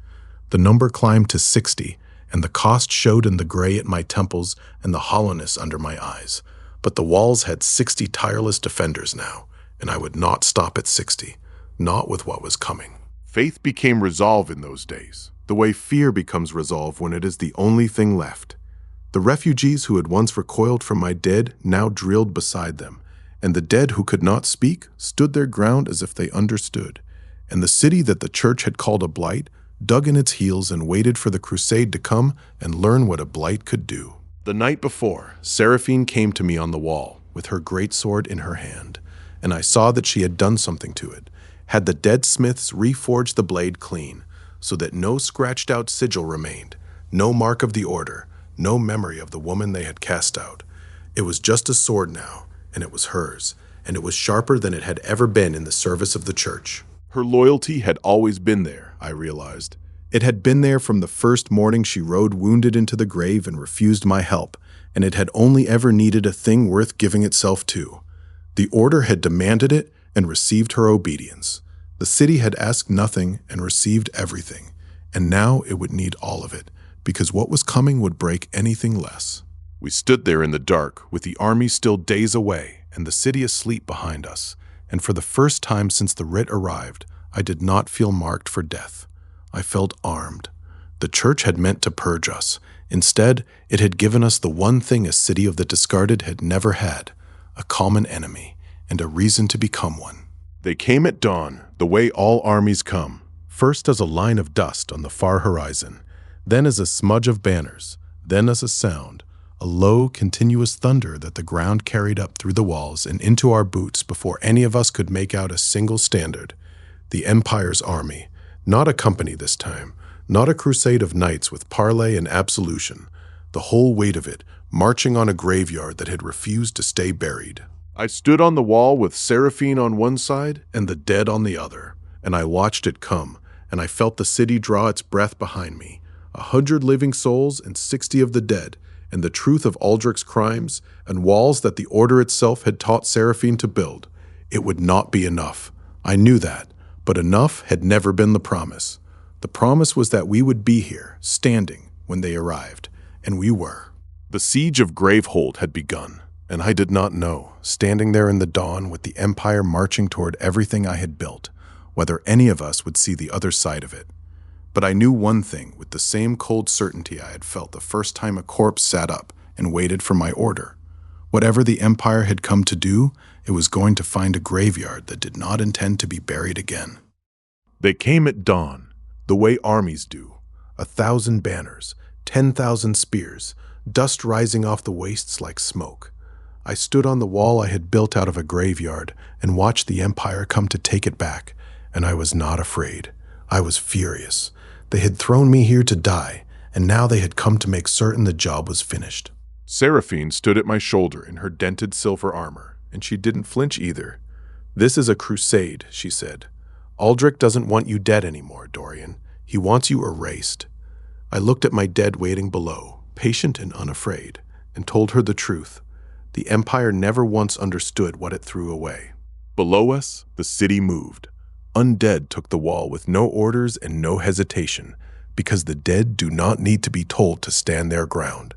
The number climbed to 60, and the cost showed in the gray at my temples and the hollowness under my eyes. But the walls had 60 tireless defenders now, and I would not stop at 60, not with what was coming. Faith became resolve in those days, the way fear becomes resolve when it is the only thing left. The refugees who had once recoiled from my dead now drilled beside them, and the dead who could not speak stood their ground as if they understood, and the city that the church had called a blight dug in its heels and waited for the crusade to come and learn what a blight could do. The night before, Seraphine came to me on the wall, with her greatsword in her hand, and I saw that she had done something to it, had the dead smiths reforged the blade clean, so that no scratched-out sigil remained, no mark of the order, no memory of the woman they had cast out. It was just a sword now, and it was hers, and it was sharper than it had ever been in the service of the church. Her loyalty had always been there, I realized. It had been there from the first morning she rode wounded into the grave and refused my help, and it had only ever needed a thing worth giving itself to. The order had demanded it and received her obedience. The city had asked nothing and received everything, and now it would need all of it, because what was coming would break anything less. We stood there in the dark, with the army still days away and the city asleep behind us, and for the first time since the writ arrived, I did not feel marked for death. I felt armed. The church had meant to purge us. Instead, it had given us the one thing a city of the discarded had never had, a common enemy, and a reason to become one. They came at dawn, the way all armies come, first as a line of dust on the far horizon, then as a smudge of banners, then as a sound, a low, continuous thunder that the ground carried up through the walls and into our boots before any of us could make out a single standard. The Empire's army, not a company this time, not a crusade of knights with parley and absolution, the whole weight of it marching on a graveyard that had refused to stay buried. I stood on the wall with Seraphine on one side and the dead on the other, and I watched it come, and I felt the city draw its breath behind me, 100 living souls and 60 of the dead, and the truth of Aldrich's crimes, and walls that the Order itself had taught Seraphine to build. It would not be enough. I knew that, but enough had never been the promise. The promise was that we would be here, standing, when they arrived, and we were. The siege of Gravehold had begun, and I did not know, standing there in the dawn with the Empire marching toward everything I had built, whether any of us would see the other side of it. But I knew one thing with the same cold certainty I had felt the first time a corpse sat up and waited for my order. Whatever the Empire had come to do, it was going to find a graveyard that did not intend to be buried again. They came at dawn, the way armies do. 1,000 banners, 10,000 spears, dust rising off the wastes like smoke. I stood on the wall I had built out of a graveyard and watched the Empire come to take it back, and I was not afraid. I was furious. They had thrown me here to die, and now they had come to make certain the job was finished. Seraphine stood at my shoulder in her dented silver armor, and she didn't flinch either. "This is a crusade," she said. "Aldrich doesn't want you dead anymore, Dorian. He wants you erased." I looked at my dead waiting below, patient and unafraid, and told her the truth. The Empire never once understood what it threw away. Below us, the city moved. Undead took the wall with no orders and no hesitation, because the dead do not need to be told to stand their ground.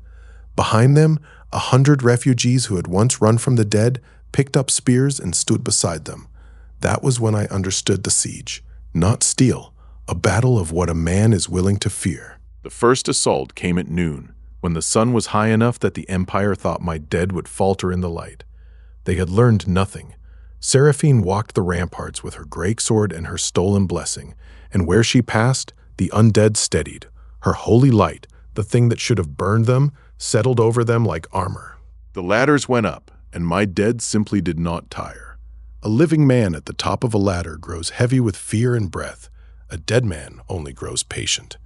Behind them, 100 refugees who had once run from the dead picked up spears and stood beside them. That was when I understood the siege. Not steel, a battle of what a man is willing to fear. The first assault came at noon, when the sun was high enough that the Empire thought my dead would falter in the light. They had learned nothing. Seraphine walked the ramparts with her greatsword and her stolen blessing, and where she passed, the undead steadied. Her holy light, the thing that should have burned them, settled over them like armor. The ladders went up, and my dead simply did not tire. A living man at the top of a ladder grows heavy with fear and breath. A dead man only grows patient.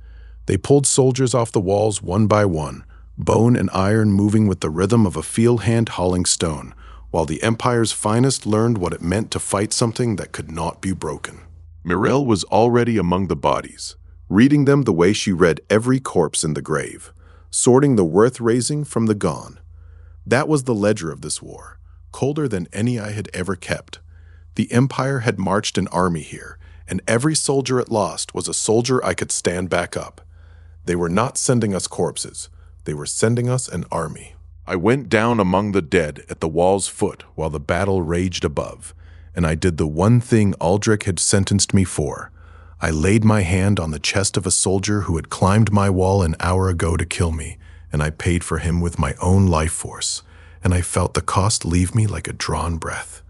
They pulled soldiers off the walls one by one, bone and iron moving with the rhythm of a field hand hauling stone, while the Empire's finest learned what it meant to fight something that could not be broken. Mirelle was already among the bodies, reading them the way she read every corpse in the grave, sorting the worth-raising from the gone. That was the ledger of this war, colder than any I had ever kept. The Empire had marched an army here, and every soldier it lost was a soldier I could stand back up. They were not sending us corpses. They were sending us an army. I went down among the dead at the wall's foot while the battle raged above, and I did the one thing Aldrich had sentenced me for. I laid my hand on the chest of a soldier who had climbed my wall an hour ago to kill me, and I paid for him with my own life force, and I felt the cost leave me like a drawn breath.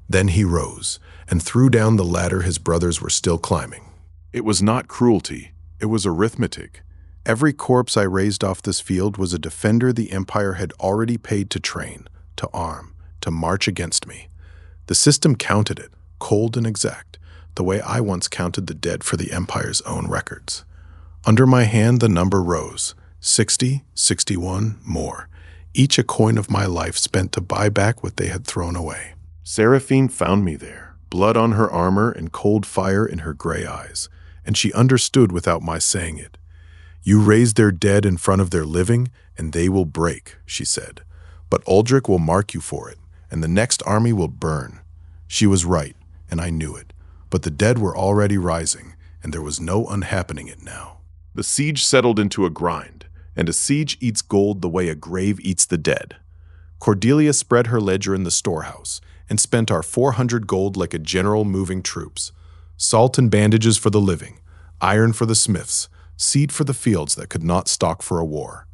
Then he rose and threw down the ladder his brothers were still climbing. It was not cruelty, it was arithmetic. Every corpse I raised off this field was a defender the Empire had already paid to train, to arm, to march against me. The system counted it, cold and exact, the way I once counted the dead for the Empire's own records. Under my hand the number rose, 60, 61, more, each a coin of my life spent to buy back what they had thrown away. Seraphine found me there, blood on her armor and cold fire in her gray eyes, and she understood without my saying it. "You raise their dead in front of their living, and they will break," she said. "But Aldrich will mark you for it, and the next army will burn." She was right, and I knew it. But the dead were already rising, and there was no unhappening it now. The siege settled into a grind, and a siege eats gold the way a grave eats the dead. Cordelia spread her ledger in the storehouse, and spent our 400 gold like a general moving troops. Salt and bandages for the living, iron for the smiths, seed for the fields that could not stock for a war.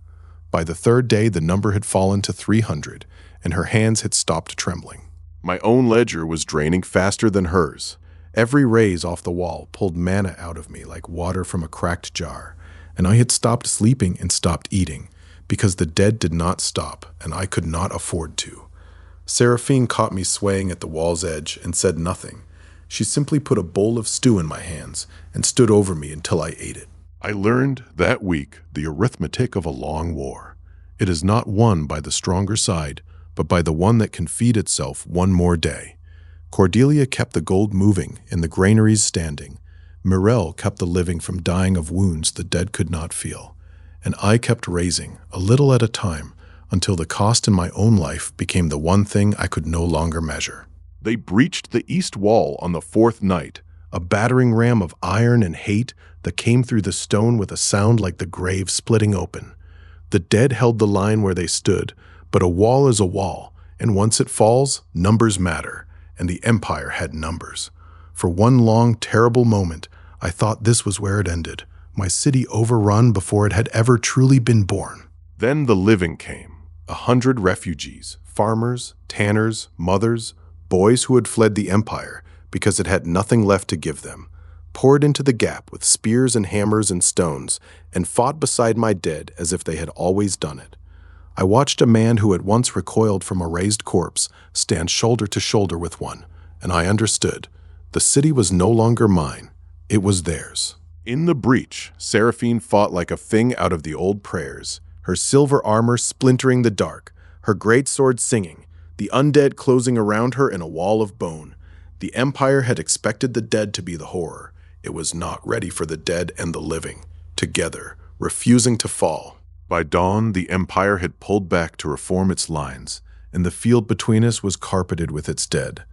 By the third day, the number had fallen to 300, and her hands had stopped trembling. My own ledger was draining faster than hers. Every raise off the wall pulled mana out of me like water from a cracked jar, and I had stopped sleeping and stopped eating, because the dead did not stop, and I could not afford to. Seraphine caught me swaying at the wall's edge and said nothing. She simply put a bowl of stew in my hands and stood over me until I ate it. I learned that week the arithmetic of a long war. It is not won by the stronger side, but by the one that can feed itself one more day. Cordelia kept the gold moving and the granaries standing. Mirelle kept the living from dying of wounds the dead could not feel. And I kept raising, a little at a time, until the cost in my own life became the one thing I could no longer measure. They breached the east wall on the fourth night, a battering ram of iron and hate that came through the stone with a sound like the grave splitting open. The dead held the line where they stood, but a wall is a wall, and once it falls, numbers matter, and the Empire had numbers. For one long, terrible moment, I thought this was where it ended, my city overrun before it had ever truly been born. Then the living came, 100 refugees, farmers, tanners, mothers, boys who had fled the empire because it had nothing left to give them, poured into the gap with spears and hammers and stones and fought beside my dead as if they had always done it. I watched a man who had once recoiled from a raised corpse stand shoulder to shoulder with one, and I understood. The city was no longer mine. It was theirs. In the breach, Seraphine fought like a thing out of the old prayers, her silver armor splintering the dark, her great sword singing, the undead closing around her in a wall of bone. The Empire had expected the dead to be the horror. It was not ready for the dead and the living, together, refusing to fall. By dawn, the Empire had pulled back to reform its lines, and the field between us was carpeted with its dead.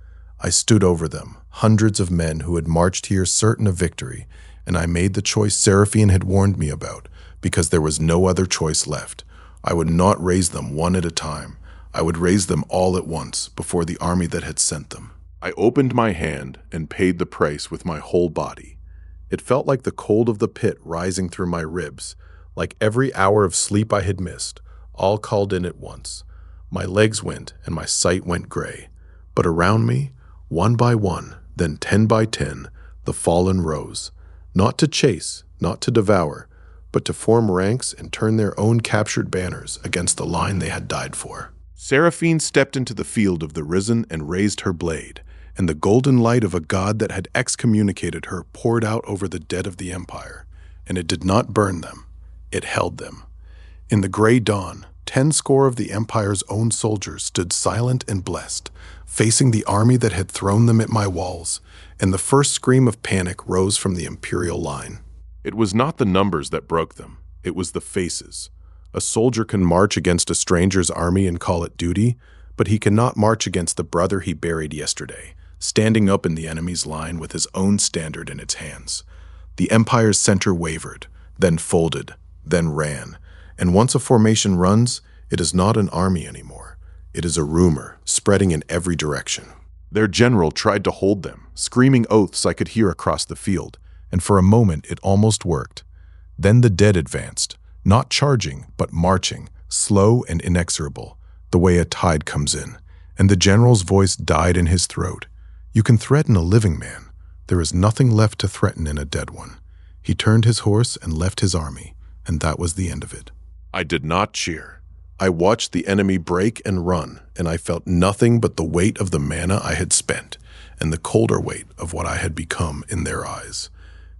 I stood over them, hundreds of men who had marched here certain of victory, and I made the choice Seraphine had warned me about, because there was no other choice left. I would not raise them one at a time. I would raise them all at once, before the army that had sent them. I opened my hand and paid the price with my whole body. It felt like the cold of the pit rising through my ribs, like every hour of sleep I had missed, all called in at once. My legs went and my sight went gray. But around me, one by one, then 10 by 10, the fallen rose. Not to chase, not to devour, but to form ranks and turn their own captured banners against the line they had died for. Seraphine stepped into the field of the risen and raised her blade, and the golden light of a god that had excommunicated her poured out over the dead of the empire, and it did not burn them, it held them. In the gray dawn, 10 score of the empire's own soldiers stood silent and blessed, facing the army that had thrown them at my walls, and the first scream of panic rose from the imperial line. It was not the numbers that broke them, it was the faces. A soldier can march against a stranger's army and call it duty, but he cannot march against the brother he buried yesterday, standing up in the enemy's line with his own standard in its hands. The empire's center wavered, then folded, then ran, and once a formation runs, it is not an army anymore. It is a rumor, spreading in every direction. Their general tried to hold them, screaming oaths I could hear across the field, and for a moment it almost worked. Then the dead advanced, not charging, but marching, slow and inexorable, the way a tide comes in, and the general's voice died in his throat. You can threaten a living man. There is nothing left to threaten in a dead one. He turned his horse and left his army, and that was the end of it. I did not cheer. I watched the enemy break and run, and I felt nothing but the weight of the mana I had spent, and the colder weight of what I had become in their eyes.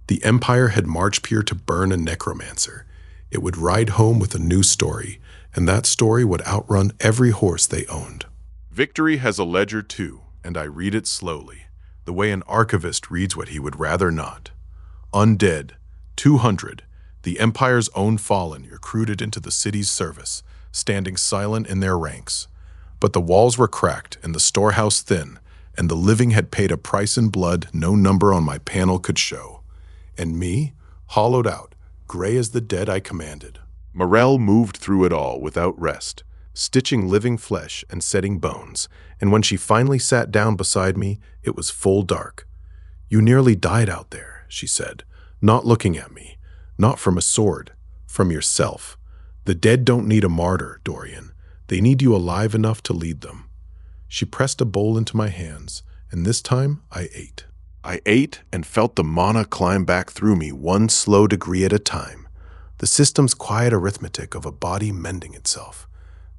The Empire had marched here to burn a necromancer. It would ride home with a new story, and that story would outrun every horse they owned. Victory has a ledger too, and I read it slowly, the way an archivist reads what he would rather not. Undead, 200, the Empire's own fallen recruited into the city's service, standing silent in their ranks. But the walls were cracked and the storehouse thin, and the living had paid a price in blood no number on my panel could show. And me, hollowed out, gray as the dead I commanded. Morel moved through it all without rest, stitching living flesh and setting bones, and when she finally sat down beside me, it was full dark. You nearly died out there, she said, not looking at me, not from a sword, from yourself. The dead don't need a martyr, Dorian. They need you alive enough to lead them. She pressed a bowl into my hands, and this time I ate. I ate and felt the mana climb back through me one slow degree at a time, the system's quiet arithmetic of a body mending itself.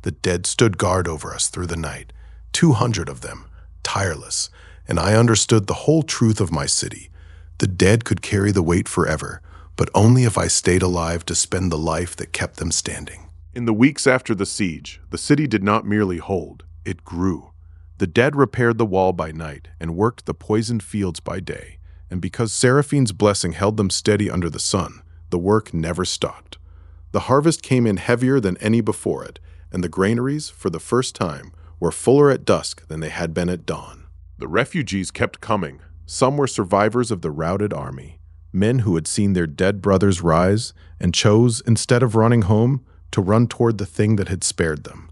The dead stood guard over us through the night, 200 of them, tireless, and I understood the whole truth of my city. The dead could carry the weight forever, but only if I stayed alive to spend the life that kept them standing. In the weeks after the siege, the city did not merely hold, it grew. The dead repaired the wall by night and worked the poisoned fields by day, and because Seraphine's blessing held them steady under the sun, the work never stopped. The harvest came in heavier than any before it, and the granaries, for the first time, were fuller at dusk than they had been at dawn. The refugees kept coming. Some were survivors of the routed army, men who had seen their dead brothers rise and chose, instead of running home, to run toward the thing that had spared them.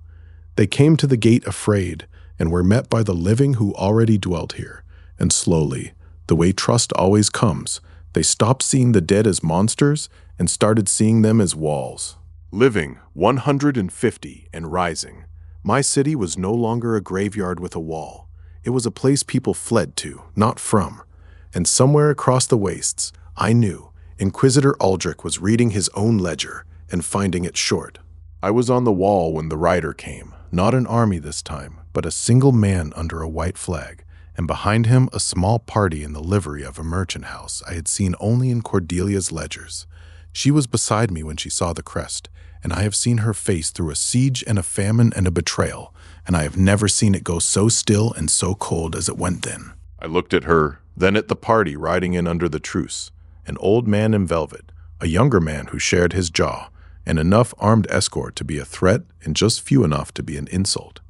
They came to the gate afraid and were met by the living who already dwelt here, and slowly, the way trust always comes, they stopped seeing the dead as monsters and started seeing them as walls. Living, 150 and rising. My city was no longer a graveyard with a wall. It was a place people fled to, not from. And somewhere across the wastes, I knew, Inquisitor Aldrich was reading his own ledger and finding it short. I was on the wall when the rider came, not an army this time, but a single man under a white flag, and behind him a small party in the livery of a merchant house I had seen only in Cordelia's ledgers. She was beside me when she saw the crest, and I have seen her face through a siege and a famine and a betrayal, and I have never seen it go so still and so cold as it went then. I looked at her, then at the party riding in under the truce, an old man in velvet, a younger man who shared his jaw, and enough armed escort to be a threat and just few enough to be an insult.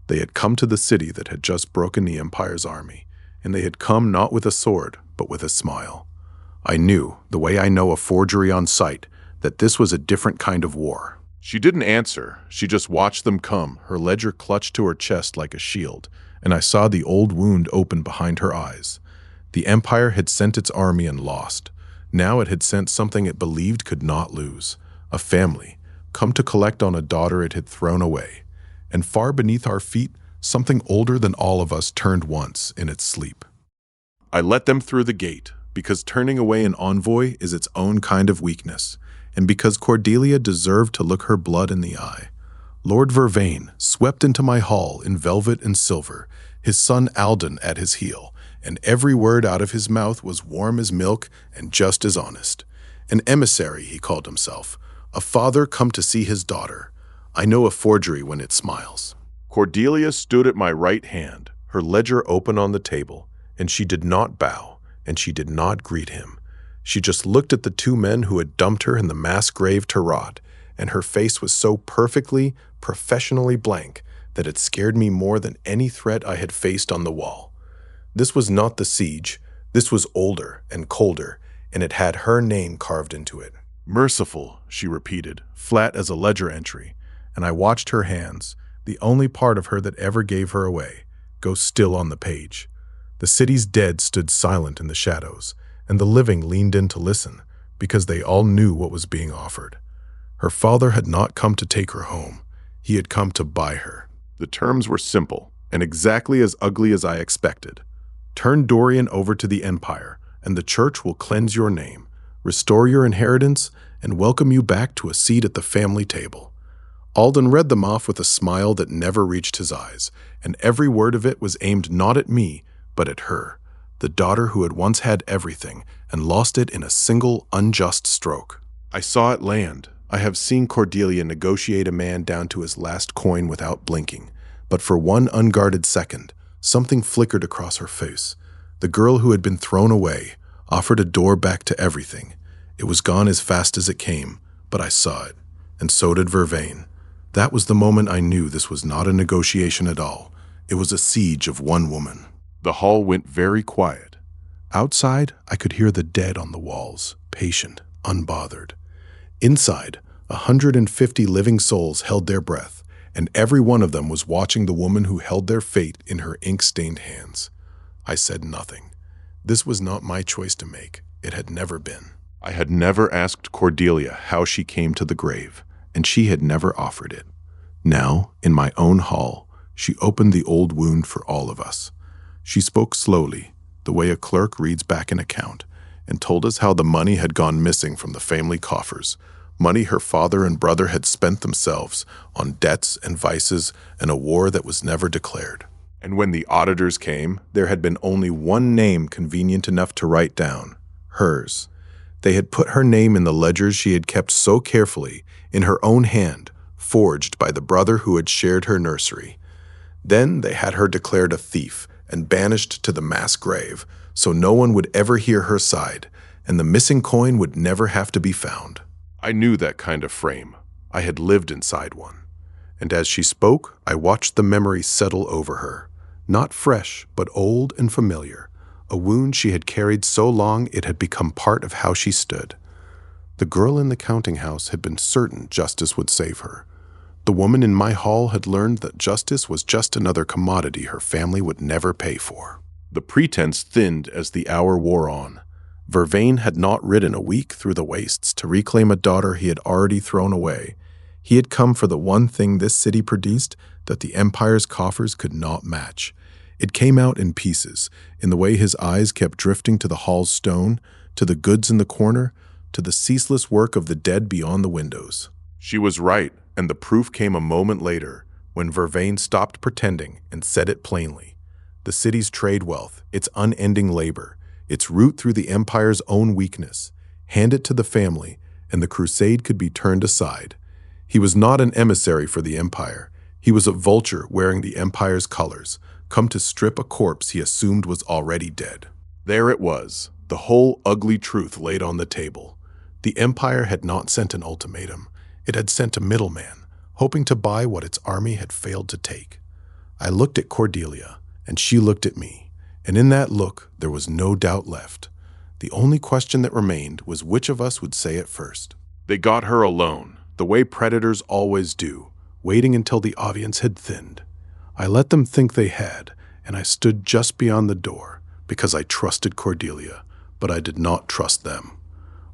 They had come to the city that had just broken the Empire's army, and they had come not with a sword, but with a smile. I knew, the way I know a forgery on sight, that this was a different kind of war. She didn't answer. She just watched them come, her ledger clutched to her chest like a shield, and I saw the old wound open behind her eyes. The Empire had sent its army and lost. Now it had sent something it believed could not lose. A family, come to collect on a daughter it had thrown away. And far beneath our feet, something older than all of us turned once in its sleep. I let them through the gate, because turning away an envoy is its own kind of weakness, and because Cordelia deserved to look her blood in the eye. Lord Vervain swept into my hall in velvet and silver, his son Alden at his heel, and every word out of his mouth was warm as milk and just as honest. An emissary, he called himself, a father come to see his daughter. I know a forgery when it smiles. Cordelia stood at my right hand, her ledger open on the table, and she did not bow, and she did not greet him. She just looked at the two men who had dumped her in the mass grave to rot, and her face was so perfectly, professionally blank that it scared me more than any threat I had faced on the wall. This was not the siege. This was older and colder, and it had her name carved into it. Merciful, she repeated, flat as a ledger entry, and I watched her hands, the only part of her that ever gave her away, go still on the page. The city's dead stood silent in the shadows, and the living leaned in to listen, because they all knew what was being offered. Her father had not come to take her home. He had come to buy her. The terms were simple, and exactly as ugly as I expected. Turn Dorian over to the Empire, and the Church will cleanse your name, restore your inheritance, and welcome you back to a seat at the family table. Alden read them off with a smile that never reached his eyes, and every word of it was aimed not at me, but at her, the daughter who had once had everything and lost it in a single unjust stroke. I saw it land. I have seen Cordelia negotiate a man down to his last coin without blinking, but for one unguarded second, something flickered across her face. The girl who had been thrown away offered a door back to everything. It was gone as fast as it came, but I saw it, and so did Vervain. That was the moment I knew this was not a negotiation at all. It was a siege of one woman. The hall went very quiet. Outside, I could hear the dead on the walls, patient, unbothered. Inside, 150 living souls held their breath, and every one of them was watching the woman who held their fate in her ink-stained hands. I said nothing. This was not my choice to make. It had never been. I had never asked Cordelia how she came to the grave, and she had never offered it. Now, in my own hall, she opened the old wound for all of us. She spoke slowly, the way a clerk reads back an account, and told us how the money had gone missing from the family coffers, money her father and brother had spent themselves on debts and vices and a war that was never declared. And when the auditors came, there had been only one name convenient enough to write down, hers. They had put her name in the ledgers she had kept so carefully, in her own hand, forged by the brother who had shared her nursery. Then they had her declared a thief and banished to the mass grave, so no one would ever hear her side, and the missing coin would never have to be found. I knew that kind of frame. I had lived inside one. And as she spoke, I watched the memory settle over her. Not fresh, but old and familiar. A wound she had carried so long it had become part of how she stood. The girl in the counting house had been certain justice would save her. The woman in my hall had learned that justice was just another commodity her family would never pay for. The pretense thinned as the hour wore on. Vervain had not ridden a week through the wastes to reclaim a daughter he had already thrown away. He had come for the one thing this city produced that the Empire's coffers could not match. It came out in pieces, in the way his eyes kept drifting to the hall's stone, to the goods in the corner, to the ceaseless work of the dead beyond the windows. She was right, and the proof came a moment later, when Vervain stopped pretending and said it plainly. The city's trade wealth, its unending labor, its root through the Empire's own weakness. Hand it to the family, and the crusade could be turned aside. He was not an emissary for the Empire. He was a vulture wearing the Empire's colors, come to strip a corpse he assumed was already dead. There it was, the whole ugly truth laid on the table. The Empire had not sent an ultimatum. It had sent a middleman, hoping to buy what its army had failed to take. I looked at Cordelia, and she looked at me, and in that look there was no doubt left. The only question that remained was which of us would say it first. They got her alone, the way predators always do, waiting until the audience had thinned. I let them think they had, and I stood just beyond the door, because I trusted Cordelia, but I did not trust them.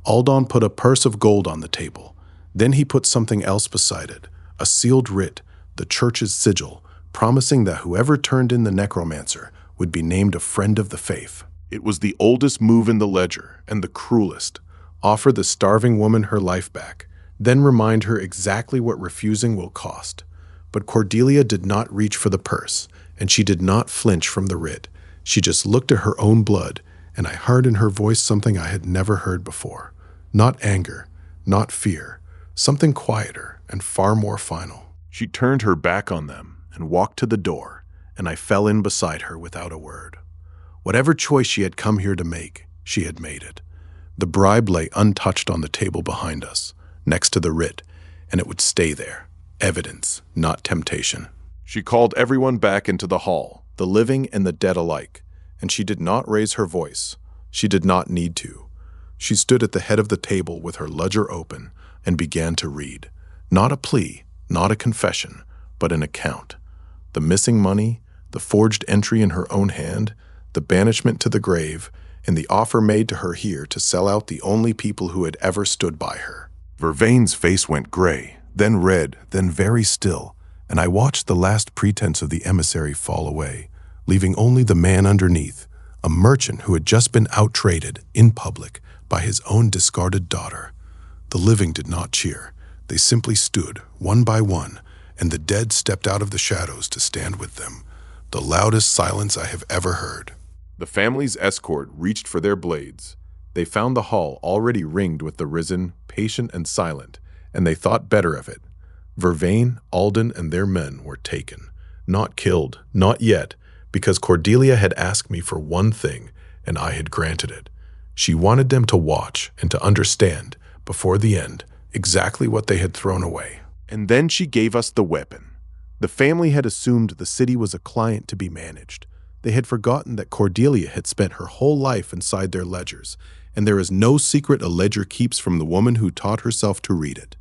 Aldan put a purse of gold on the table. Then he put something else beside it, a sealed writ, the church's sigil, promising that whoever turned in the necromancer would be named a friend of the faith. It was the oldest move in the ledger, and the cruelest. Offer the starving woman her life back, then remind her exactly what refusing will cost. But Cordelia did not reach for the purse, and she did not flinch from the writ. She just looked at her own blood, and I heard in her voice something I had never heard before. Not anger, not fear, something quieter and far more final. She turned her back on them and walked to the door, and I fell in beside her without a word. Whatever choice she had come here to make, she had made it. The bribe lay untouched on the table behind us, next to the writ, and it would stay there. Evidence, not temptation. She called everyone back into the hall, the living and the dead alike, and she did not raise her voice. She did not need to. She stood at the head of the table with her ledger open and began to read. Not a plea, not a confession, but an account. The missing money, the forged entry in her own hand, the banishment to the grave, and the offer made to her here to sell out the only people who had ever stood by her. Vervain's face went gray, then red, then very still, and I watched the last pretense of the emissary fall away, leaving only the man underneath, a merchant who had just been outtraded in public by his own discarded daughter. The living did not cheer. They simply stood, one by one, and the dead stepped out of the shadows to stand with them. The loudest silence I have ever heard. The family's escort reached for their blades. They found the hall already ringed with the risen, patient and silent, and they thought better of it. Vervain, Alden, and their men were taken. Not killed, not yet, because Cordelia had asked me for one thing, and I had granted it. She wanted them to watch and to understand, before the end, exactly what they had thrown away. And then she gave us the weapon. The family had assumed the city was a client to be managed. They had forgotten that Cordelia had spent her whole life inside their ledgers, and there is no secret a ledger keeps from the woman who taught herself to read it.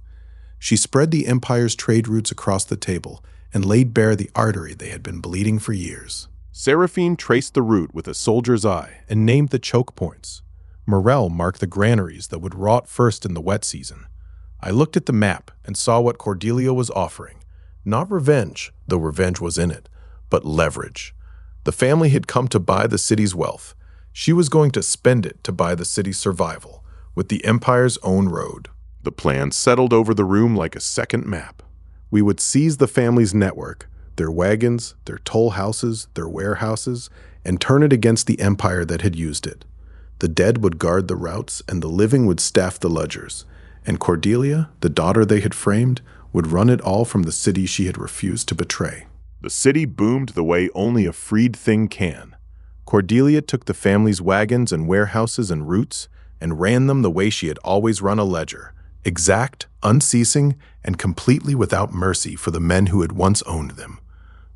She spread the Empire's trade routes across the table and laid bare the artery they had been bleeding for years. Seraphine traced the route with a soldier's eye and named the choke points. Morel marked the granaries that would rot first in the wet season. I looked at the map and saw what Cordelia was offering. Not revenge, though revenge was in it, but leverage. The family had come to buy the city's wealth. She was going to spend it to buy the city's survival, with the Empire's own road. The plan settled over the room like a second map. We would seize the family's network, their wagons, their toll houses, their warehouses, and turn it against the Empire that had used it. The dead would guard the routes, and the living would staff the ledgers. And Cordelia, the daughter they had framed, would run it all from the city she had refused to betray. The city boomed the way only a freed thing can. Cordelia took the family's wagons and warehouses and routes and ran them the way she had always run a ledger, exact, unceasing, and completely without mercy for the men who had once owned them.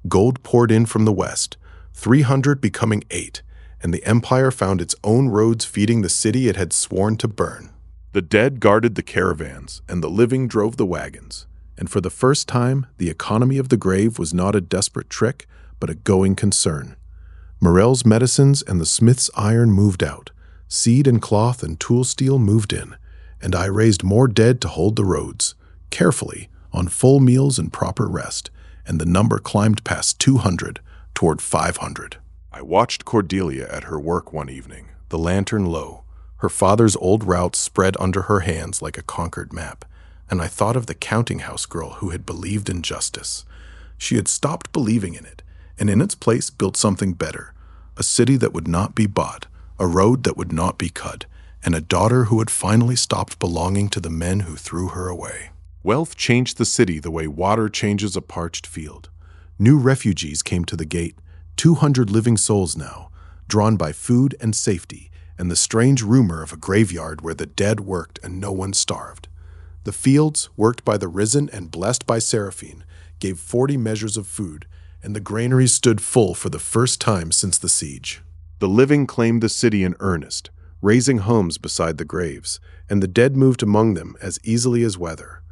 Gold poured in from the west, 300 becoming 8, and the Empire found its own roads feeding the city it had sworn to burn. The dead guarded the caravans, and the living drove the wagons. And for the first time, the economy of the grave was not a desperate trick, but a going concern. Morel's medicines and the smith's iron moved out. Seed and cloth and tool steel moved in. And I raised more dead to hold the roads, carefully, on full meals and proper rest. and the number climbed past 200 toward 500. I watched Cordelia at her work one evening, the lantern low, her father's old route spread under her hands like a conquered map, and I thought of the counting house girl who had believed in justice. She had stopped believing in it, and in its place built something better, a city that would not be bought, a road that would not be cut, and a daughter who had finally stopped belonging to the men who threw her away. Wealth changed the city the way water changes a parched field. New refugees came to the gate, 200 living souls now, drawn by food and safety, and the strange rumor of a graveyard where the dead worked and no one starved. The fields, worked by the risen and blessed by Seraphine, gave 40 measures of food, and the granaries stood full for the first time since the siege. The living claimed the city in earnest, raising homes beside the graves, and the dead moved among them as easily as weather.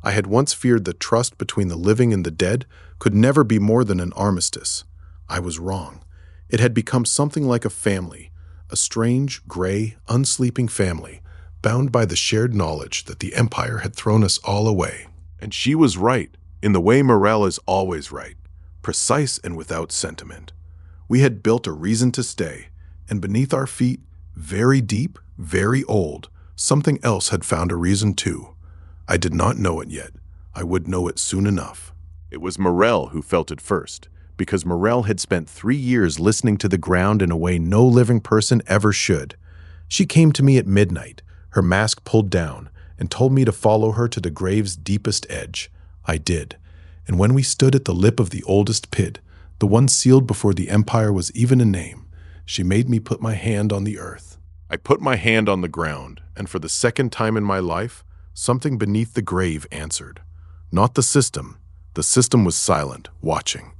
I had once feared that trust between the living and the dead could never be more than an armistice. I was wrong. It had become something like a family, a strange, gray, unsleeping family, bound by the shared knowledge that the Empire had thrown us all away. And she was right, in the way Morel is always right, precise and without sentiment. We had built a reason to stay, and beneath our feet, very deep, very old, something else had found a reason too. I did not know it yet. I would know it soon enough. It was Morel who felt it first, because Morel had spent 3 years listening to the ground in a way no living person ever should. She came to me at midnight, her mask pulled down, and told me to follow her to the grave's deepest edge. I did, and when we stood at the lip of the oldest pit, the one sealed before the Empire was even a name, she made me put my hand on the earth. I put my hand on the ground, and for the second time in my life, something beneath the grave answered. Not the system. The system was silent, watching.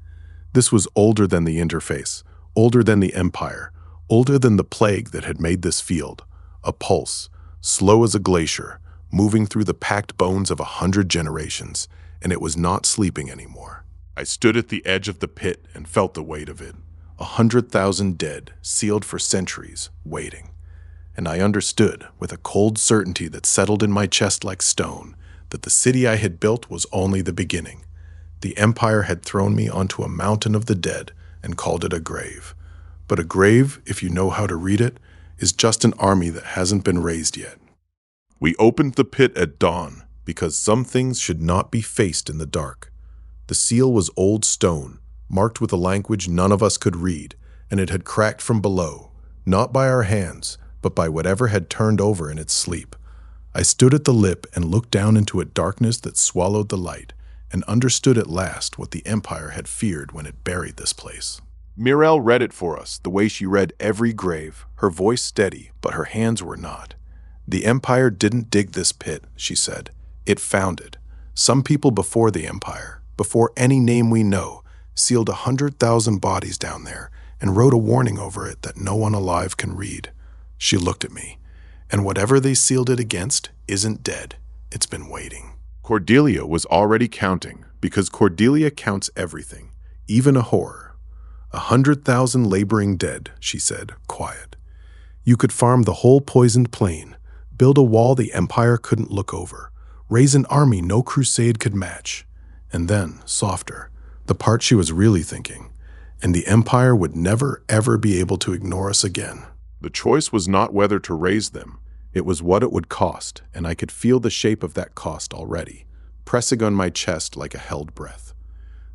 This was older than the interface, older than the Empire, older than the plague that had made this field. A pulse, slow as a glacier, moving through the packed bones of 100 generations, and it was not sleeping anymore. I stood at the edge of the pit and felt the weight of it. 100,000 dead, sealed for centuries, waiting. And I understood, with a cold certainty that settled in my chest like stone, that the city I had built was only the beginning. The Empire had thrown me onto a mountain of the dead and called it a grave. But a grave, if you know how to read it, is just an army that hasn't been raised yet. We opened the pit at dawn, because some things should not be faced in the dark. The seal was old stone, marked with a language none of us could read, and it had cracked from below, not by our hands, but by whatever had turned over in its sleep. I stood at the lip and looked down into a darkness that swallowed the light, and understood at last what the Empire had feared when it buried this place. Mirel read it for us, the way she read every grave, her voice steady, but her hands were not. The Empire didn't dig this pit, she said. It found it. Some people before the Empire, before any name we know, sealed 100,000 bodies down there and wrote a warning over it that no one alive can read. She looked at me, and whatever they sealed it against isn't dead. It's been waiting. Cordelia was already counting, because Cordelia counts everything, even a horror. 100,000 laboring dead, she said, quiet. You could farm the whole poisoned plain, build a wall the Empire couldn't look over, raise an army no crusade could match. And then, softer, the part she was really thinking, and the Empire would never, ever be able to ignore us again. The choice was not whether to raise them. It was what it would cost, and I could feel the shape of that cost already, pressing on my chest like a held breath.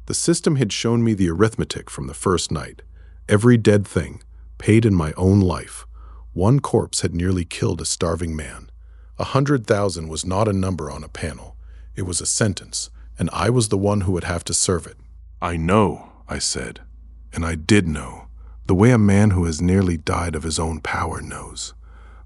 The system had shown me the arithmetic from the first night. Every dead thing, paid in my own life. One corpse had nearly killed a starving man. 100,000 was not a number on a panel. It was a sentence, and I was the one who would have to serve it. I know, I said, and I did know, the way a man who has nearly died of his own power knows.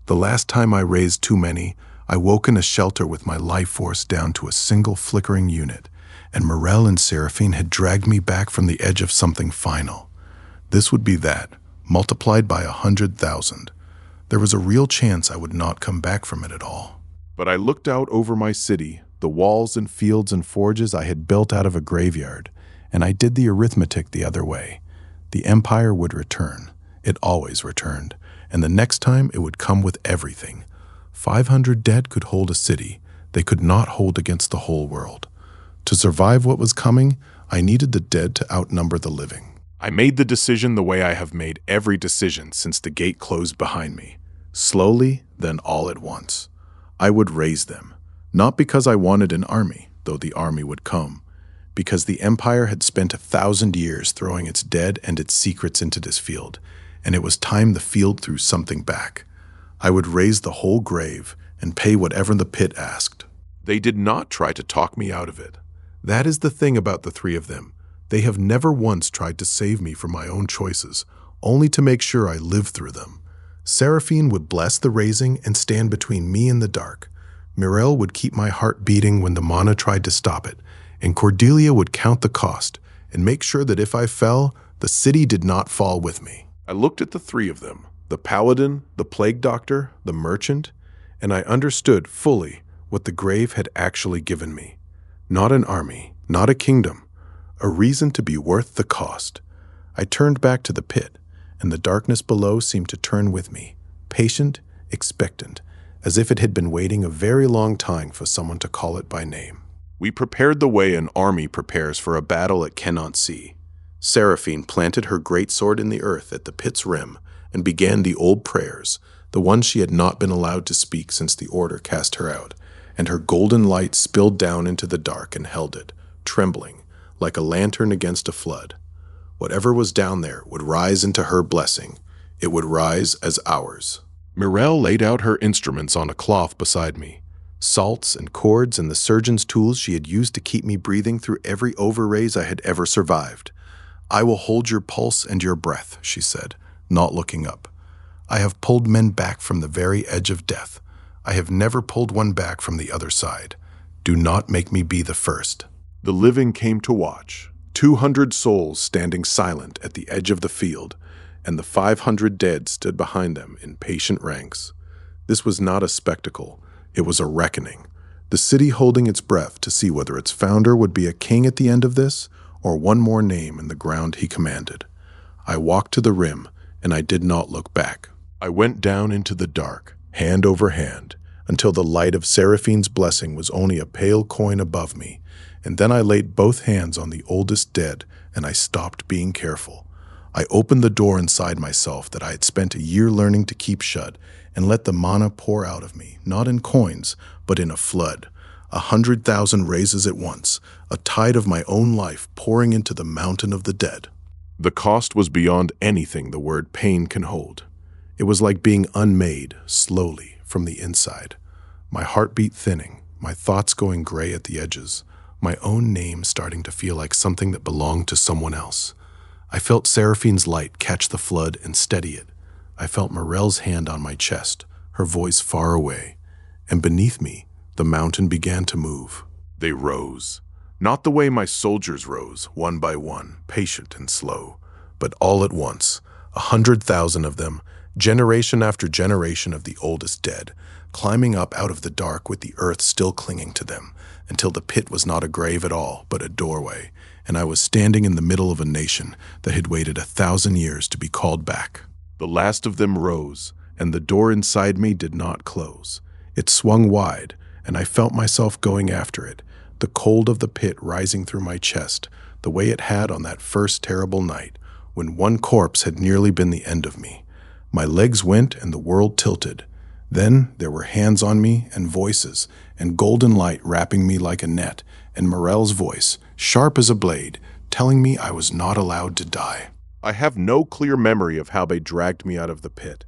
The last time I raised too many, I woke in a shelter with my life force down to a single flickering unit, and Morel and Seraphine had dragged me back from the edge of something final. This would be that, multiplied by 100,000. There was a real chance I would not come back from it at all. But I looked out over my city, the walls and fields and forges I had built out of a graveyard, and I did the arithmetic the other way. The Empire would return. It always returned, and the next time it would come with everything. 500 dead could hold a city. They could not hold against the whole world. To survive what was coming, I needed the dead to outnumber the living. I made the decision the way I have made every decision since the gate closed behind me. Slowly, then all at once. I would raise them, not because I wanted an army, though the army would come, because the Empire had spent 1,000 years throwing its dead and its secrets into this field, and it was time the field threw something back. I would raise the whole grave and pay whatever the pit asked. They did not try to talk me out of it. That is the thing about the three of them. They have never once tried to save me from my own choices, only to make sure I live through them. Seraphine would bless the raising and stand between me and the dark. Mirel would keep my heart beating when the mana tried to stop it, and Cordelia would count the cost and make sure that if I fell, the city did not fall with me. I looked at the three of them, the Paladin, the Plague Doctor, the Merchant, and I understood fully what the grave had actually given me. Not an army, not a kingdom, a reason to be worth the cost. I turned back to the pit, and the darkness below seemed to turn with me, patient, expectant, as if it had been waiting a very long time for someone to call it by name. We prepared the way an army prepares for a battle it cannot see. Seraphine planted her great sword in the earth at the pit's rim and began the old prayers, the ones she had not been allowed to speak since the order cast her out, and her golden light spilled down into the dark and held it, trembling, like a lantern against a flood. Whatever was down there would rise into her blessing. It would rise as ours. Mirel laid out her instruments on a cloth beside me. Salts and cords and the surgeon's tools she had used to keep me breathing through every overraise I had ever survived. I will hold your pulse and your breath, she said, not looking up. I have pulled men back from the very edge of death. I have never pulled one back from the other side. Do not make me be the first. The living came to watch, 200 souls standing silent at the edge of the field, and the 500 dead stood behind them in patient ranks. This was not a spectacle. It was a reckoning. The city holding its breath to see whether its founder would be a king at the end of this, or one more name in the ground he commanded. I walked to the rim, and I did not look back. I went down into the dark, hand over hand, until the light of Seraphine's blessing was only a pale coin above me, and then I laid both hands on the oldest dead, and I stopped being careful. I opened the door inside myself that I had spent a year learning to keep shut, and let the mana pour out of me, not in coins, but in a flood. 100,000 raises at once, a tide of my own life pouring into the mountain of the dead. The cost was beyond anything the word pain can hold. It was like being unmade, slowly, from the inside. My heartbeat thinning, my thoughts going gray at the edges, my own name starting to feel like something that belonged to someone else. I felt Seraphine's light catch the flood and steady it. I felt Mirel's hand on my chest, her voice far away, and beneath me, the mountain began to move. They rose, not the way my soldiers rose, one by one, patient and slow, but all at once, 100,000 of them, generation after generation of the oldest dead, climbing up out of the dark with the earth still clinging to them, until the pit was not a grave at all, but a doorway, and I was standing in the middle of a nation that had waited 1,000 years to be called back. The last of them rose, and the door inside me did not close. It swung wide, and I felt myself going after it, the cold of the pit rising through my chest, the way it had on that first terrible night, when one corpse had nearly been the end of me. My legs went and the world tilted. Then there were hands on me and voices, and golden light wrapping me like a net, and Mirel's voice, sharp as a blade, telling me I was not allowed to die. I have no clear memory of how they dragged me out of the pit.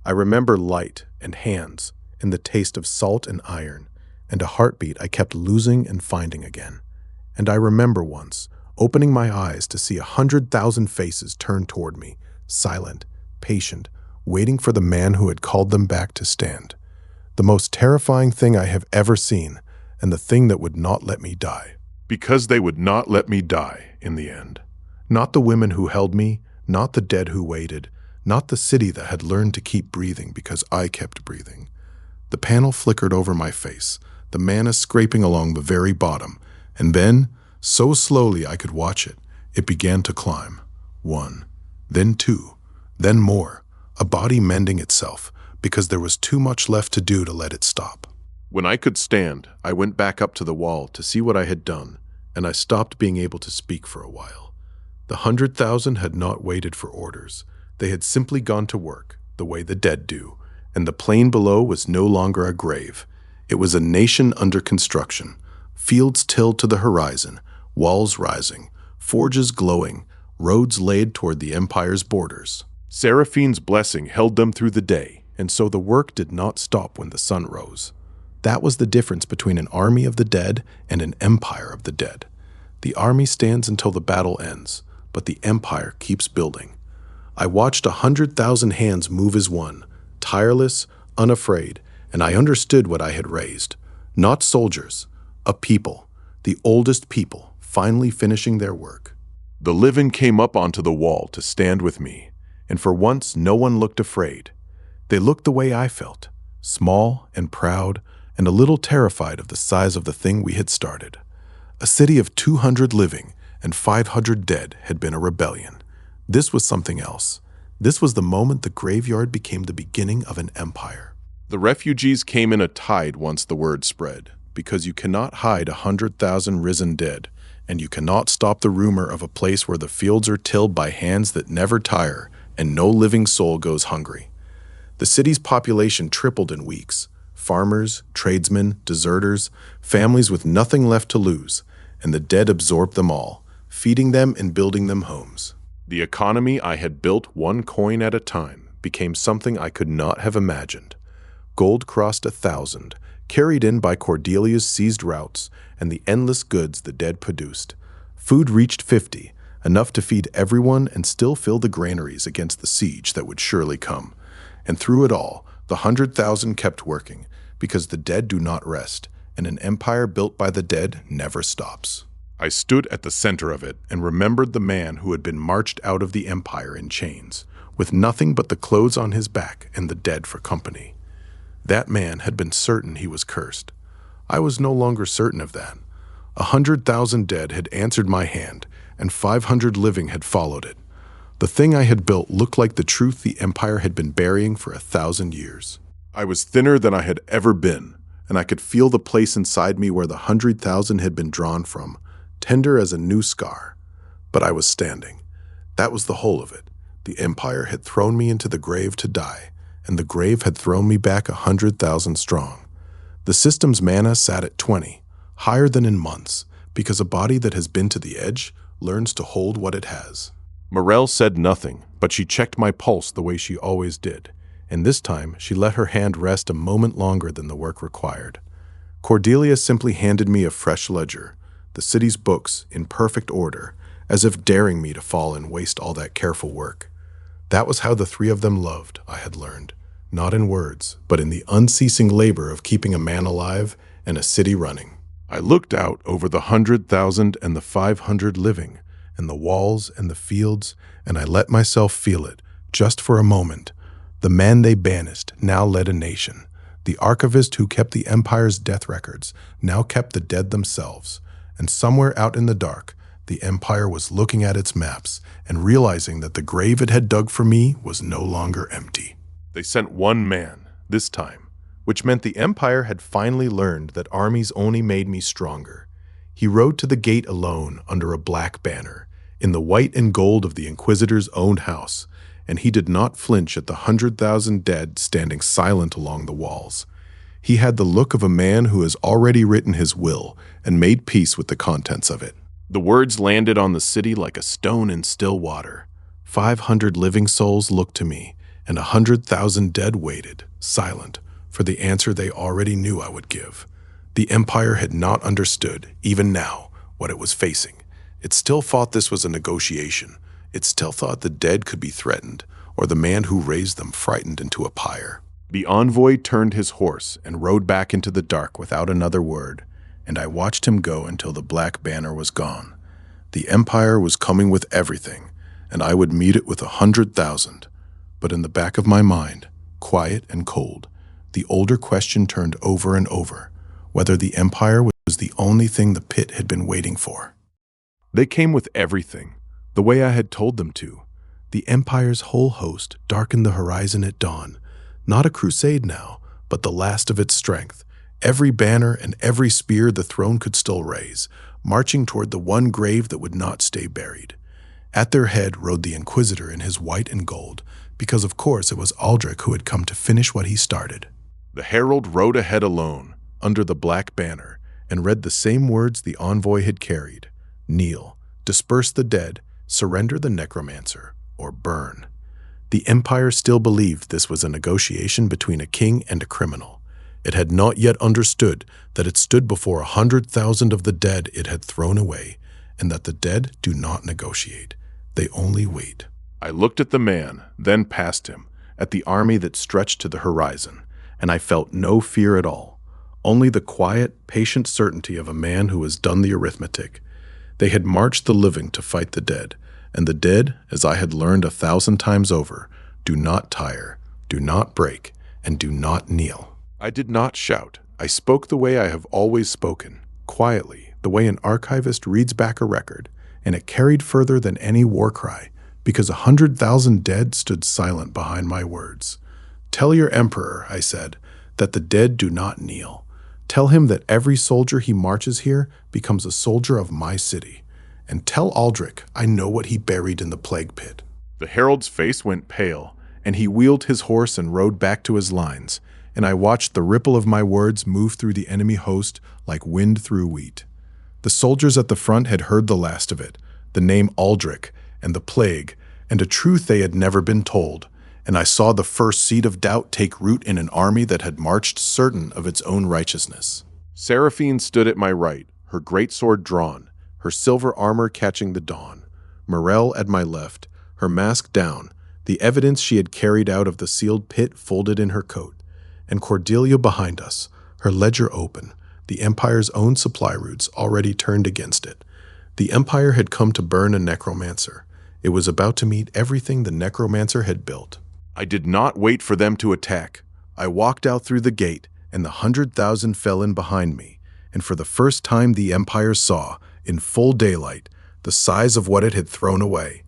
I remember light and hands and the taste of salt and iron, and a heartbeat I kept losing and finding again. And I remember once opening my eyes to see 100,000 faces turned toward me, silent, patient, waiting for the man who had called them back to stand. The most terrifying thing I have ever seen, and the thing that would not let me die. Because they would not let me die in the end. Not the women who held me, not the dead who waited, not the city that had learned to keep breathing because I kept breathing. The panel flickered over my face, the mana scraping along the very bottom, and then, so slowly I could watch it, it began to climb. 1, then 2, then more, a body mending itself, because there was too much left to do to let it stop. When I could stand, I went back up to the wall to see what I had done, and I stopped being able to speak for a while. The 100,000 had not waited for orders. They had simply gone to work, the way the dead do, and the plain below was no longer a grave. It was a nation under construction, fields tilled to the horizon, walls rising, forges glowing, roads laid toward the empire's borders. Seraphine's blessing held them through the day, and so the work did not stop when the sun rose. That was the difference between an army of the dead and an empire of the dead. The army stands until the battle ends, but the empire keeps building. I watched 100,000 hands move as one, tireless, unafraid, and I understood what I had raised. Not soldiers, a people, the oldest people, finally finishing their work. The living came up onto the wall to stand with me, and for once no one looked afraid. They looked the way I felt, small and proud, and a little terrified of the size of the thing we had started. A city of 200 living and 500 dead had been a rebellion. This was something else. This was the moment the graveyard became the beginning of an empire. The refugees came in a tide once the word spread, because you cannot hide 100,000 risen dead, and you cannot stop the rumor of a place where the fields are tilled by hands that never tire, and no living soul goes hungry. The city's population tripled in weeks. Farmers, tradesmen, deserters, families with nothing left to lose, and the dead absorbed them all, feeding them and building them homes. The economy I had built one coin at a time became something I could not have imagined. Gold crossed 1,000, carried in by Cordelia's seized routes and the endless goods the dead produced. Food reached 50, enough to feed everyone and still fill the granaries against the siege that would surely come. And through it all, the 100,000 kept working, because the dead do not rest, and an empire built by the dead never stops. I stood at the center of it and remembered the man who had been marched out of the empire in chains, with nothing but the clothes on his back and the dead for company. That man had been certain he was cursed. I was no longer certain of that. 100,000 dead had answered my hand, and 500 living had followed it. The thing I had built looked like the truth the empire had been burying for 1,000 years. I was thinner than I had ever been, and I could feel the place inside me where the 100,000 had been drawn from, tender as a new scar. But I was standing. That was the whole of it. The empire had thrown me into the grave to die, and the grave had thrown me back 100,000 strong. The system's mana sat at 20, higher than in months, because a body that has been to the edge learns to hold what it has. Morel said nothing, but she checked my pulse the way she always did, and this time she let her hand rest a moment longer than the work required. Cordelia simply handed me a fresh ledger, the city's books in perfect order, as if daring me to fall and waste all that careful work. That was how the three of them loved, I had learned, not in words, but in the unceasing labor of keeping a man alive and a city running. I looked out over the 100,000 and the 500 living, and the walls and the fields, and I let myself feel it, just for a moment. The man they banished now led a nation. The archivist who kept the empire's death records now kept the dead themselves. And somewhere out in the dark, the empire was looking at its maps and realizing that the grave it had dug for me was no longer empty. They sent one man, this time, which meant the empire had finally learned that armies only made me stronger. He rode to the gate alone under a black banner, in the white and gold of the Inquisitor's own house, and he did not flinch at the 100,000 dead standing silent along the walls. He had the look of a man who has already written his will and made peace with the contents of it. The words landed on the city like a stone in still water. 500 living souls looked to me, and 100,000 dead waited, silent, for the answer they already knew I would give. The empire had not understood, even now, what it was facing. It still thought this was a negotiation. It still thought the dead could be threatened, or the man who raised them frightened into a pyre. The envoy turned his horse and rode back into the dark without another word, and I watched him go until the black banner was gone. The empire was coming with everything, and I would meet it with 100,000. But in the back of my mind, quiet and cold, the older question turned over and over, whether the empire was the only thing the pit had been waiting for. They came with everything, the way I had told them to. The empire's whole host darkened the horizon at dawn, not a crusade now, but the last of its strength. Every banner and every spear the throne could still raise, marching toward the one grave that would not stay buried. At their head rode the Inquisitor in his white and gold, because of course it was Aldrich who had come to finish what he started. The herald rode ahead alone, under the black banner, and read the same words the envoy had carried. Kneel, disperse the dead, surrender the necromancer, or burn. The Empire still believed this was a negotiation between a king and a criminal. It had not yet understood that it stood before 100,000 of the dead it had thrown away, and that the dead do not negotiate. They only wait. I looked at the man, then past him, at the army that stretched to the horizon, and I felt no fear at all. Only the quiet, patient certainty of a man who has done the arithmetic. They had marched the living to fight the dead, and the dead, as I had learned 1,000 times over, do not tire, do not break, and do not kneel. I did not shout. I spoke the way I have always spoken, quietly, the way an archivist reads back a record, and it carried further than any war cry, because 100,000 dead stood silent behind my words. Tell your emperor, I said, that the dead do not kneel. Tell him that every soldier he marches here becomes a soldier of my city. And tell Aldrich I know what he buried in the plague pit. The herald's face went pale, and he wheeled his horse and rode back to his lines, and I watched the ripple of my words move through the enemy host like wind through wheat. The soldiers at the front had heard the last of it, the name Aldrich and the plague, and a truth they had never been told, and I saw the first seed of doubt take root in an army that had marched certain of its own righteousness. Seraphine stood at my right, her great sword drawn, her silver armor catching the dawn. Morel at my left, her mask down, the evidence she had carried out of the sealed pit folded in her coat. And Cordelia behind us, her ledger open, the Empire's own supply routes already turned against it. The Empire had come to burn a necromancer. It was about to meet everything the necromancer had built. I did not wait for them to attack. I walked out through the gate, and the 100,000 fell in behind me, and for the first time the Empire saw, in full daylight, the size of what it had thrown away.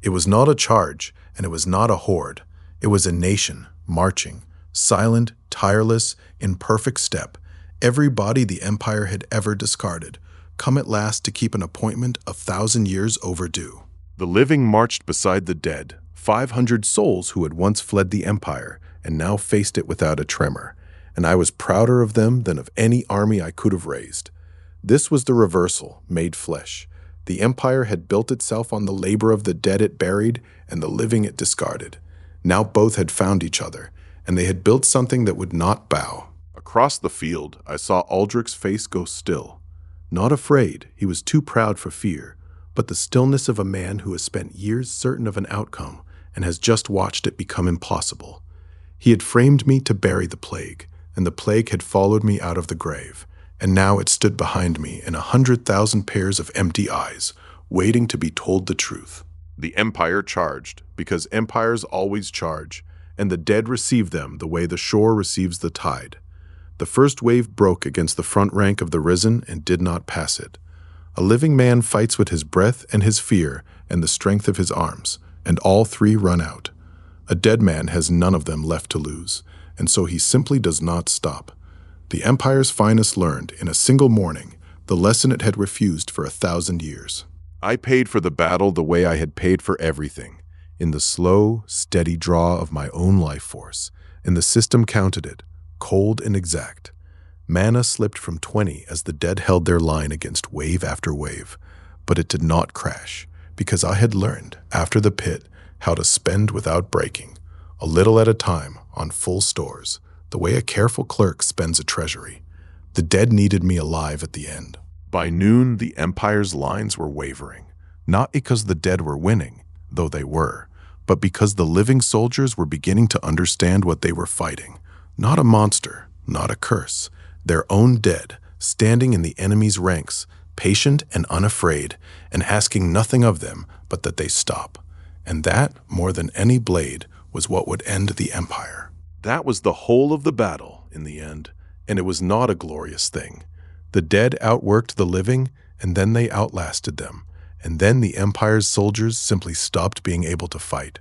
It was not a charge, and it was not a horde. It was a nation, marching, silent, tireless, in perfect step, every body the Empire had ever discarded, come at last to keep an appointment 1,000 years overdue. The living marched beside the dead, 500 souls who had once fled the Empire and now faced it without a tremor, and I was prouder of them than of any army I could have raised. This was the reversal, made flesh. The Empire had built itself on the labor of the dead it buried and the living it discarded. Now both had found each other, and they had built something that would not bow. Across the field, I saw Aldrich's face go still. Not afraid, he was too proud for fear, but the stillness of a man who has spent years certain of an outcome and has just watched it become impossible. He had framed me to bury the plague, and the plague had followed me out of the grave, and now it stood behind me in 100,000 pairs of empty eyes, waiting to be told the truth. The Empire charged, because empires always charge, and the dead received them the way the shore receives the tide. The first wave broke against the front rank of the risen and did not pass it. A living man fights with his breath and his fear and the strength of his arms, and all three run out. A dead man has none of them left to lose, and so he simply does not stop. The Empire's finest learned, in a single morning, the lesson it had refused for 1,000 years. I paid for the battle the way I had paid for everything, in the slow, steady draw of my own life force, and the system counted it, cold and exact. Mana slipped from 20 as the dead held their line against wave after wave, but it did not crash, because I had learned, after the pit, how to spend without breaking, a little at a time, on full stores, the way a careful clerk spends a treasury. The dead needed me alive at the end. By noon, the Empire's lines were wavering, not because the dead were winning, though they were, but because the living soldiers were beginning to understand what they were fighting. Not a monster, not a curse, their own dead, standing in the enemy's ranks, patient and unafraid, and asking nothing of them but that they stop. And that, more than any blade, was what would end the Empire. That was the whole of the battle, in the end, and it was not a glorious thing. The dead outworked the living, and then they outlasted them, and then the Empire's soldiers simply stopped being able to fight.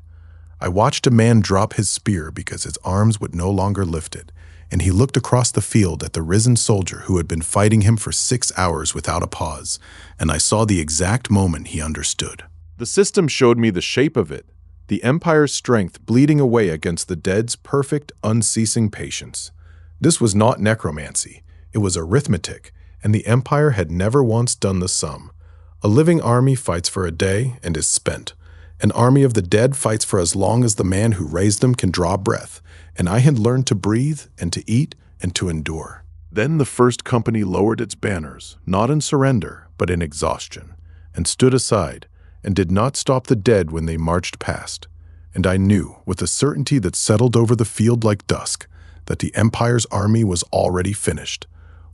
I watched a man drop his spear because his arms would no longer lift it, and he looked across the field at the risen soldier who had been fighting him for 6 hours without a pause, and I saw the exact moment he understood. The system showed me the shape of it, the Empire's strength bleeding away against the dead's perfect, unceasing patience. This was not necromancy, it was arithmetic, and the Empire had never once done the sum. A living army fights for a day and is spent. An army of the dead fights for as long as the man who raised them can draw breath, and I had learned to breathe and to eat and to endure. Then the first company lowered its banners, not in surrender, but in exhaustion, and stood aside, and did not stop the dead when they marched past. And I knew, with a certainty that settled over the field like dusk, that the Empire's army was already finished.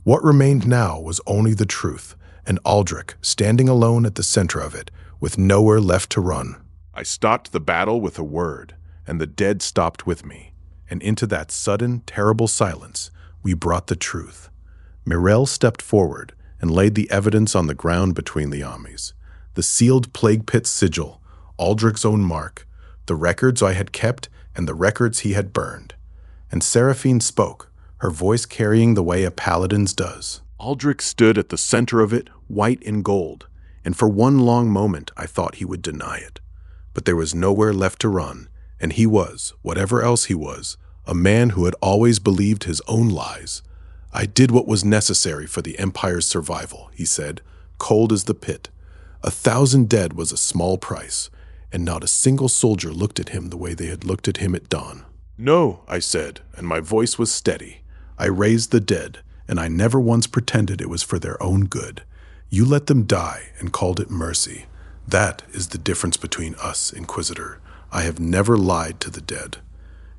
What remained now was only the truth, and Aldrich standing alone at the center of it, with nowhere left to run. I stopped the battle with a word, and the dead stopped with me. And into that sudden, terrible silence, we brought the truth. Mirel stepped forward and laid the evidence on the ground between the armies. The sealed plague pit sigil, Aldrich's own mark, the records I had kept and the records he had burned. And Seraphine spoke, her voice carrying the way a paladin's does. Aldrich stood at the center of it, white in gold, and for one long moment I thought he would deny it. But there was nowhere left to run, and he was, whatever else he was, a man who had always believed his own lies. I did what was necessary for the Empire's survival, he said, cold as the pit. 1,000 dead was a small price, and not a single soldier looked at him the way they had looked at him at dawn. No, I said, and my voice was steady. I raised the dead, and I never once pretended it was for their own good. You let them die and called it mercy. That is the difference between us, Inquisitor. I have never lied to the dead.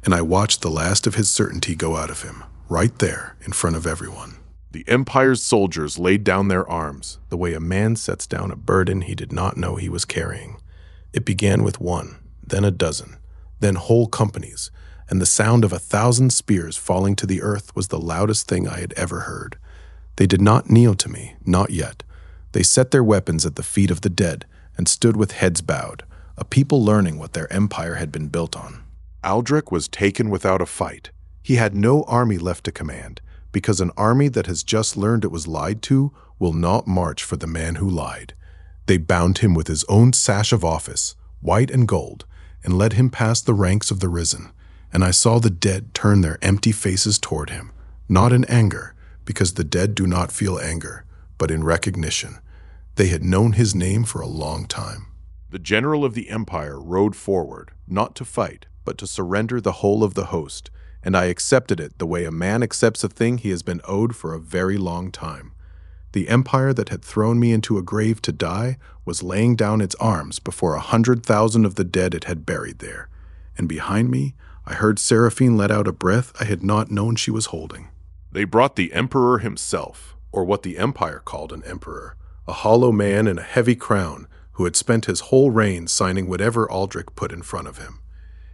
And I watched the last of his certainty go out of him, right there in front of everyone. The Empire's soldiers laid down their arms, the way a man sets down a burden he did not know he was carrying. It began with 1, then a dozen, then whole companies, and the sound of 1,000 spears falling to the earth was the loudest thing I had ever heard. They did not kneel to me, not yet. They set their weapons at the feet of the dead and stood with heads bowed, a people learning what their empire had been built on. Aldrich was taken without a fight. He had no army left to command, because an army that has just learned it was lied to will not march for the man who lied. They bound him with his own sash of office, white and gold, and led him past the ranks of the risen. And I saw the dead turn their empty faces toward him, not in anger, because the dead do not feel anger, but in recognition. They had known his name for a long time. The general of the Empire rode forward, not to fight, but to surrender the whole of the host, and I accepted it the way a man accepts a thing he has been owed for a very long time. The Empire that had thrown me into a grave to die was laying down its arms before 100,000 of the dead it had buried there, and behind me I heard Seraphine let out a breath I had not known she was holding. They brought the Emperor himself, or what the Empire called an emperor, a hollow man in a heavy crown who had spent his whole reign signing whatever Aldrich put in front of him.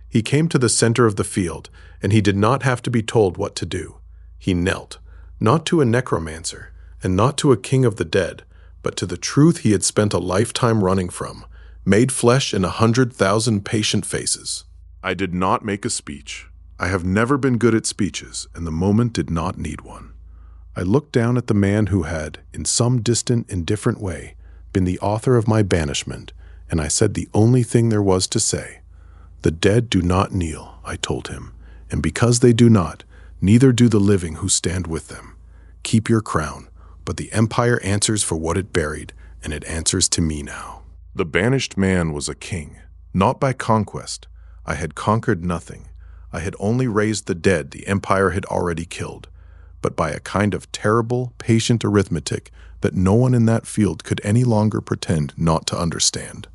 He came to the center of the field, and he did not have to be told what to do. He knelt, not to a necromancer, and not to a king of the dead, but to the truth he had spent a lifetime running from, made flesh in 100,000 patient faces. I did not make a speech. I have never been good at speeches, and the moment did not need one. I looked down at the man who had, in some distant, indifferent way, been the author of my banishment, and I said the only thing there was to say. The dead do not kneel, I told him, and because they do not, neither do the living who stand with them. Keep your crown, but the Empire answers for what it buried, and it answers to me now. The banished man was a king, not by conquest. I had conquered nothing. I had only raised the dead the Empire had already killed, but by a kind of terrible, patient arithmetic that no one in that field could any longer pretend not to understand.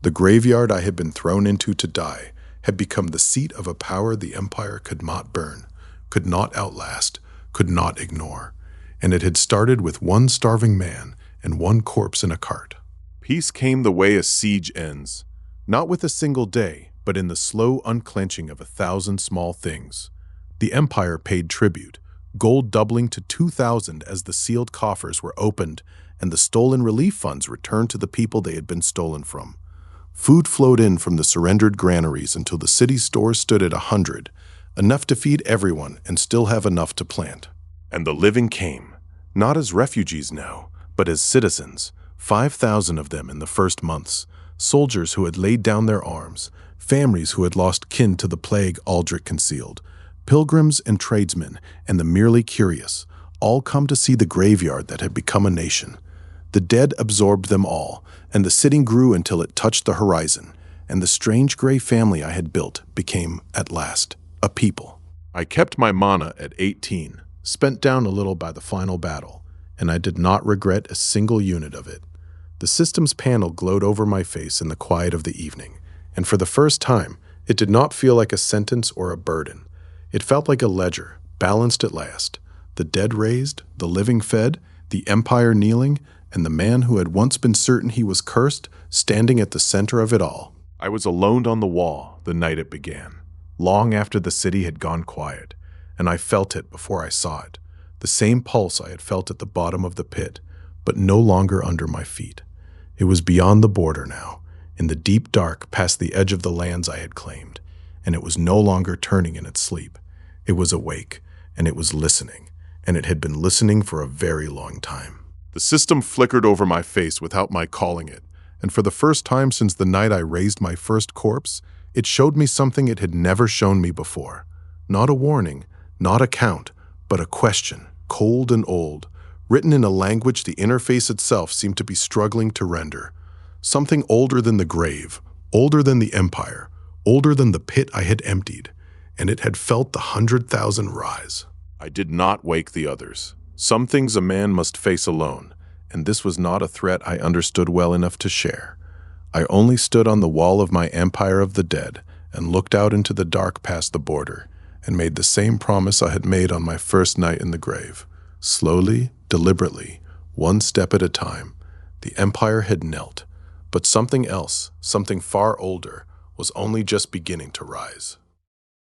The graveyard I had been thrown into to die had become the seat of a power the Empire could not burn, could not outlast, could not ignore, and it had started with 1 starving man and 1 corpse in a cart. Peace came the way a siege ends, not with a single day, but in the slow unclenching of 1,000 small things. The Empire paid tribute, gold doubling to 2,000 as the sealed coffers were opened and the stolen relief funds returned to the people they had been stolen from. Food flowed in from the surrendered granaries until the city's stores stood at 100, enough to feed everyone and still have enough to plant. And the living came, not as refugees now, but as citizens, 5,000 of them in the first months, soldiers who had laid down their arms, families who had lost kin to the plague Aldrich concealed, pilgrims and tradesmen, and the merely curious, all come to see the graveyard that had become a nation. The dead absorbed them all, and the city grew until it touched the horizon, and the strange gray family I had built became, at last, a people. I kept my mana at 18, spent down a little by the final battle, and I did not regret a single unit of it. The system's panel glowed over my face in the quiet of the evening, and for the first time, it did not feel like a sentence or a burden. It felt like a ledger, balanced at last. The dead raised, the living fed, the empire kneeling, and the man who had once been certain he was cursed, standing at the center of it all. I was alone on the wall the night it began, long after the city had gone quiet, and I felt it before I saw it, the same pulse I had felt at the bottom of the pit, but no longer under my feet. It was beyond the border now, in the deep dark past the edge of the lands I had claimed, and it was no longer turning in its sleep. It was awake, and it was listening, and it had been listening for a very long time. The system flickered over my face without my calling it, and for the first time since the night I raised my first corpse, it showed me something it had never shown me before. Not a warning, not a count, but a question, cold and old, written in a language the interface itself seemed to be struggling to render. Something older than the grave, older than the empire, older than the pit I had emptied, and it had felt the 100,000 rise. I did not wake the others. Some things a man must face alone, and this was not a threat I understood well enough to share. I only stood on the wall of my empire of the dead and looked out into the dark past the border and made the same promise I had made on my first night in the grave. Slowly, deliberately, one step at a time, the empire had knelt, but something else, something far older, was only just beginning to rise.